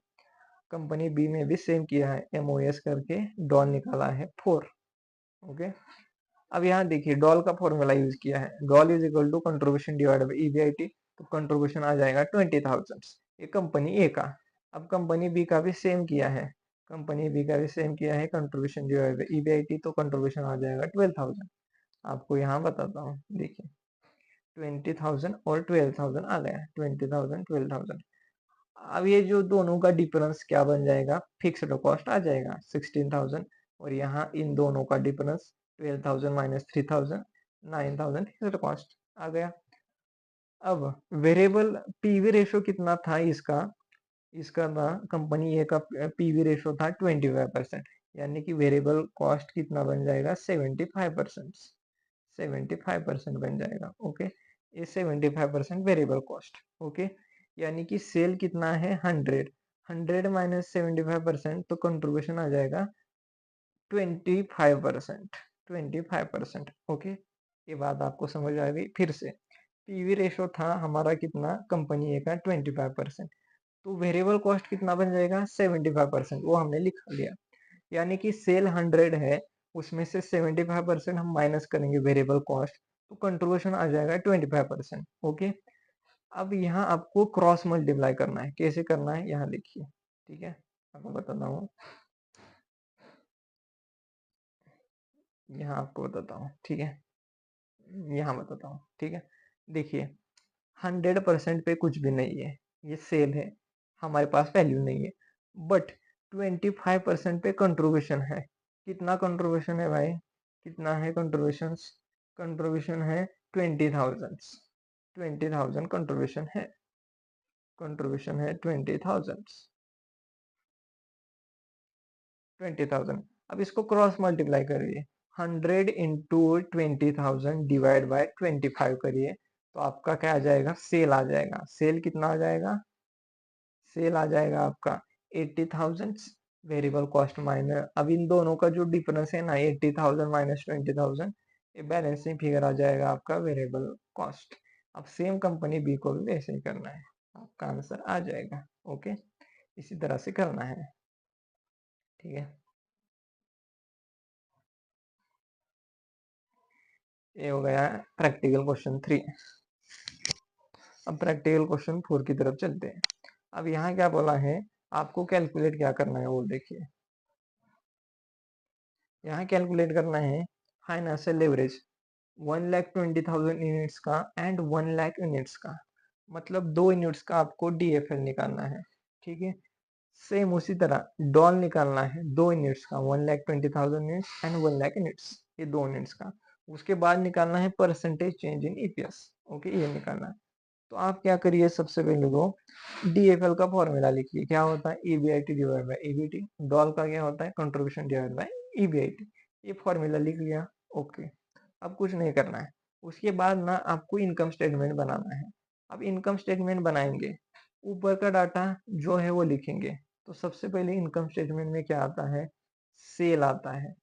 कंपनी बी में भी सेम किया है, MOS करके डॉल निकाला है 4। ओके, अब यहाँ देखिए डॉल का फॉर्मूला यूज किया है, DOL is equal to contribution divide by EBIT। तो कंट्रीब्यूशन आ जाएगा 20,000, ये कंपनी ए का। अब कंपनी बी का भी सेम किया है, कंपनी बी का भी सेम किया है, कंट्रीब्यूशन डिवाइड बाई EBIT। तो कंट्रीब्यूशन आ जाएगा 12,000। आपको यहाँ बताता हूँ, देखिए 20,000 और 12,000 आ गया, 20,000 12,000। अब ये जो दोनों का डिफरेंस क्या बन जाएगा, फिक्स्ड कॉस्ट आ जाएगा 16,000। और यहाँ इन दोनों का डिफरेंस 12,000 माइनस 3,000, 9,000 फिक्स्ड कॉस्ट आ गया। अब वेरिएबल पीवी रेशो कितना था इसका, इसका था कंपनी ए का पीवी रेशो था 25%, यानी कि वेरिएबल कॉस्ट कितना बन जाएगा, 75%, 75% बन जाएगा। ओके, ये 75% वेरिएबल कॉस्ट। ओके, यानी कि सेल कितना है, 100, 100 माइनस 75%, तो कंट्रीब्यूशन आ जाएगा 25%, 25%। ओके, ये बात आपको समझ आ गई। फिर से पीवी रेशो था हमारा कितना, कंपनी ए का 25%, तो वेरिएबल कॉस्ट कितना बन जाएगा, 75%, वो हमने लिख लिया। यानी कि सेल 100 है, उसमें से 75% हम माइनस करेंगे वेरिएबल कॉस्ट, तो कंट्रीब्यूशन आ जाएगा 25%। ओके, अब यहाँ आपको क्रॉस मल्टीप्लाई करना है, कैसे करना है यहाँ देखिए, ठीक है, आपको बताता हूँ, यहाँ आपको बताता हूँ, ठीक है, यहाँ बताता हूँ, ठीक है। देखिए 100% पे कुछ भी नहीं है, ये सेल है, हमारे पास वैल्यू नहीं है। बट 25% पे कंट्रीब्यूशन है। कितना कंट्रीब्यूशन है भाई, कितना है कंट्रीब्यूशन, कंट्रीब्यूशन है 20,000, 20,000 कंट्रीब्यूशन है, कंट्रीब्यूशन है 20,000, 20,000। अब इसको क्रॉस मल्टीप्लाई करिए, 100 इंटू 20,000 डिवाइड बाय 25 करिए, तो आपका क्या आ जाएगा, सेल आ जाएगा। सेल कितना आ जाएगा, सेल आ जाएगा आपका 80,000, वेरिएबल कॉस्ट माइनस, अब इन दोनों का जो डिफरेंस है ना, 80,000 माइनस 20,000, ये बैलेंसिंग फिगर आ जाएगा आपका वेरिएबल कॉस्ट। अब सेम कंपनी बी को भी वैसे ही करना है, आपका आंसर आ जाएगा। ओके, इसी तरह से करना है, ठीक है। ये हो गया प्रैक्टिकल क्वेश्चन 3। अब प्रैक्टिकल क्वेश्चन 4 की तरफ चलते हैं। अब यहाँ क्या बोला है, आपको कैलकुलेट क्या करना है वो देखिए, यहाँ कैलकुलेट करना है फाइनेंशियल लेवरेज 1,20,000 यूनिट्स का एंड 1 लाख यूनिट्स का, मतलब 2 यूनिट्स का आपको DFL निकालना है, ठीक है। सेम उसी तरह डॉल निकालना है 2 यूनिट्स का, 1,20,000 यूनिट्स एंड 1 लाख यूनिट्स, ये 2 यूनिट्स का। उसके बाद निकालना है परसेंटेज चेंज इन EPS। ओके, ये निकालना है। तो आप क्या करिए, सबसे पहले तो DFL का फॉर्मूला लिखिए, क्या होता है, EBIT divide by EBT। Doll का क्या होता है, कंट्रीब्यूशन डिवाइड बाई EBIT। ये फॉर्मूला लिख लिया। ओके, अब कुछ नहीं करना है। उसके बाद ना आपको इनकम स्टेटमेंट बनाना है। अब इनकम स्टेटमेंट बनाएंगे, ऊपर का डाटा जो है वो लिखेंगे। तो सबसे पहले इनकम स्टेटमेंट में क्या आता है, सेल आता है।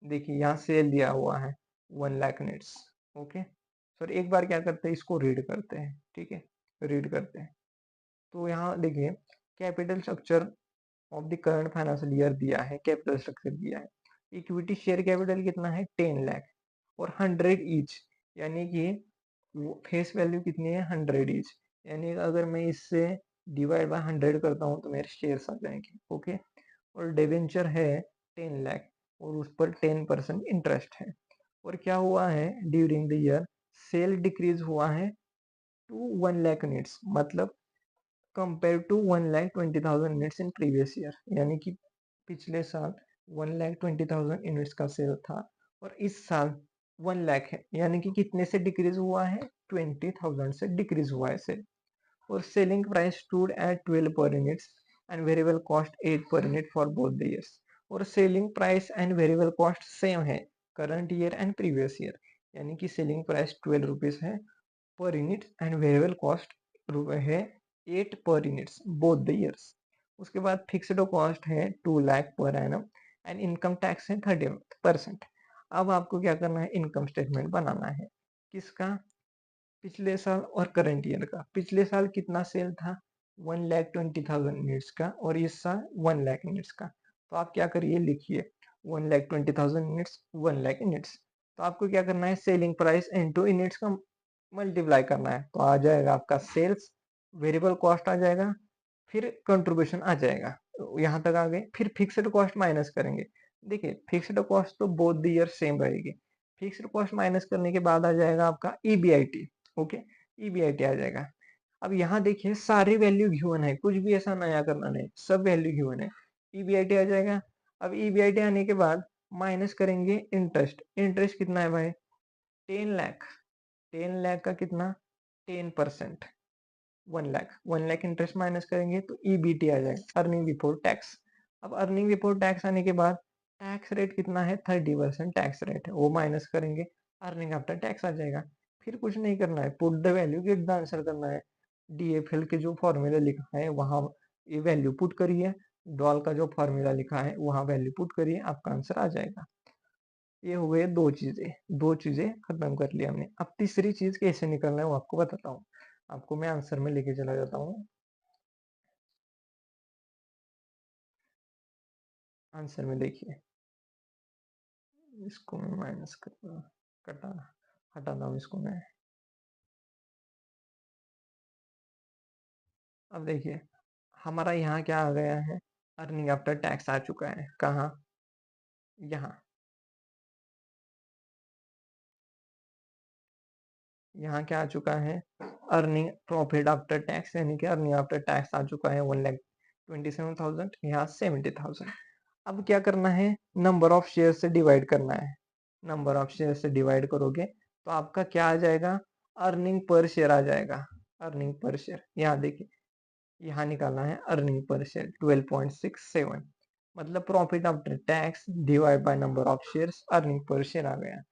देखिए यहाँ सेल दिया हुआ है 1 लाख यूनिट्स। ओके, सर एक बार क्या करते हैं, इसको रीड करते हैं, ठीक है, रीड करते हैं। तो यहाँ देखिए capital structure of the current financial year दिया है, कैपिटल स्ट्रक्चर दिया है। इक्विटी शेयर कैपिटल कितना है 10 लाख और 100 ईच, यानी कि फेस वैल्यू कितनी है 100 ईच, यानी अगर मैं इससे डिवाइड बाय 100 करता हूँ तो मेरे शेयर्स आ जाएंगे। ओके, और डिवेंचर है 10 लाख और उस पर 10% इंटरेस्ट है। और क्या हुआ है during the year, sale decrease हुआ है टू 1 लाख यूनिट्स, मतलब compare to 1,20,000 units in previous year, यानी कि पिछले साल 1,20,000 यूनिट्स का सेल था और इस साल 1 लाख है, यानी कि कितने से डिक्रीज हुआ है 20,000 से डिक्रीज हुआ है सेल। और सेलिंग प्राइस स्टूड एट 12 पर units and variable cost 8 per unit for both the years. और selling price and variable cost same है current year and previous year, यानी कि सेलिंग प्राइस 12 रुपीज है per unit and variable cost है 8 पर units both the years. उसके बाद fixed cost है 2 lakh per annum and income tax है 30%। अब आपको क्या करना है, इनकम स्टेटमेंट बनाना है। किसका, पिछले साल और करंट ईयर का। पिछले साल कितना सेल था 1,20,000 यूनिट्स का और इस साल 1 लाख यूनिट्स का। तो आप क्या करिए, लिखिए 1,20,000 यूनिट्स 1 लाख यूनिट्स। तो आपको क्या करना है, सेलिंग प्राइस इनटू यूनिट्स का मल्टीप्लाई करना है, तो आ जाएगा आपका सेल्स, वेरिएबल कॉस्ट आ जाएगा, फिर कंट्रीब्यूशन आ जाएगा। तो यहाँ तक आ गए, फिर फिक्स्ड कॉस्ट माइनस करेंगे। देखिए फिक्स्ड कॉस्ट तो बोथ द ईयर सेम रहेगी। फिक्स्ड कॉस्ट माइनस करने के बाद आ जाएगा आपका ईबीआईटी। ओके, ईबीआईटी आ जाएगा। अब यहाँ देखिए सारी वैल्यू गिवन है, कुछ भी ऐसा नया करना नहीं, सब वैल्यू गिवन है। ईबीआईटी आ जाएगा। अब ईबीआईटी आने के बाद माइनस करेंगे इंटरेस्ट। इंटरेस्ट कितना है भाई 10 लाख। 10 लाख का कितना 10%, 1 लाख इंटरेस्ट माइनस करेंगे तो ईबीटी आ जाएगा, अर्निंग बिफोर टैक्स। अब अर्निंग बिफोर टैक्स आने के बाद टैक्स रेट कितना है 30% टैक्स रेट है, वो माइनस करेंगे, अर्निंग आफ्टर टैक्स आ जाएगा। फिर कुछ नहीं करना है, put the value, get the answer करना है। डीएफएल के जो फॉर्मूला लिखा है वहां ये वैल्यू पुट करिए, डॉल का जो फॉर्मूला लिखा है वहां वैल्यू पुट करिए, आपका आंसर आ जाएगा। ये हो गए दो चीजें खत्म कर लिया हमने। अब तीसरी चीज कैसे निकलना है वो आपको बताता हूँ। आपको मैं आंसर में लेके चला जाता हूँ। आंसर में देखिए, इसको मैं माइनस कर कटा हटाता हूँ इसको मैं। अब देखिए हमारा यहाँ क्या आ गया है, अर्निंग आफ्टर टैक्स आ चुका है, कहाँ, यहाँ। यहाँ क्या आ चुका है, अर्निंग प्रॉफिट आफ्टर टैक्स, यानी कि अर्निंग आफ्टर टैक्स आ चुका है 1,27,000, यहाँ 70,000। अब क्या करना है, नंबर ऑफ शेयर से डिवाइड करना है। नंबर ऑफ शेयर से डिवाइड करोगे तो आपका क्या आ जाएगा, अर्निंग पर शेयर आ जाएगा। अर्निंग पर शेयर यहाँ देखिए, यहाँ निकालना है अर्निंग पर शेयर 12.67, मतलब profit after tax divide by number of shares, earning per share आ गया।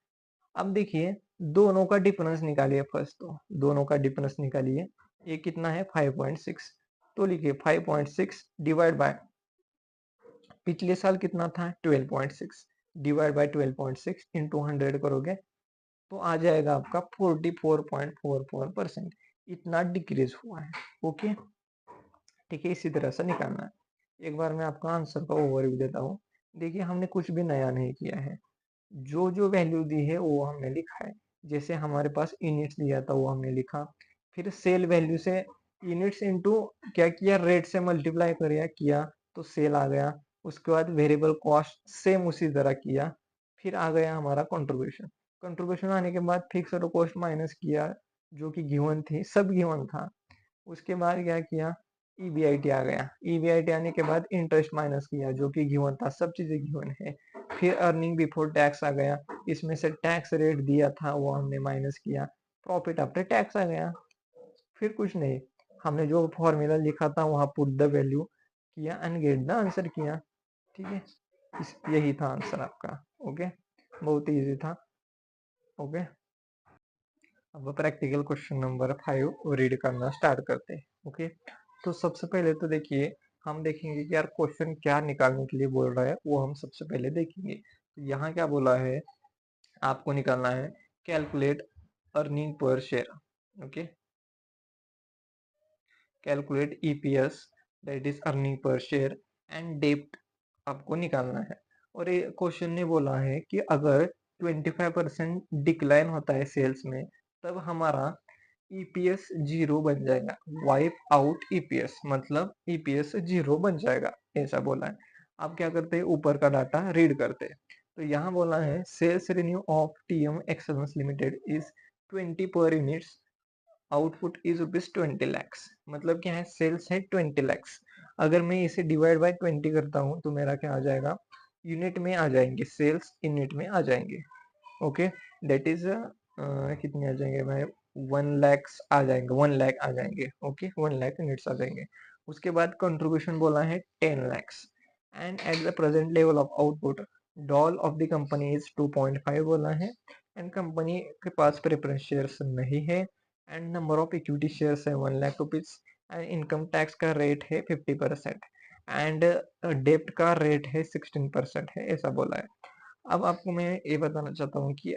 अब देखिए दोनों का डिफरेंस निकालिए, फर्स्ट तो दोनों का डिफरेंस निकालिए। ये कितना है 5.6, तो लिखिए 5.6 डिवाइड बाय पिछले साल कितना था 12.6, डिवाइड बाय 12.6 इंटू 100 करोगे तो आ जाएगा आपका 44.44%, इतना डिक्रीज हुआ है। ओके, ठीक है, इसी तरह से निकालना है। एक बार मैं आपका आंसर का ओवरव्यू देता हूँ। देखिए हमने कुछ भी नया नहीं किया है, जो जो वैल्यू दी है वो हमने लिखा है। जैसे हमारे पास यूनिट्स दिया था वो हमने लिखा, फिर सेल वैल्यू से यूनिट्स इनटू क्या किया, रेट से मल्टीप्लाई किया तो सेल आ गया। उसके बाद वेरिएबल कॉस्ट सेम उसी तरह किया, फिर आ गया हमारा कंट्रीब्यूशन। कंट्रीब्यूशन आने के बाद फिक्स्ड कॉस्ट माइनस किया, जो कि गिवन थी, सब गिवन था। उसके बाद क्या किया, ईबीआईटी आ गया। ईबीआईटी आने के बाद इंटरेस्ट माइनस किया, जो कि गिवन था, सब चीजें गिवन है। फिर अर्निंग बिफोर टैक्स आ गया, इसमें से टैक्स रेट दिया था वो हमने माइनस किया, प्रॉफिट आफ्टर टैक्स आ गया। फिर कुछ नहीं, हमने जो फॉर्मूला लिखा था वहां पुट द वैल्यू किया एंड गेट द आंसर किया। ठीक है, यही था आंसर आपका। ओके, बहुत इजी था। ओके, अब प्रैक्टिकल क्वेश्चन नंबर 5 रीड करना स्टार्ट करते हैं। ओके, तो सबसे पहले तो देखिए हम देखेंगे कि यार क्वेश्चन क्या निकालने के लिए बोल रहा है, वो हम सबसे पहले देखेंगे। तो यहाँ क्या बोला है, आपको निकालना है calculate earning per share. Okay, calculate EPS that is earning per share and डेप्ट आपको निकालना है। और ये क्वेश्चन ने बोला है कि अगर 25% डिक्लाइन होता है सेल्स में तब हमारा ईपीएस जीरो बन जाएगा। वाइप आउट ईपीएस मतलब ईपीएस जीरो बन जाएगा, ऐसा बोला है। आप क्या करते हैं, ऊपर का डाटा रीड करते हैं। तो यहाँ बोला है sales revenue of TM Axles Limited is 20 per units, output is ₹20 lakhs। मतलब क्या है, सेल्स है 20 lakhs। अगर मैं इसे डिवाइड बाय 20 करता हूँ तो मेरा क्या आ जाएगा, यूनिट में आ जाएंगे, सेल्स यूनिट में आ जाएंगे। ओके, दैट इज कितने आ जाएंगे भाई, 1 lakhs आ जाएंगे, 1 lakh आ जाएंगे। ओके, 1 lakh यूनिट्स आ जाएंगे। उसके बाद कंट्रीब्यूशन बोला है 10 lakhs and at the present level of output doll of the company is 2.5 बोला है एंड कंपनी के पास प्रेफरेंस शेयर्स नहीं है and number of equity shares है 1 lakh rupees and income tax का रेट है 50% एंड डेप्ट का रेट है 16% है, ऐसा बोला है। अब आपको मैं ये बताना चाहता हूँ कि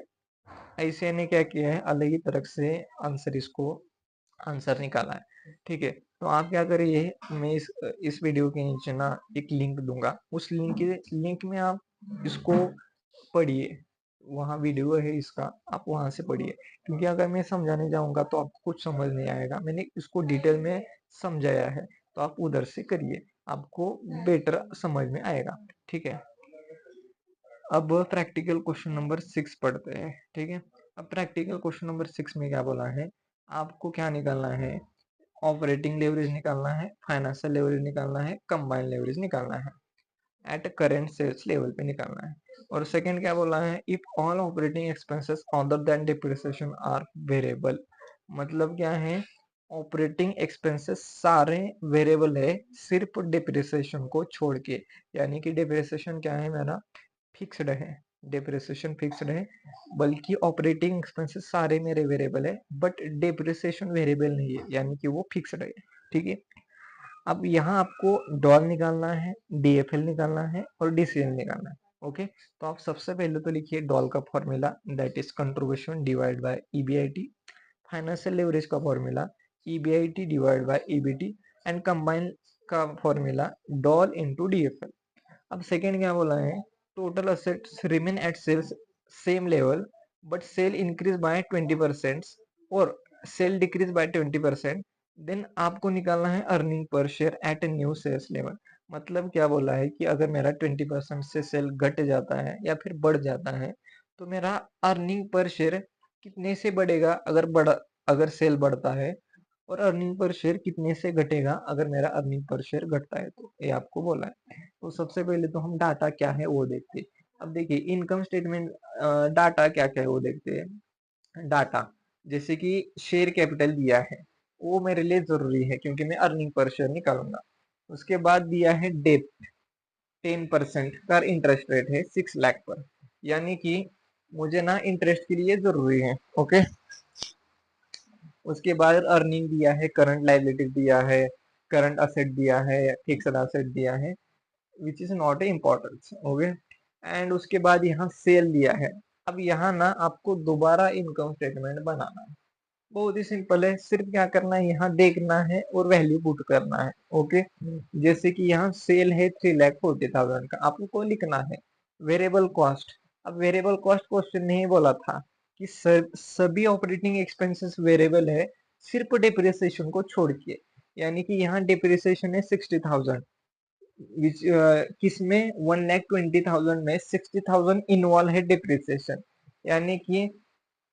आईसीआई ने क्या किया है, अलग ही तरह से आंसर इसको आंसर निकाला है। ठीक है, तो आप क्या करिए, मैं इस वीडियो के नीचे ना एक लिंक दूंगा, उस लिंक में आप इसको पढ़िए। वहाँ वीडियो है इसका, आप वहां से पढ़िए। क्योंकि अगर मैं समझाने जाऊंगा तो आपको कुछ समझ नहीं आएगा, मैंने इसको डिटेल में समझाया है। तो आप उधर से करिए, आपको बेटर समझ में आएगा। ठीक है, अब प्रैक्टिकल क्वेश्चन नंबर 6 पढ़ते हैं। ठीक है, अब प्रैक्टिकल क्वेश्चन नंबर 6 में क्या बोला है, आपको क्या निकालना है, ऑपरेटिंग लेवरेज निकालना है, फाइनेंशियल लेवरेज निकालना है, कंबाइंड लेवरेज निकालना है, एट करेंट सेल्स लेवल पे निकालना है। और सेकंड क्या बोला है, if all operating expenses other than depreciation are variable. मतलब क्या है, ऑपरेटिंग एक्सपेंसेस सारे वेरिएबल है सिर्फ डिप्रिसिएशन को छोड़ के। यानी कि डिप्रिसिएशन क्या है मेरा, फिक्स्ड है, डिप्रिसिएशन फिक्स्ड है, बल्कि ऑपरेटिंग एक्सपेंसेस सारे मेरे वेरिएबल है बट डिप्रिसिएशन वेरिएबल नहीं है, यानी कि वो फिक्स्ड है। ठीक है, अब यहाँ आपको डॉल निकालना है, डीएफएल निकालना है और डीसीएल निकालना है। ओके, तो आप सबसे पहले तो लिखिए डॉल का formula, that is contribution divide by EBIT. Financial leverage का formula EBIT divide by EBT and combine का फॉर्मूला डॉल इनटू डीएफएल। अब सेकेंड क्या बोला है, total assets remain at sales same level but sale increase by 20% और cell decrease by 20%, then आपको निकालना है earning per share eight new sales level. मतलब क्या बोला है कि अगर मेरा 20% से सेल घट जाता है या फिर बढ़ जाता है तो मेरा अर्निंग पर शेयर कितने से बढ़ेगा, अगर सेल बढ़ता है, और अर्निंग पर शेयर कितने से घटेगा अगर मेरा अर्निंग पर शेयर घटता है, तो ये आपको बोला है। तो सबसे पहले तो हम डाटा क्या है वो देखते हैं। अब देखिए इनकम स्टेटमेंट, डाटा क्या क्या है वो देखते हैं। डाटा जैसे कि शेयर कैपिटल दिया है, वो मेरे लिए जरूरी है क्योंकि मैं अर्निंग पर शेयर निकालूंगा। उसके बाद दिया है डेप, 10% का इंटरेस्ट रेट है 6 लाख पर, यानी कि मुझे ना इंटरेस्ट के लिए जरूरी है। ओके, उसके बाद अर्निंग दिया है, करंट लाइबिलिटी दिया है, करंट असेट दिया है, फिक्स्ड असेट दिया है, which is not a importance. Okay, and उसके बाद यहाँ सेल दिया है। अब यहाँ ना आपको दोबारा इनकम स्टेटमेंट बनाना है, बहुत ही सिंपल है, सिर्फ क्या करना है, यहाँ देखना है और वैल्यू पुट करना है। ओके, जैसे कि यहाँ सेल है 3,40,000 का, आपको लिखना है वेरिएबल कॉस्ट। अब वेरिएबल कॉस्ट क्वेश्चन नहीं बोला था कि सभी ऑपरेटिंग एक्सपेंसेस वेरिएबल है सिर्फ डिप्रिसिएशन को छोड़ के, यानी कि यहाँ डिप्रिसिएशन है 60,000, विच किसमें 1,20,000 में 60,000 इन्वॉल्व है डिप्रिसिएशन, यानी कि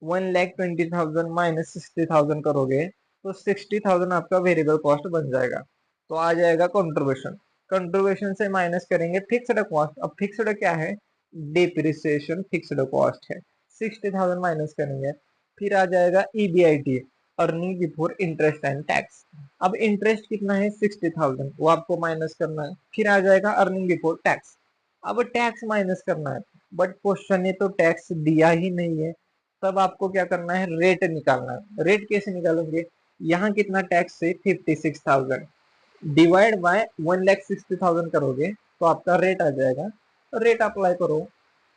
1,20,000 माइनस 60,000 करोगे तो 60,000 आपका वेरिएबल कॉस्ट बन जाएगा। तो आ जाएगा कंट्रीब्यूशन, कंट्रीब्यूशन से माइनस करेंगे फिक्स्ड कॉस्ट। अब फिक्स्ड क्या है, डिप्रिसिएशन फिक्स्ड कॉस्ट है, 60,000 माइनस करेंगे, फिर आ जाएगा EBIT, earning before interest and tax. अब इंटरेस्ट कितना है 60,000, वो आपको माइनस करना है, फिर आ जाएगा अर्निंग बिफोर टैक्स। अब टैक्स माइनस करना है, बट क्वेश्चन ने तो टैक्स दिया ही नहीं है, तब आपको क्या करना है, रेट निकालना है। रेट कैसे निकालेंगे, यहाँ कितना टैक्स है 56,000 डिवाइड बाय 1,60,000 करोगे तो आपका रेट आ जाएगा, रेट अप्लाई करो।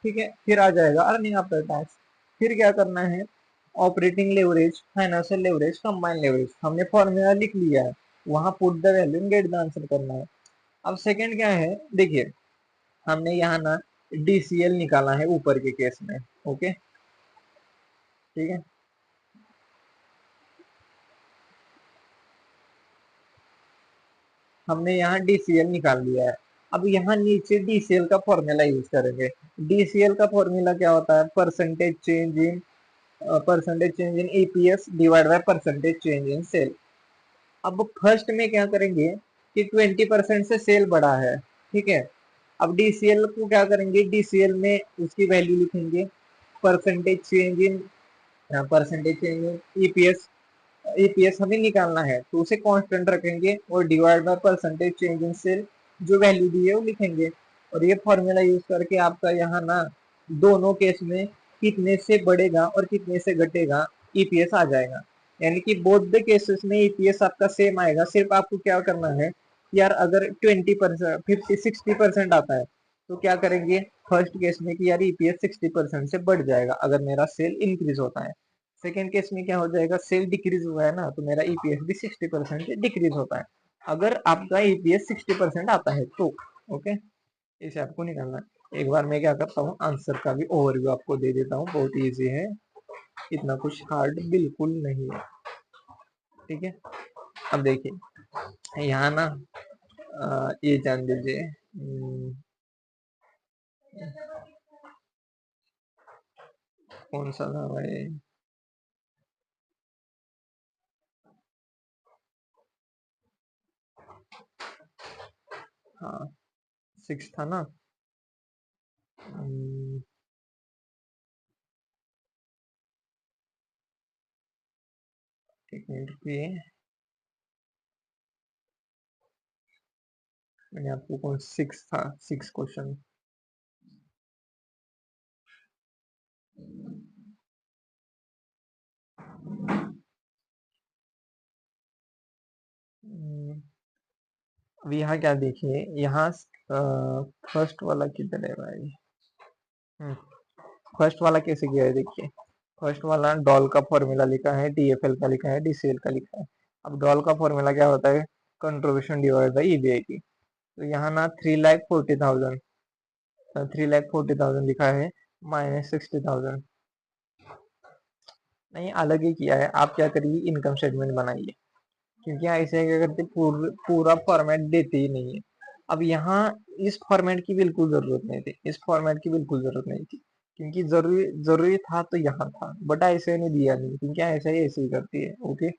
ठीक है, फिर आ जाएगा अर्निंग आफ्टर टैक्स। फिर क्या करना है, operating leverage, financial leverage, combined leverage, हमने फॉर्मूला लिख लिया है। वहां put the value and gate the answer करना है। अब सेकंड क्या है, देखिए हमने यहाँ ना डीसीएल निकाला है ऊपर के केस में। ओके ठीक है, हमने यहाँ डीसीएल निकाल लिया है। अब यहाँ नीचे डीसीएल का फॉर्मूला यूज करेंगे। डीसीएल का फॉर्मूला क्या होता है, percentage change in EPS divide by percentage change in sale. अब फर्स्ट में क्या करेंगे कि 20% से सेल बढ़ा है, ठीक है। अब डीसीएल को क्या करेंगे, डीसीएल में उसकी वैल्यू लिखेंगे, percentage change in EPS. EPS हमें निकालना है तो उसे कांस्टेंट रखेंगे और divide by percentage change in sale, जो वैल्यू दी है वो लिखेंगे। और ये फॉर्मूला यूज करके आपका यहाँ ना दोनों केस में कितने से बढ़ेगा और कितने से घटेगा ईपीएस आ जाएगा। यानी कि बोथ द केसेस में ईपीएस आपका सेम आएगा। सिर्फ आपको क्या करना है यार, अगर 20%, 50, 60% आता है तो क्या करेंगे फर्स्ट केस में कि यार ईपीएस 60% से बढ़ जाएगा अगर मेरा सेल इंक्रीज होता है। सेकेंड केस में क्या हो जाएगा, सेल डिक्रीज हुआ है ना तो मेरा ईपीएस भी 60% से डिक्रीज होता है, अगर आपका ईपीएस 60% आता है तो। ओके, इसे आपको निकालना है। एक बार मैं क्या करता हूँ, आंसर का भी ओवरव्यू आपको दे देता हूँ, बहुत इजी है, इतना कुछ हार्ड बिल्कुल नहीं है। ठीक है, अब देखिए यहाँ ना ये जान लीजिए, कौन सा था भाई, हाँ 6 था ना। एक मिनट रुकिए, मैंने आपको कौन 6 था, 6 क्वेश्चन। अब यहाँ क्या देखिए, यहाँ फर्स्ट वाला किधर है भाई, फर्स्ट वाला कैसे किया है देखिए। फर्स्ट वाला डॉल का फॉर्मूला लिखा है, डीएफएल का लिखा है, डीसीएल का लिखा है। अब डॉल का फॉर्मूला क्या होता है, कंट्रीब्यूशन डिवाइड बाई ईबीआईटी। तो यहाँ ना 3,40,000, 3,40,000 लिखा है माइनस 60,000। नहीं, अलग ही किया है। आप क्या करिए, इनकम स्टेटमेंट बनाइए, क्योंकि ऐसे क्या करते पूरा फॉर्मेट देते ही नहीं है। अब यहाँ इस फॉर्मेट की बिल्कुल जरूरत नहीं थी, इस फॉर्मेट की बिल्कुल जरूरत नहीं थी, क्योंकि जरूरी जरूरी था तो यहाँ था, बट ऐसे नहीं दिया नहीं, क्योंकि ऐसे ही करती है। ओके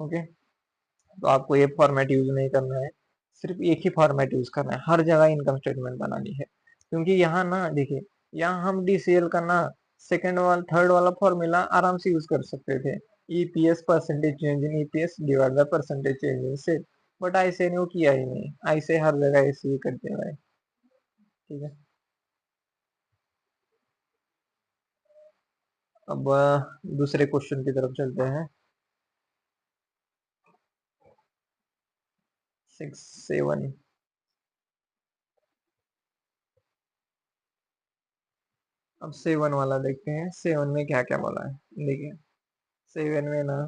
ओके, तो आपको ये फॉर्मेट यूज नहीं करना है, सिर्फ एक ही फॉर्मेट यूज करना है, हर जगह इनकम स्टेटमेंट बनानी है। क्योंकि यहाँ ना देखिए, यहाँ हम डीसीएल का ना सेकेंड वाला थर्ड वाला फॉर्मूला आराम से यूज कर सकते थे, EPS percentage change in EPS divide by percentage change in sale, but ऐसे नहीं, वो किया ही नहीं, ऐसे हर जगह ऐसे ही करते हैं भाई। ठीक है, अब दूसरे क्वेश्चन की तरफ चलते हैं। 6, 7, अब 7 वाला देखते हैं, 7 में क्या क्या बोला है देखिए। 7 में ना,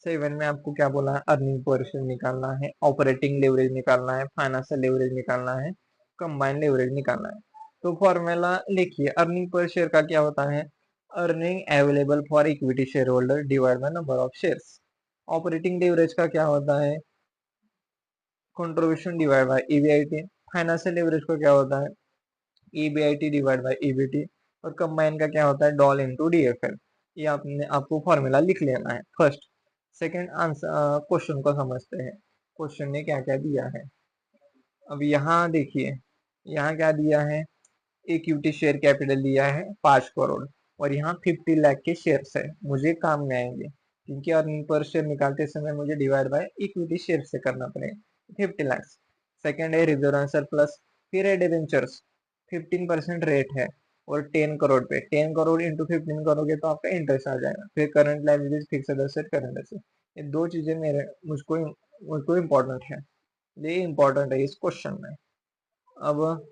7 में आपको क्या बोला है, अर्निंग पर शेयर निकालना है, ऑपरेटिंग लेवरेज निकालना है, फाइनेंशियल लेवरेज निकालना है, कंबाइंड लेवरेज निकालना है। तो फॉर्मूला लिखिए, अर्निंग पर शेयर का क्या होता है, earning available for equity share holder divide by number of shares. Operating leverage का क्या होता है, contribution divide by EBIT. Financial leverage का क्या होता है, ईबीआईटी डिवाइड बाय ईबीटी। और कंबाइन का क्या होता है, डॉल इनटू डीएफएल। ये आपने आपको फॉर्मूला लिख लेना है फर्स्ट। सेकंड आंसर क्वेश्चन को समझते हैं, क्वेश्चन ने क्या क्या दिया है। अब यहाँ देखिए, यहाँ क्या दिया है, इक्विटी शेयर कैपिटल दिया है 5 करोड़, और यहाँ 50 लाख के शेयर्स है, मुझे काम में आएंगे, क्योंकि अर्निंग पर शेयर निकालते समय मुझे डिवाइड बाय इक्विटी शेयर से करना पड़ेगा 50 लाख। सेकंड है रिजर्व सरप्लस, फिर है डिवेंचर्स, 15% रेट है, और 10 करोड़ पे 10 करोड़ इंटू 15 करोगे तो आपका इंटरेस्ट आ जाएगा। फिर current liabilities, fix asset, current asset, ये दो चीजें मेरे मुझको मुझको इम्पोर्टेंट है, ये इम्पोर्टेंट है इस क्वेश्चन में। अब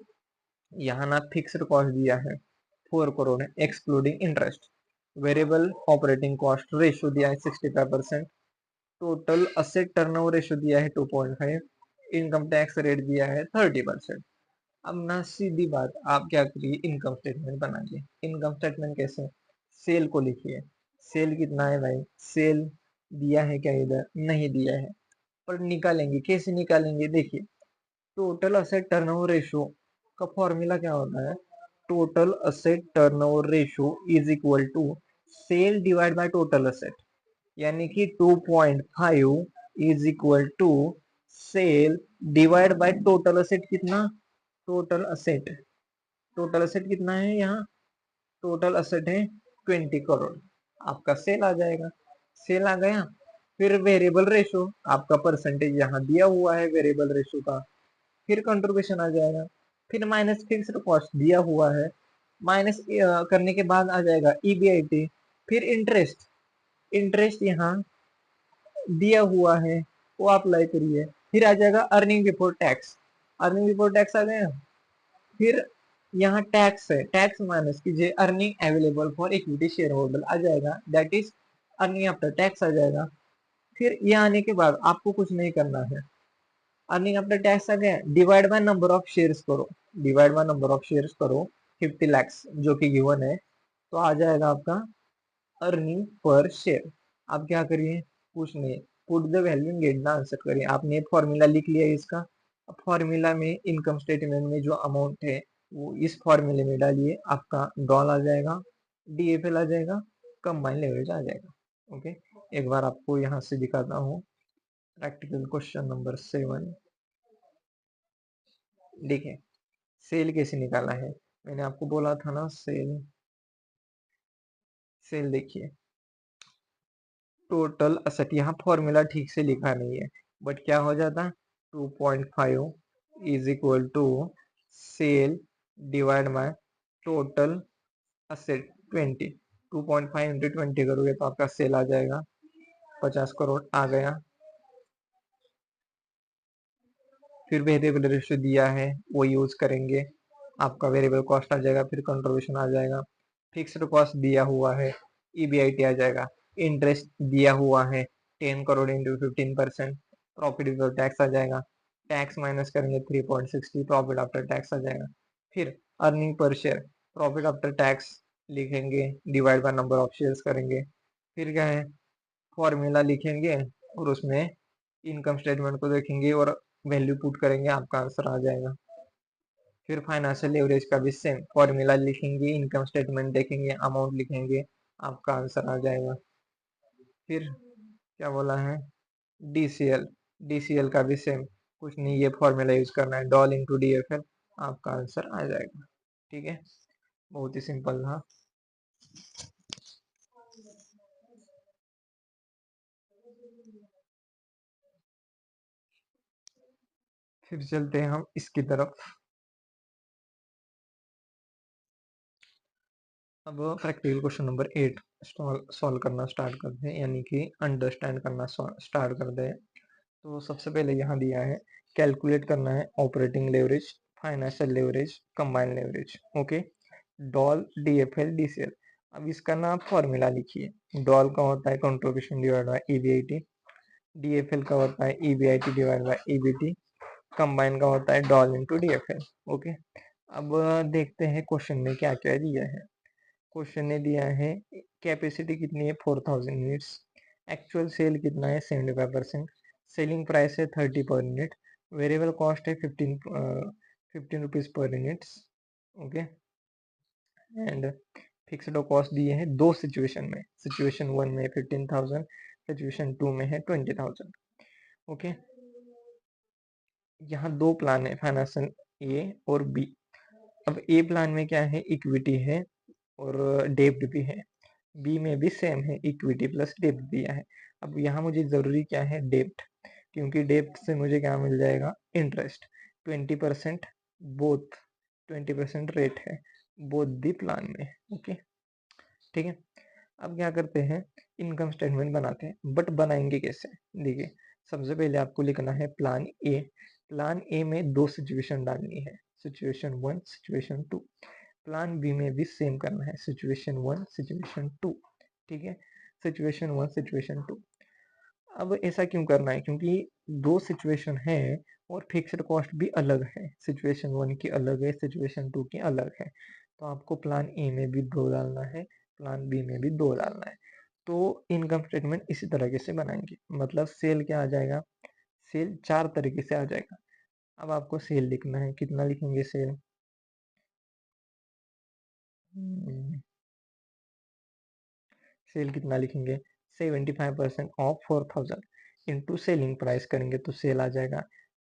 यहाँ ना फिक्स्ड कॉस्ट दिया है 4 करोड़ है excluding interest. Variable operating cost ratio दिया है 65%, टोटल असेट टर्नओवर रेशियो दिया है 2.5, इनकम टैक्स रेट दिया है 30%। अब ना सीधी बात, आप क्या करिए, इनकम स्टेटमेंट बनाइए। इनकम स्टेटमेंट कैसे? सेल को लिखिए। सेल कितना है भाई? सेल दिया है क्या? इधर नहीं दिया है, पर निकालेंगे। कैसे निकालेंगे? देखिए, टोटल असेट टर्नओवर रेशियो का फॉर्मूला क्या होता है? Total asset turnover ratio is equal to sale divide by total asset, यानी कि 2.5 is equal to sale divide by total asset. कितना? टोटल असेट, टोटल असेट कितना है यहाँ? टोटल असेट है 20 करोड़। आपका सेल आ जाएगा। सेल आ गया। फिर वेरिएबल रेशो, आपका परसेंटेज यहाँ दिया हुआ है वेरिएबल रेशो का। फिर कंट्रीब्यूशन आ जाएगा। फिर माइनस फिक्स्ड कॉस्ट दिया हुआ है, माइनस करने के बाद आ जाएगा ईबीआईटी। फिर इंटरेस्ट, इंटरेस्ट यहाँ दिया हुआ है, वो आप अप्लाई करिए। फिर आ जाएगा earning before tax, earning before tax आ गया। फिर यहाँ टैक्स है, टैक्स माइनस कीजिए, earning available for equity shareholder आ जाएगा, that is earning after tax आ जाएगा। फिर ये आने के बाद आपको कुछ नहीं करना है, अर्निंग आफ्टर टैक्स आ गया, divide by number of shares करो, divide by number of shares करो 50 lakhs जो कि गिवन है, तो आ जाएगा आपका अर्निंग पर शेयर। आप क्या करिए? कुछ नहीं, put the value get the answer करिए। आपने फॉर्मूला लिख लिया इसका। अब फॉर्मूला में इनकम स्टेटमेंट में जो अमाउंट है वो इस फॉर्मूले में डालिए, आपका डॉल आ जाएगा, डीएफएल आ जाएगा, कंबाइन लेवरेज आ जाएगा। ओके, एक बार आपको यहाँ से दिखाता हूँ। प्रैक्टिकल क्वेश्चन नंबर 7, देखिए सेल कैसे निकाला है। मैंने आपको बोला था ना, सेल, सेल देखिए, टोटल असेट, यहाँ फॉर्मूला ठीक से लिखा नहीं है, बट क्या हो जाता? 2.5 is equal to sale divide by total asset 20। 2.5 into 20 करोगे तो आपका सेल आ जाएगा 50 करोड़ आ गया। फिर वेरिएबल रेशियो दिया है वो यूज करेंगे, आपका वेरिएबल कॉस्ट आ जाएगा, फिर कंट्रीब्यूशन आ जाएगा, फिक्स्ड कॉस्ट दिया हुआ है, ईबीआईटी आ जाएगा, इंटरेस्ट दिया हुआ है 10 crore into 15%, profit before tax आ जाएगा, टैक्स माइनस करेंगे 3.60, प्रॉफिट आफ्टर टैक्स आ जाएगा। फिर earning per share, profit after tax लिखेंगे, divide by number of shares करेंगे। फिर क्या है? फॉर्मूला लिखेंगे और उसमें इनकम स्टेटमेंट को देखेंगे और वैल्यू पुट करेंगे, आपका आंसर आ जाएगा। फिर फाइनेंशियल लेवरेज का भी सेम फॉर्मूला लिखेंगे, इनकम स्टेटमेंट देखेंगे, अमाउंट लिखेंगे, आपका आंसर आ जाएगा। फिर क्या बोला है? डीसीएल, डीसीएल का भी सेम, कुछ नहीं, ये फॉर्मूला यूज करना है, डॉल इंटू डीएफएल, आपका आंसर आ जाएगा। ठीक है, बहुत ही सिंपल था। फिर चलते हैं हम इसकी तरफ। अब प्रैक्टिकल क्वेश्चन नंबर 8 सॉल्व करना स्टार्ट करते हैं, यानी कि अंडरस्टैंड करना स्टार्ट करते हैं। तो सबसे पहले यहाँ दिया है कैलकुलेट करना है operating leverage, financial leverage, combined leverage. Okay, doll DFL DCL. अब इसका ना आप फॉर्मूला लिखिए। डॉल का होता है contribution divide by EBIT, DFL का होता है EBIT divide by EBT, combine का होता है डॉल इंटू डीएफएल। ओके, अब देखते हैं क्वेश्चन में क्या क्या दिया है। क्वेश्चन ने दिया है कैपेसिटी कितनी है 4000 यूनिट्स, एक्चुअल सेल कितना है 75%, सेलिंग प्राइस है 30 पर यूनिट, वेरिएबल कॉस्ट है 15 rupees per unit. Okay, and fixed cost दिए हैं दो सिचुएशन में, सिचुएशन 1 में 15,000, सिचुएशन 2 में है 20,000। ओके, यहाँ दो प्लान है, फाइनेंशियल ए और बी। अब ए प्लान में क्या है? इक्विटी है और डेब्ट भी है। बी में भी सेम है, इक्विटी प्लस डेब्ट दिया है। अब यहाँ मुझे जरूरी क्या है? डेब्ट, क्योंकि डेब्ट से मुझे क्या मिल जाएगा? इंटरेस्ट 20%, बोथ 20% रेट है बोथ दी प्लान में। ओके, ठीक है। अब क्या करते हैं? इनकम स्टेटमेंट बनाते हैं, बट बनाएंगे कैसे? देखिए, सबसे पहले आपको लिखना है प्लान ए। प्लान ए में दो सिचुएशन डालनी है, सिचुएशन 1, सिचुएशन 2। प्लान बी में भी सेम करना है, सिचुएशन 1 सिचुएशन 2, ठीक है, सिचुएशन 1 सिचुएशन 2। अब ऐसा क्यों करना है, क्योंकि दो सिचुएशन है और फिक्स्ड कॉस्ट भी अलग है, सिचुएशन 1 की अलग है, सिचुएशन 2 की अलग है, तो आपको प्लान ए में भी 2 डालना है, प्लान बी में भी 2 डालना है। तो इनकम स्टेटमेंट इसी तरीके से बनाएंगे, मतलब सेल क्या आ जाएगा, सेल 4 तरीके से आ जाएगा। अब आपको सेल लिखना है, कितना लिखेंगे सेल, सेल कितना लिखेंगे, 75% ऑफ 4000 इंटू सेलिंग प्राइस करेंगे तो सेल आ जाएगा,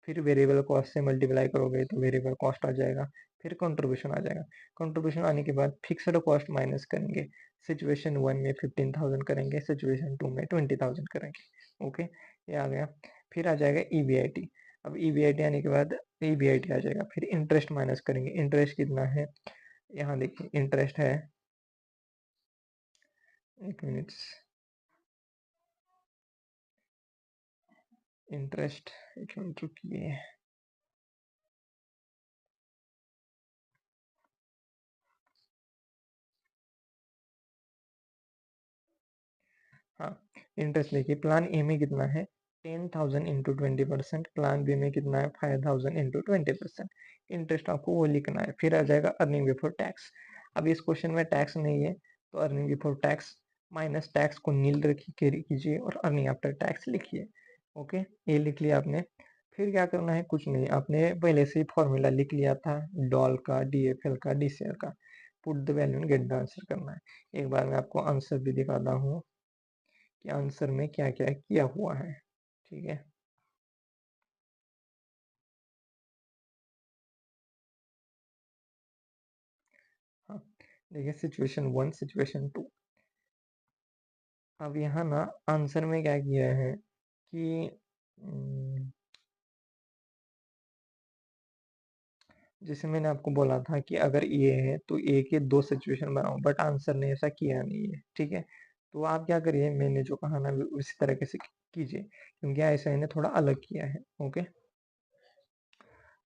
फिर वेरिएबल कॉस्ट से मल्टीप्लाई करोगे तो वेरिएबल कॉस्ट आ जाएगा, फिर कंट्रीब्यूशन आ जाएगा, कंट्रीब्यूशन आने के बाद फिक्स्ड कॉस्ट माइनस करेंगे, सिचुएशन 1 में 15,000 करेंगे, सिचुएशन 2 में 20,000 करेंगे, ओके, ये आ गया। फिर आ जाएगा ईबीआईटी, अब ईबीआईटी आने के बाद ईबीआईटी आ जाएगा, फिर इंटरेस्ट माइनस करेंगे, इंटरेस्ट कितना है, यहाँ देखिए इंटरेस्ट है, एक मिनट, इंटरेस्ट, एक मिनट रुकिए, हाँ, इंटरेस्ट देखिए प्लान ए में कितना है 10,000 इंटू 20%, प्लान बी में कितना है 5,000 इंटू 20%, इंटरेस्ट आपको वो लिखना है। फिर आ जाएगा अर्निंग बिफोर टैक्स, अब इस क्वेश्चन में टैक्स नहीं है तो earning before tax minus tax को नील कीजिए और अर्निंग आफ्टर टैक्स लिखिए, ओके, ये लिख लिया आपने। फिर क्या करना है, कुछ नहीं, आपने पहले से ही फॉर्मूला लिख लिया था डॉल का, डीएफएल का, डीसीआर का, put the value and gate the answer करना है। एक बार मैं आपको आंसर भी दिखाता हूँ कि आंसर में क्या क्या किया हुआ है, ठीक है। हाँ, देखिए सिचुएशन 1 सिचुएशन 2, अब यहाँ ना आंसर में क्या किया है कि जैसे मैंने आपको बोला था कि अगर ए है तो ए के दो सिचुएशन बनाओ, बट आंसर ने ऐसा किया नहीं है, ठीक है। तो आप क्या करिए, मैंने जो कहा ना उसी तरीके से कीजिए, क्योंकि ऐसा इन्हें थोड़ा अलग किया है, ओके।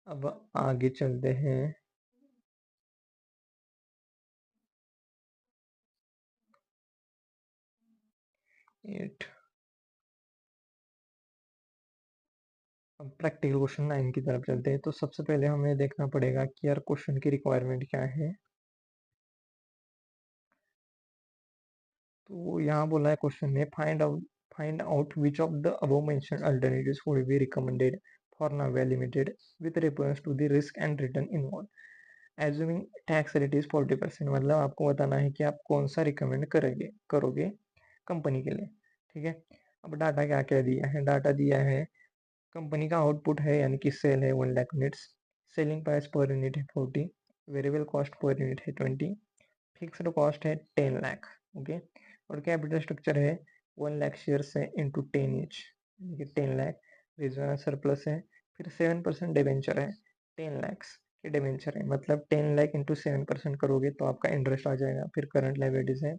अब आगे चलते हैं, 8, अब प्रैक्टिकल क्वेश्चन 9 की तरफ चलते हैं। तो सबसे पहले हमें देखना पड़ेगा कि यार क्वेश्चन की रिक्वायरमेंट क्या है। तो यहाँ बोला है क्वेश्चन में find out which of the above mentioned alternatives would be recommended for Navia limited with reference to the risk and return involve assuming tax rate is 40%, मतलब आपको बताना है कि आप कौन सा रिकमेंड करोगे कंपनी के लिए, ठीक है। अब डाटा क्या क्या दिया है, डाटा दिया है कंपनी का आउटपुट है यानी कि सेल है 1 lakh units, selling price per unit है 40, वेरिएबल कॉस्ट पर यूनिट है 20, फिक्स्ड कॉस्ट है 10 लाख, ओके, और कैपिटल स्ट्रक्चर है 1 लाख शेयर है into 10 each, 10 lakh, reserve surplus है, फिर 7% डिबेंचर है, 10 लाख के डिबेंचर है, मतलब 10 लाख इंटू 7% करोगे तो आपका इंटरेस्ट आ जाएगा। फिर करंट लाइबिलिटीज है,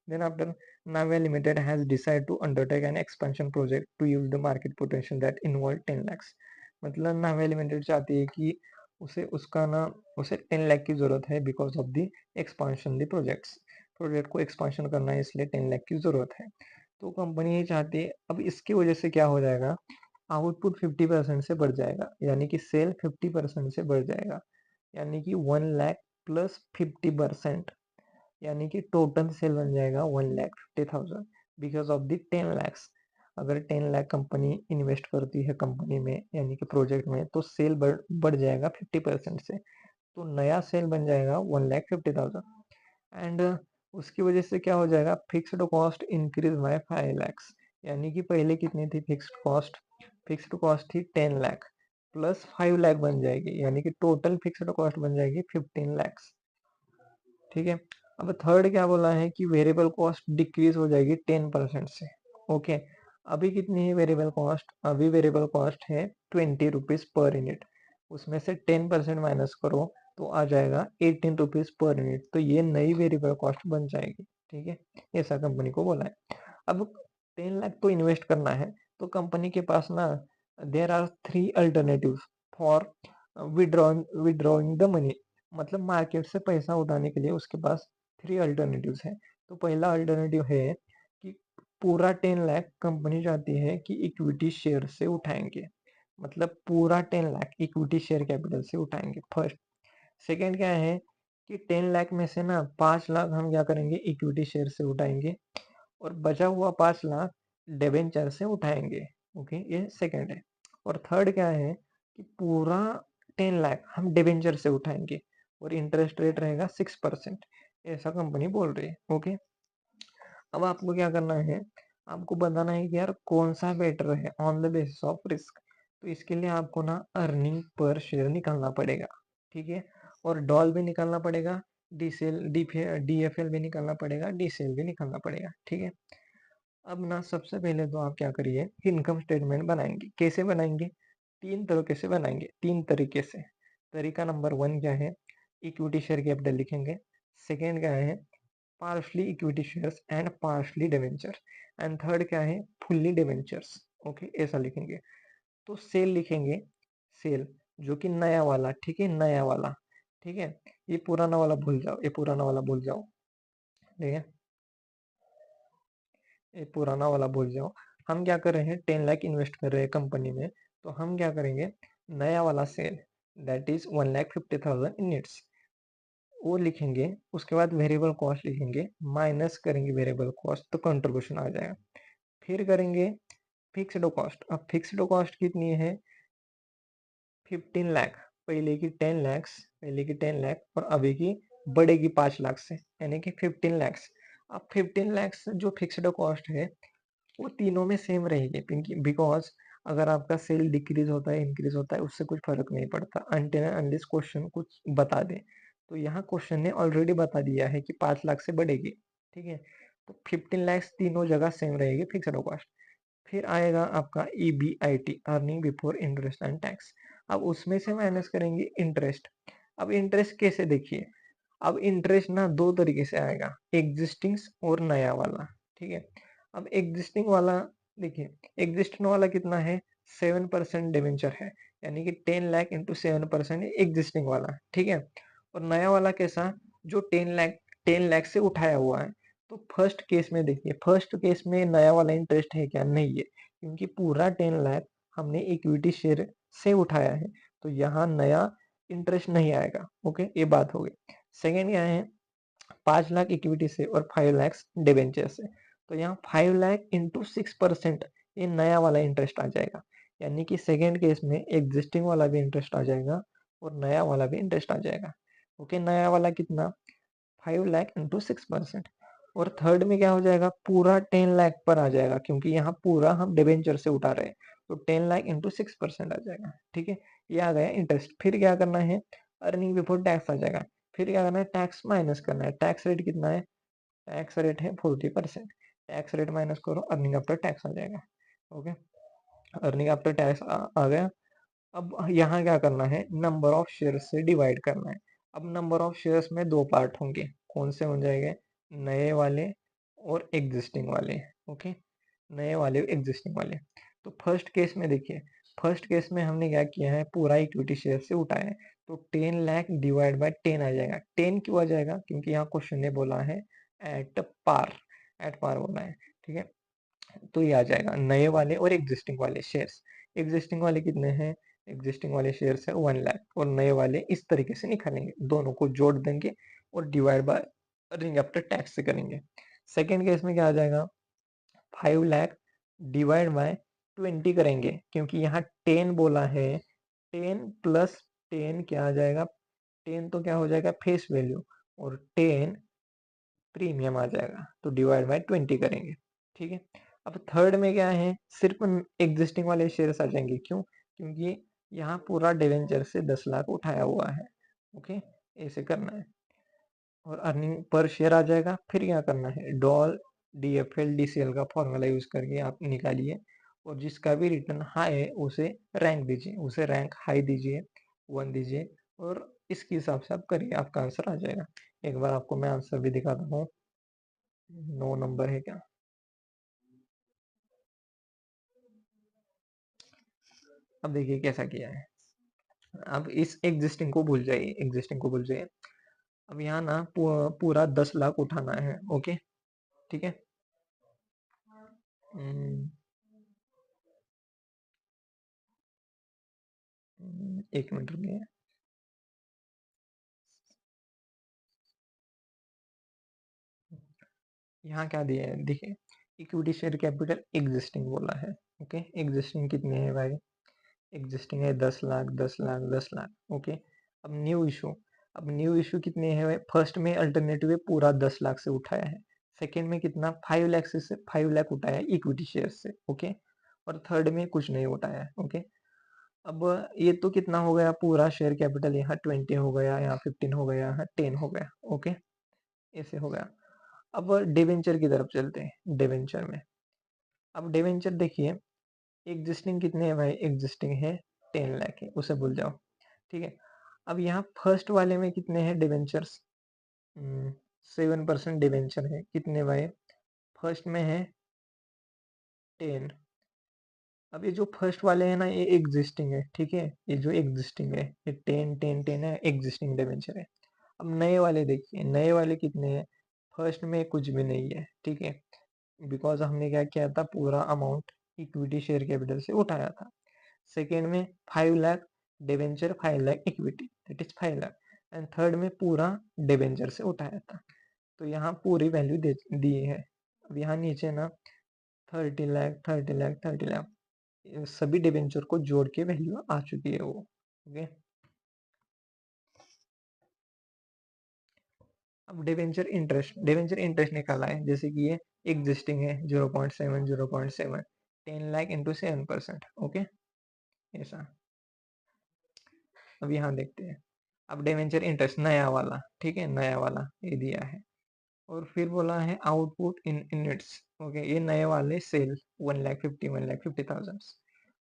then after Navia Limited has decided to undertake an expansion project to use the market potential that involve 10 lakhs, मतलब नाविया लिमिटेड चाहती है कि उसे 10 लाख की जरूरत है because of the expansion the project को एक्सपांशन करना है, इसलिए 10 लाख की जरूरत है। तो कंपनी ये चाहती है, अब इसकी वजह से क्या हो जाएगा, आउटपुट 50% से बढ़ जाएगा, यानी कि सेल 50% से बढ़ जाएगा, यानी कि 1 लाख प्लस 50%, यानी कि टोटल सेल बन जाएगा 1,50,000 बिकॉज ऑफ द 10 लैक्स। अगर 10 लाख कंपनी इन्वेस्ट करती है कंपनी में यानी कि प्रोजेक्ट में, तो सेल बढ़ जाएगा 50% से, तो नया सेल बन जाएगा 1,50,000 एंड उसकी वजह से क्या हो जाएगा, fixed cost increase by 5 lakhs, यानी कि पहले कितनी थी फिक्स्ड कॉस्ट थी 10 लाख प्लस 5 लाख बन जाएगी, यानी कि टोटल फिक्स्ड कॉस्ट बन जाएगी 15 लैक्स, ठीक है। अब थर्ड क्या बोला है कि वेरिएबल कॉस्ट डिक्रीज हो जाएगी 10% से, ओके। अभी कितनी है वेरिएबल कॉस्ट, अभी वेरिएबल कॉस्ट है 20 रुपीज पर यूनिट, उसमें से 10% माइनस करो तो आ जाएगा 18 रुपीज पर यूनिट, तो ये नई वेरिएबल कॉस्ट बन जाएगी, ठीक है। ऐसा कंपनी को बोला है। अब 10 लाख तो इन्वेस्ट करना है, तो कंपनी के पास ना there are 3 alternative for withdrawing the money, मतलब मार्केट से पैसा उठाने के लिए उसके पास 3 अल्टरनेटिव्स हैं। तो पहला अल्टरनेटिव है कि पूरा 10 लाख कंपनी चाहती है कि इक्विटी शेयर से उठाएंगे, मतलब पूरा 10 लाख इक्विटी शेयर कैपिटल से उठाएंगे फर्स्ट। सेकंड क्या है कि 10 लाख में से ना 5 लाख हम क्या करेंगे, इक्विटी शेयर से उठाएंगे, और बचा हुआ 5 लाख डिबेंचर से उठाएंगे। ओके, ये सेकंड है। और थर्ड क्या है कि पूरा 10 लाख हम डिबेंचर से उठाएंगे और इंटरेस्ट रेट रहेगा 6%, ऐसा कंपनी बोल रही है। ओके, अब आपको क्या करना है, आपको बताना है कि यार कौन सा बेटर है on the basis of risk. तो इसके लिए आपको ना अर्निंग पर शेयर निकालना पड़ेगा, ठीक है, और डॉल भी निकालना पड़ेगा, डीसीएल डीएफएल भी निकालना पड़ेगा, डीसीएल भी निकालना पड़ेगा, ठीक है। अब ना सबसे पहले तो आप क्या करिए, इनकम स्टेटमेंट बनाएंगे। कैसे बनाएंगे, तीन तरीके से बनाएंगे, तीन तरीके से। तरीका नंबर 1 क्या है, इक्विटी शेयर कैपिटल लिखेंगे। सेकेंड क्या है, partially equity shares and partially debenture. And third क्या है, फुल्ली डिवेंचर्स। ओके, ऐसा लिखेंगे। तो सेल लिखेंगे, सेल जो कि नया वाला, ठीक है, नया वाला, ठीक है। ये पुराना वाला भूल जाओ, ये पुराना वाला भूल जाओ, ठीक है, ये पुराना वाला भूल जाओ। हम क्या कर रहे हैं, 10 लाख इन्वेस्ट कर रहे हैं कंपनी में, तो हम क्या करेंगे, नया वाला सेल दैट इज 1,50,000 यूनिट्स, वो लिखेंगे। उसके बाद वेरिएबल कॉस्ट लिखेंगे, माइनस करेंगे वेरिएबल कॉस्ट, तो कंट्रीब्यूशन आ जाएगा। फिर करेंगे फिक्स्ड कॉस्ट। अब फिक्स्ड कॉस्ट कितनी है, 15 लाख। पहले की 10 लाख, पहले की 10 लाख और अभी की बढ़ेगी 5 लाख से, यानी कि 15 लाख। अब 15 लाख जो फिक्स्ड कॉस्ट है वो तीनों में सेम रहेगी, बिकॉज अगर आपका सेल डिक्रीज होता है इंक्रीज होता है उससे कुछ फर्क नहीं पड़ता, अनटिल अनलेस क्वेश्चन कुछ बता दे। तो यहाँ क्वेश्चन ने ऑलरेडी बता दिया है कि 5 लाख से बढ़ेगी, ठीक है। तो 15 लाख तीनों जगह सेम रहेगी फिक्स्ड कॉस्ट। फिर आएगा आपका EBIT, earning before interest and tax. अब उसमें से माइनस करेंगे इंटरेस्ट। अब इंटरेस्ट कैसे देखिए, अब इंटरेस्ट ना दो तरीके से आएगा, एग्जिस्टिंग और नया वाला, ठीक है। अब एग्जिस्टिंग वाला देखिए, एग्जिस्टिंग वाला कितना है, 7% डिवेंचर है, यानी कि 10 लाख इंटू 7% एग्जिस्टिंग वाला, ठीक है। और नया वाला कैसा, जो 10 लाख से उठाया हुआ है। तो फर्स्ट केस में देखिए, फर्स्ट केस में नया वाला इंटरेस्ट है क्या, नहीं है, क्योंकि पूरा 10 लाख हमने इक्विटी शेयर से उठाया है, तो यहाँ नया इंटरेस्ट नहीं आएगा। ओके, ये बात हो गई। सेकेंड क्या है, 5 लाख इक्विटी से और 5 लाख डिबेंचर से। तो यहाँ 5 लाख इंटू 6%, ये नया वाला इंटरेस्ट आ जाएगा, यानी कि सेकेंड केस में एग्जिस्टिंग वाला भी इंटरेस्ट आ जाएगा और नया वाला भी इंटरेस्ट आ जाएगा। ओके, नया वाला कितना, 5 लाख इंटू 6%। और थर्ड में क्या हो जाएगा, पूरा 10 लाख पर आ जाएगा, क्योंकि यहाँ पूरा हम डिबेंचर से उठा रहे हैं, तो 10 लाख इंटू 6% आ जाएगा, ठीक है। ये आ गया इंटरेस्ट। फिर क्या करना है, अर्निंग बिफोर टैक्स आ जाएगा। फिर क्या करना है, टैक्स माइनस करना है। टैक्स रेट कितना है, टैक्स रेट है 40%। टैक्स रेट माइनस करो, अर्निंग आफ्टर टैक्स आ जाएगा। ओके, अर्निंग आफ्टर टैक्स आ गया। अब यहाँ क्या करना है, नंबर ऑफ शेयर से डिवाइड करना है। अब नंबर ऑफ शेयर्स में दो पार्ट होंगे, कौन से हो जाएंगे, नए वाले और एग्जिस्टिंग वाले। ओके, नए वाले एग्जिस्टिंग वाले। तो फर्स्ट केस में देखिए, फर्स्ट केस में हमने क्या किया है, पूरा इक्विटी शेयर से उठाया है, तो 10 लाख डिवाइड बाय 10 आ जाएगा। 10 क्यों आ जाएगा, क्योंकि यहाँ क्वेश्चन ने बोला है एट पार, एट पार बोला है, ठीक है। तो ये आ जाएगा नए वाले और एग्जिस्टिंग वाले शेयर्स। एग्जिस्टिंग वाले कितने हैं, एग्जिस्टिंग वाले शेयर्स है 1 लाख, और नए वाले इस तरीके से निकालेंगे, दोनों को जोड़ देंगे और divide by earning after tax से करेंगे। सेकेंड केस में क्या आ जाएगा, 5 लाख डिवाइड बाय 20 करेंगे, क्योंकि यहाँ 10 बोला है, 10 + 10 क्या आ जाएगा, 10 तो क्या हो जाएगा फेस वैल्यू, और 10 प्रीमियम आ जाएगा, तो डिवाइड बाय 20 करेंगे, ठीक है। अब थर्ड में क्या है, सिर्फ एग्जिस्टिंग वाले शेयर्स आ जाएंगे, क्यों, क्योंकि यहाँ पूरा डिवेंचर से 10 लाख उठाया हुआ है। ओके, ऐसे करना है, और अर्निंग पर शेयर आ जाएगा। फिर क्या करना है, डॉल डीएफएल डीसीएल का फॉर्मूला यूज करके आप निकालिए, और जिसका भी रिटर्न हाई है उसे रैंक दीजिए, उसे रैंक हाई दीजिए, 1 दीजिए, और इसके हिसाब से आप करिए, आपका आंसर आ जाएगा। एक बार आपको मैं आंसर भी दिखाता हूँ, 9 नंबर है क्या, अब देखिए कैसा किया है। अब इस एग्जिस्टिंग को भूल जाइए, एग्जिस्टिंग को भूल जाइए। अब यहाँ ना पूरा 10 लाख उठाना है। ओके, ठीक है। हम्म, 1 मिनट रुकिए। यहाँ क्या दिया है देखिए, इक्विटी शेयर कैपिटल एग्जिस्टिंग बोला है। ओके, एग्जिस्टिंग कितने है भाई? एग्जिस्टिंग है 10 लाख, 10 लाख, 10 लाख। ओके, अब न्यू इशू, अब न्यू इशू कितने है भाई? फर्स्ट में अल्टरनेटिव है पूरा 10 लाख से उठाया है। सेकेंड में कितना? 5 लाख से 5 लाख उठाया है इक्विटी शेयर से। ओके, और थर्ड में कुछ नहीं उठाया है। ओके, अब ये तो कितना हो गया? पूरा शेयर कैपिटल यहाँ 20 हो गया, यहाँ 15 हो गया, यहाँ 10 हो गया। ओके, ऐसे हो गया। अब डिवेंचर की तरफ चलते हैं। डिवेंचर में, अब डिवेंचर देखिए, एग्जिस्टिंग कितने है भाई? एग्जिस्टिंग है 10 लाख है, उसे भूल जाओ। ठीक है, अब यहाँ फर्स्ट वाले में कितने हैं डिवेंचर्स? 7% डिवेंचर है। कितने भाई? फर्स्ट में है 10। अब ये जो फर्स्ट वाले हैं ना, ये एग्जिस्टिंग है। ठीक है, ये जो एग्जिस्टिंग है, ये 10 10 10 है, एग्जिस्टिंग डिवेंचर है। अब नए वाले देखिए, नए वाले कितने हैं? फर्स्ट में कुछ भी नहीं है। ठीक है, बिकॉज हमने क्या किया था? पूरा अमाउंट इक्विटी शेयर कैपिटल से उठाया था। सेकेंड में 5 lakh debenture, 5 lakh equity, that is 5 lakh. And third में पूरा डिवेंचर से उठाया था। तो यहाँ पूरी वैल्यू दे दी है। अब यहाँ नीचे ना 30 लाख, 30 लाख, 30 लाख, सभी डिवेंचर को जोड़ के वैल्यू आ चुकी है वो। ओके, अब डिवेंचर इंटरेस्ट निकाला है। जैसे कि ये एग्जिस्टिंग है 0.7, 0.7, 10 लाख इंटू 7%। ओके, ऐसा। अब यहाँ देखते हैं, अब डिवेंचर इंटरेस्ट नया वाला, ठीक है, नया वाला ये दिया है। और फिर बोला है आउटपुट इन यूनिट्स। ओके, ये नए वाले सेल 1,50,000, 1,50,000।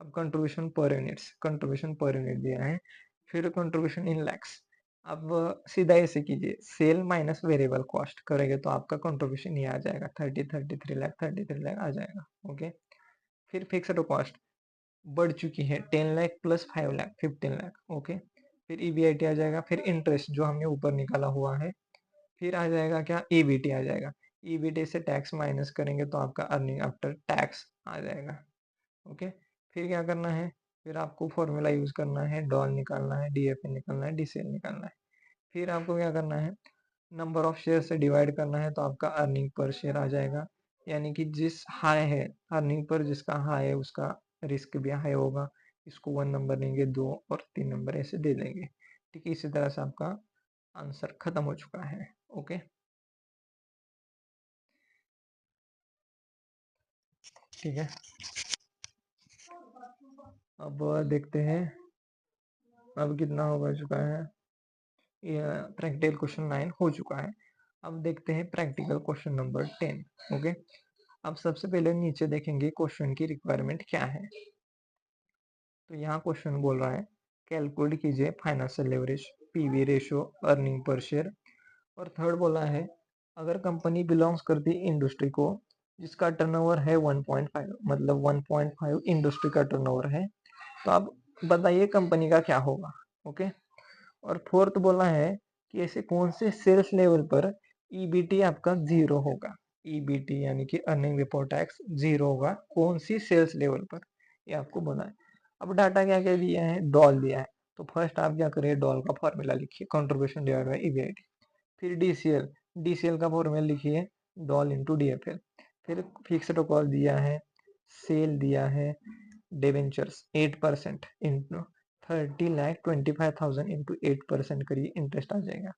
अब कंट्रीब्यूशन पर यूनिट्स, कंट्रीब्यूशन पर यूनिट दिया है। फिर कंट्रीब्यूशन इन लैक्स। अब सीधा ऐसे कीजिए, सेल माइनस वेरिएबल कॉस्ट करेंगे तो आपका कंट्रीब्यूशन ये आ जाएगा 33 लाख, 33 लाख आ जाएगा। ओके, फिर फिक्स्ड कॉस्ट बढ़ चुकी है 10 लाख प्लस 5 लाख, 15 लाख। ओके, फिर ईबीआईटी आ जाएगा। फिर इंटरेस्ट जो हमने ऊपर निकाला हुआ है। फिर आ जाएगा क्या? ईबीटी आ जाएगा। ईबीटी से टैक्स माइनस करेंगे तो आपका अर्निंग आफ्टर टैक्स आ जाएगा। ओके, फिर क्या करना है? फिर आपको फॉर्मूला यूज करना है, डॉल निकालना है, डीएफए निकालना है, डीसीएल निकालना है। फिर आपको क्या करना है? नंबर ऑफ शेयर से डिवाइड करना है तो आपका अर्निंग पर शेयर आ जाएगा। यानी कि जिस हाई है, अर्निंग पर जिसका हाई है उसका रिस्क भी हाई होगा। इसको 1 नंबर देंगे, 2 और 3 नंबर ऐसे दे देंगे। ठीक है, इसी तरह से आपका आंसर खत्म हो चुका है। ओके, ठीक है। अब देखते हैं अब कितना हो चुका है। ये प्रैक्टिकल क्वेश्चन 9 हो चुका है। अब देखते हैं प्रैक्टिकल क्वेश्चन नंबर 10। ओके, अब सबसे पहले नीचे देखेंगे क्वेश्चन की रिक्वायरमेंट क्या है। तो यहाँ क्वेश्चन बोल रहा है कैलकुलेट कीजिए financial leverage, PV ratio, earning per share. और थर्ड बोला है अगर कंपनी बिलोंग्स करती इंडस्ट्री को जिसका टर्नओवर है 1.5, मतलब 1.5 इंडस्ट्री का टर्नओवर है, तो आप बताइए कंपनी का क्या होगा। ओके, और फोर्थ बोला है कि ऐसे कौन से सेल्स लेवल पर ईबीटी आपका जीरो होगा। ईबीटी यानी कि अर्निंग बिफोर टैक्स जीरो होगा कौन सी सेल्स लेवल पर, ये आपको बोला है। अब डाटा क्या क्या दिया है? डॉल दिया है। तो फर्स्ट आप क्या करिए, डॉल का फॉर्मूला लिखिए, कंट्रीब्यूशन डिवाइड बाई ईबीआईटी। फिर डीसीएल, डीसीएल का फॉर्मूला लिखिए, डॉल इंटू डीएफएल। फिर फिक्स्ड कॉस्ट दिया है, सेल दिया है, डिवेंचर्स 8% इंटू 30,25,000 इंटू 8% करिए, इंटरेस्ट आ जाएगा।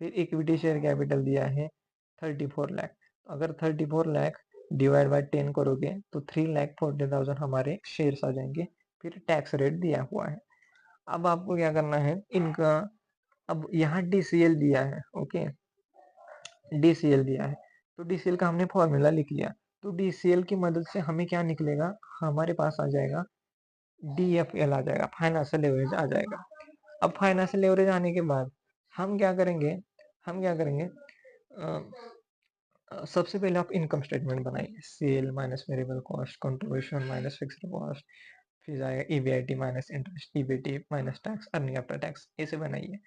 फिर इक्विटी शेयर कैपिटल दिया है 34 लाख। अगर 34 लाख डिवाइड बाय 10 करोगे तो 3,40,000 हमारे शेयर्स आ जाएंगे। फिर टैक्स रेट दिया हुआ है। अब आपको क्या करना है इनका, अब यहाँ डीसीएल दिया है। ओके, डीसीएल दिया है तो डीसीएल का हमने फॉर्मूला लिख लिया। तो डीसीएल की मदद से हमें क्या निकलेगा? हमारे पास आ जाएगा डीएफएल आ जाएगा, फाइनेंशियल लेवरेज आ जाएगा। अब फाइनेंशियल लेवरेज आने के बाद हम क्या करेंगे? हम क्या करेंगे? सबसे पहले आप इनकम स्टेटमेंट बनाइए, sale minus variable cost, contribution minus fixed cost. फिर आएगा EBIT minus interest, EBT minus tax, earning after tax, ऐसे बनाइए।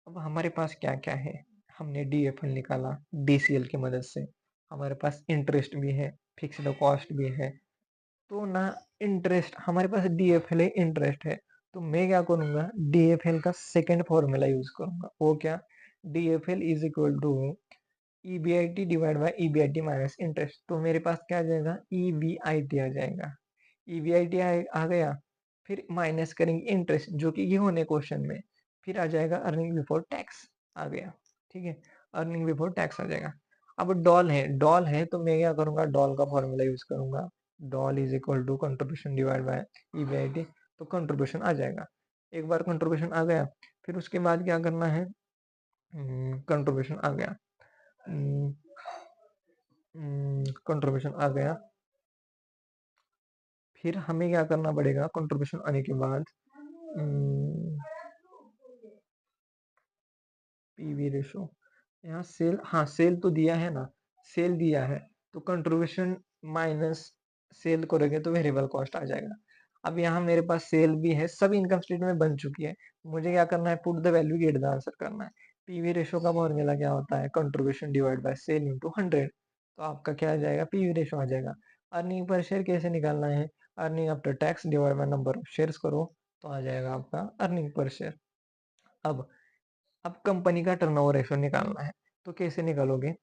अब हमारे पास क्या क्या है, हमने डीएफएल निकाला डीसीएल की मदद से, हमारे पास इंटरेस्ट भी है, फिक्स्ड कॉस्ट भी है। तो ना इंटरेस्ट, हमारे पास डीएफएल है, इंटरेस्ट है, तो मैं क्या करूंगा, डीएफएल का सेकंड फॉर्मूला यूज करूंगा। वो क्या, DFL is equal to EBIT divide by EBIT minus interest. तो मेरे पास क्या आ जाएगा, ईबीआईटी आ जाएगा, ईबीआईटी आ गया, फिर माइनस करेंगे इंटरेस्ट जो कि ये होने क्वेश्चन में, फिर आ जाएगा अर्निंग बिफोर टैक्स आ गया। ठीक है, अर्निंग बिफोर टैक्स आ जाएगा। अब डॉल है तो मैं क्या करूंगा, डॉल का फॉर्मूला यूज करूंगा, DOL is equal to contribution divide by EBIT, तो कंट्रीब्यूशन आ जाएगा। एक बार कंट्रीब्यूशन आ गया, फिर उसके बाद क्या करना है, कंट्रीब्यूशन आ गया, कंट्रीब्यूशन आ गया, फिर हमें क्या करना पड़ेगा, कंट्रीब्यूशन आने के बाद पीवी रेशो, यहाँ सेल, हाँ सेल तो दिया है ना, सेल दिया है, तो कंट्रीब्यूशन माइनस सेल करोगे तो वेरिएबल कॉस्ट आ जाएगा। अब यहाँ मेरे पास सेल भी है, सब इनकम स्टेटमेंट बन चुकी है, मुझे क्या करना है, put the value get the answer करना है। पीवी रेशो का फॉर्मूला क्या होता है, contribution divide by sale into 100, तो आपका क्या आ जाएगा, पीवी रेशो आ जाएगा। अर्निंग पर शेयर कैसे निकालना है, earning after tax divide by number of shares करो, तो आ जाएगा आपका अर्निंग पर शेयर। अब कंपनी का टर्नओवर रेशो निकालना है, तो कैसे निकालोगे,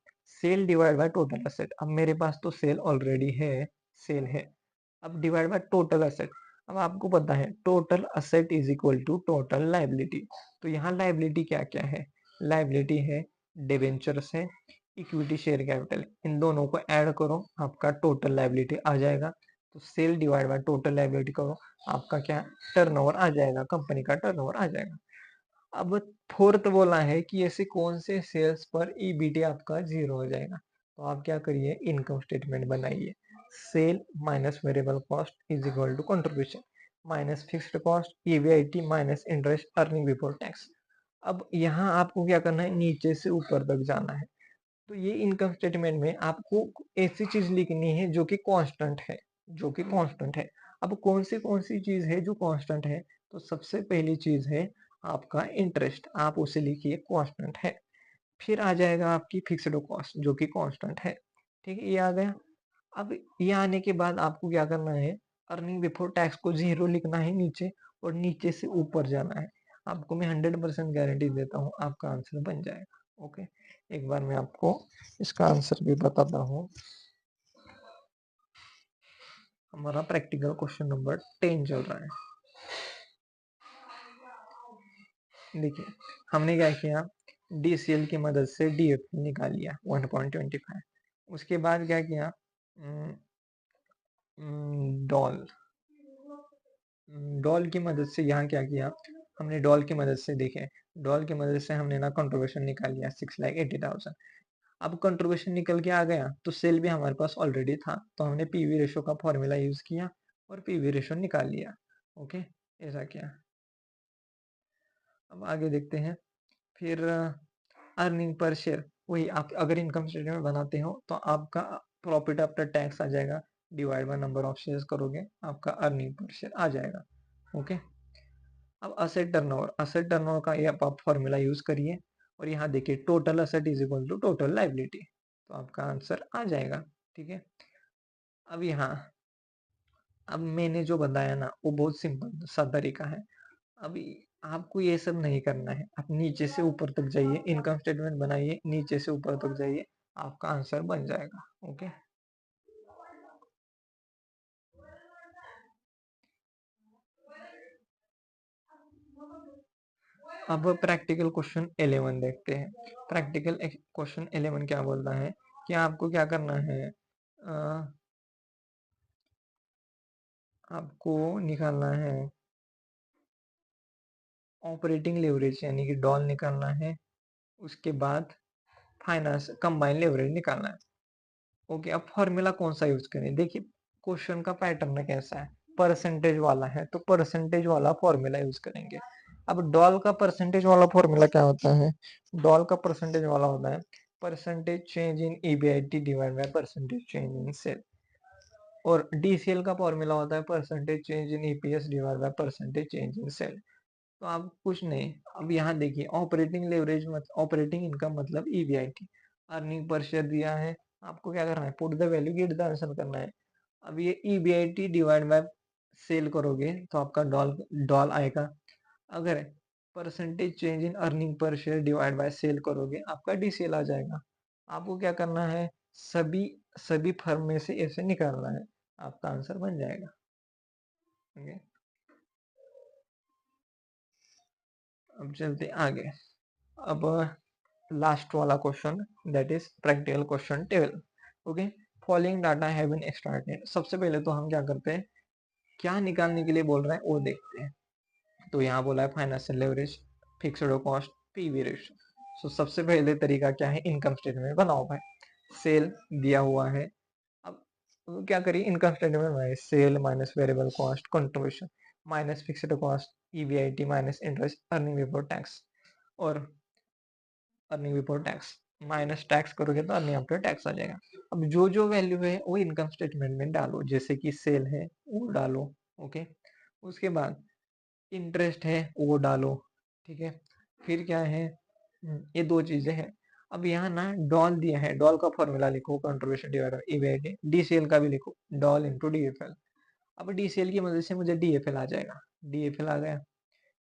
sale divide by total asset. अब मेरे पास तो सेल ऑलरेडी है, सेल है, अब डिवाइड बाय टोटल असेट। अब आपको पता है total asset is equal to total liability, तो यहाँ लाइबिलिटी क्या क्या है, लाइबिलिटी है डिवेंचर्स है, इक्विटी शेयर कैपिटल, इन दोनों को ऐड करो आपका टोटल लाइबिलिटी आ जाएगा। तो sale divide by total liability करो, आपका क्या टर्नओवर आ जाएगा, कंपनी का टर्नओवर आ जाएगा। अब फोर्थ बोला है कि ऐसे कौन से सेल्स पर ईबीटी आपका जीरो हो जाएगा, तो आप क्या करिए, इनकम स्टेटमेंट बनाइए, sale minus variable cost is equal to contribution minus fixed cost EBIT minus interest earning before tax. अब यहाँ आपको क्या करना है, नीचे से ऊपर तक जाना है, तो ये इनकम स्टेटमेंट में आपको ऐसी चीज लिखनी है जो कि कांस्टेंट है, जो कि कांस्टेंट है। अब कौन सी चीज है जो कांस्टेंट है, तो सबसे पहली चीज है आपका इंटरेस्ट, आप उसे लिखिए कांस्टेंट है, फिर आ जाएगा आपकी फिक्स्ड कॉस्ट जो कि कांस्टेंट है। ठीक है, ये आ गया। अब ये आने के बाद आपको क्या करना है, अर्निंग बिफोर टैक्स को जीरो लिखना है नीचे, और नीचे से ऊपर जाना है। आपको मैं 100% गारंटी देता हूँ आपका आंसर बन जाएगा। ओके, एक बार मैं आपको इसका आंसर भी बताता हूँ। हमारा प्रैक्टिकल क्वेश्चन नंबर 10 चल रहा है। देखिए हमने क्या किया, डीसीएल की मदद से डीएफएल निकाल लिया 1.25, उसके बाद क्या किया, डॉल डॉल की मदद से यहाँ क्या किया, हमने डॉल की मदद से देखे, डॉल की मदद से हमने ना कंट्रीब्यूशन निकाल लिया 6,80,000। अब कंट्रीब्यूशन निकल के आ गया, तो सेल भी हमारे पास ऑलरेडी था, तो हमने पीवी रेशो का फॉर्मूला यूज किया और पीवी रेशो निकाल लिया। ओके, ऐसा किया। अब आगे देखते हैं, फिर अर्निंग पर शेयर, वही आप अगर इनकम स्टेटमेंट बनाते हो तो आपका प्रॉफिट आफ्टर टैक्स आ जाएगा, divide by number of shares करोगे, आपका अर्निंग पर शेयर आ जाएगा। ओके, अब असेट टर्नओवर का ये आप फॉर्मूला यूज करिए, और यहाँ देखिए total asset is equal to total liability, तो आपका आंसर आ जाएगा। ठीक है, अब यहाँ, अब मैंने जो बताया ना वो बहुत सिंपल सा तरीका है। अभी आपको ये सब नहीं करना है, आप नीचे से ऊपर तक जाइए, इनकम स्टेटमेंट बनाइए, नीचे से ऊपर तक जाइए, आपका आंसर बन जाएगा। ओके, अब प्रैक्टिकल क्वेश्चन 11 देखते हैं। प्रैक्टिकल क्वेश्चन 11 क्या बोलता है कि आपको क्या करना है, आपको निकालना है ऑपरेटिंग लेवरेज यानी कि डॉल निकालना है, उसके बाद फाइनेंस कंबाइन लेवरेज निकालना है। ओके, अब फॉर्मूला कौन सा यूज करें, देखिए क्वेश्चन का पैटर्न कैसा है, परसेंटेज वाला है तो परसेंटेज वाला फॉर्मूला यूज करेंगे। अब डॉल का परसेंटेज वाला फॉर्मूला क्या होता है, डॉल का परसेंटेज वाला होता है percentage change in EBIT divide by percentage change in sale. और डीसीएल का फॉर्मूला होता है percentage change in EPS divide by percentage change in sale. तो आप कुछ नहीं, अब यहाँ देखिए ऑपरेटिंग लेवरेज ऑपरेटिंग इनकम मतलब ईबीआईटी, अर्निंग पर शेयर दिया है, आपको क्या करना है, put the value get the answer करना है। अब ये ईबीआईटी डिवाइड बाय सेल करोगे तो आपका डॉल डॉल आएगा। अगर percentage change in earning per share divide by sale करोगे आपका डीसीएल आ जाएगा। आपको क्या करना है, सभी सभी फर्म में से ऐसे निकालना है, आपका आंसर बन जाएगा। ओके, अब चलते आगे। अब लास्ट वाला question, that is practical question 12। Okay, following data have been extracted. सबसे पहले तो हम क्या करते हैं, क्या निकालने के लिए बोल रहे हैं वो देखते हैं। तो यहाँ बोला है financial leverage, fixed cost, PV ratio. So सबसे पहले तरीका क्या है, इनकम स्टेटमेंट बनाओ भाई। सेल दिया हुआ है, अब क्या करिए, इनकम स्टेटमेंट में sale minus variable cost contribution minus fixed cost EBIT minus interest earning before tax, और earning before tax minus tax करोगे तो अर्निंग आफ्टर टैक्स आ जाएगा। अब जो जो वैल्यू है वो इनकम स्टेटमेंट में डालो, जैसे कि सेल है वो डालो। ओके, उसके बाद इंटरेस्ट है वो डालो। ठीक है, फिर क्या है, ये दो चीजें हैं। अब यहाँ ना डॉल दिया है, डॉल का फॉर्मूला लिखो, contribution divide by EBIT. DCL का भी लिखो, डॉल इनटू डीएफएल। अब डीसीएल की मदद से मुझे डीएफएल आ जाएगा, डीएफएल आ गया।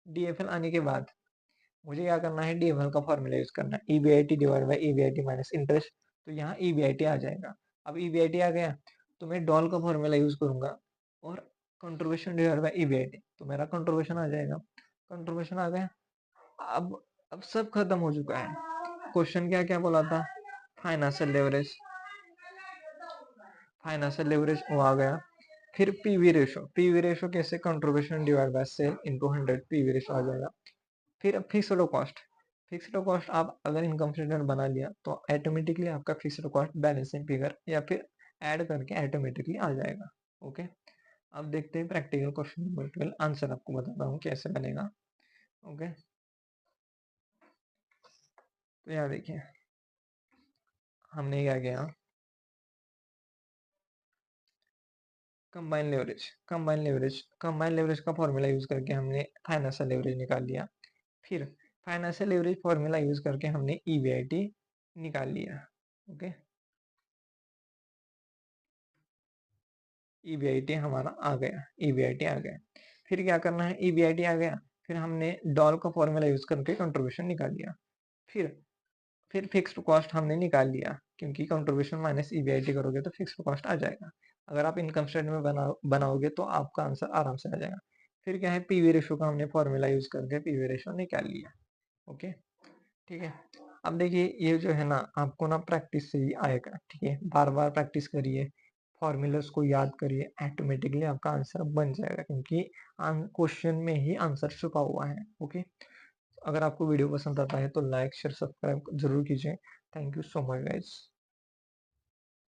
डीएफएल आने के बाद मुझे क्या करना है, डीएफएल का फॉर्मूला यूज करना है, EBIT divide by EBIT minus interest. तो यहाँ ईबीआईटी आ जाएगा। अब ईबीआईटी आ गया तो मैं डॉल का फॉर्मूला यूज करूंगा और कंट्रीब्यूशन डिवाइड बाय ईबीआईटी, तो मेरा कंट्रीब्यूशन आ जाएगा। कंट्रीब्यूशन आ गया। अब सब खत्म हो चुका है। क्वेश्चन क्या क्या बोला था, फाइनेंशियल लेवरेज, फाइनेंशियल लेवरेज वो आ गया। फिर पीवी रेशो, पीवी रेशो कैसे, contribution divide by sale into 100, PV ratio आ जाएगा। फिर फिक्स्ड कॉस्ट, फिक्स्ड कॉस्ट आप अगर इनकम स्टेटमेंट बना लिया तो ऑटोमेटिकली आपका फिक्स्ड कॉस्ट बैलेंसिंग फिगर या फिर ऐड करके ऑटोमेटिकली आ जाएगा। ओके, अब देखते हैं प्रैक्टिकल क्वेश्चन नंबर 12, आंसर आपको बताता हूँ कैसे बनेगा। ओके, तो यहाँ देखिए हमने क्या किया, कंबाइन लेवरेज, कंबाइन लेवरेज का फॉर्मूला यूज करके हमने फाइनेंशियल लेवरेज निकाल लिया। फिर फाइनेंशियल लेवरेज फॉर्मूला यूज करके हमने ईबीआईटी निकाल लिया। ओके, ईबीआईटी हमारा आ गया, ईबीआईटी आ गया। फिर क्या करना है, ईबीआईटी आ गया, फिर हमने डॉल का फॉर्मूला यूज करके कंट्रीब्यूशन निकाल लिया। फिर फिक्स्ड कॉस्ट हमने निकाल लिया, क्योंकि कंट्रीब्यूशन माइनस ईबीआईटी करोगे तो फिक्स्ड कॉस्ट आ जाएगा। अगर आप इनकम स्टेटमेंट में बनाओगे तो आपका आंसर आराम से आ जाएगा। फिर क्या है, पीवी रेशो का हमने फॉर्मूला यूज करके पीवी रेशो निकाल लिया। ओके, ठीक है। अब देखिए ये जो है ना, आपको ना प्रैक्टिस से ही आएगा। ठीक है, बार बार प्रैक्टिस करिए, फॉर्मूलास को याद करिए, ऑटोमेटिकली आपका आंसर बन जाएगा, क्योंकि क्वेश्चन में ही आंसर छुपा हुआ है। ओके, अगर आपको वीडियो पसंद आता है तो लाइक शेयर सब्सक्राइब जरूर कीजिए। Thank you so much guys.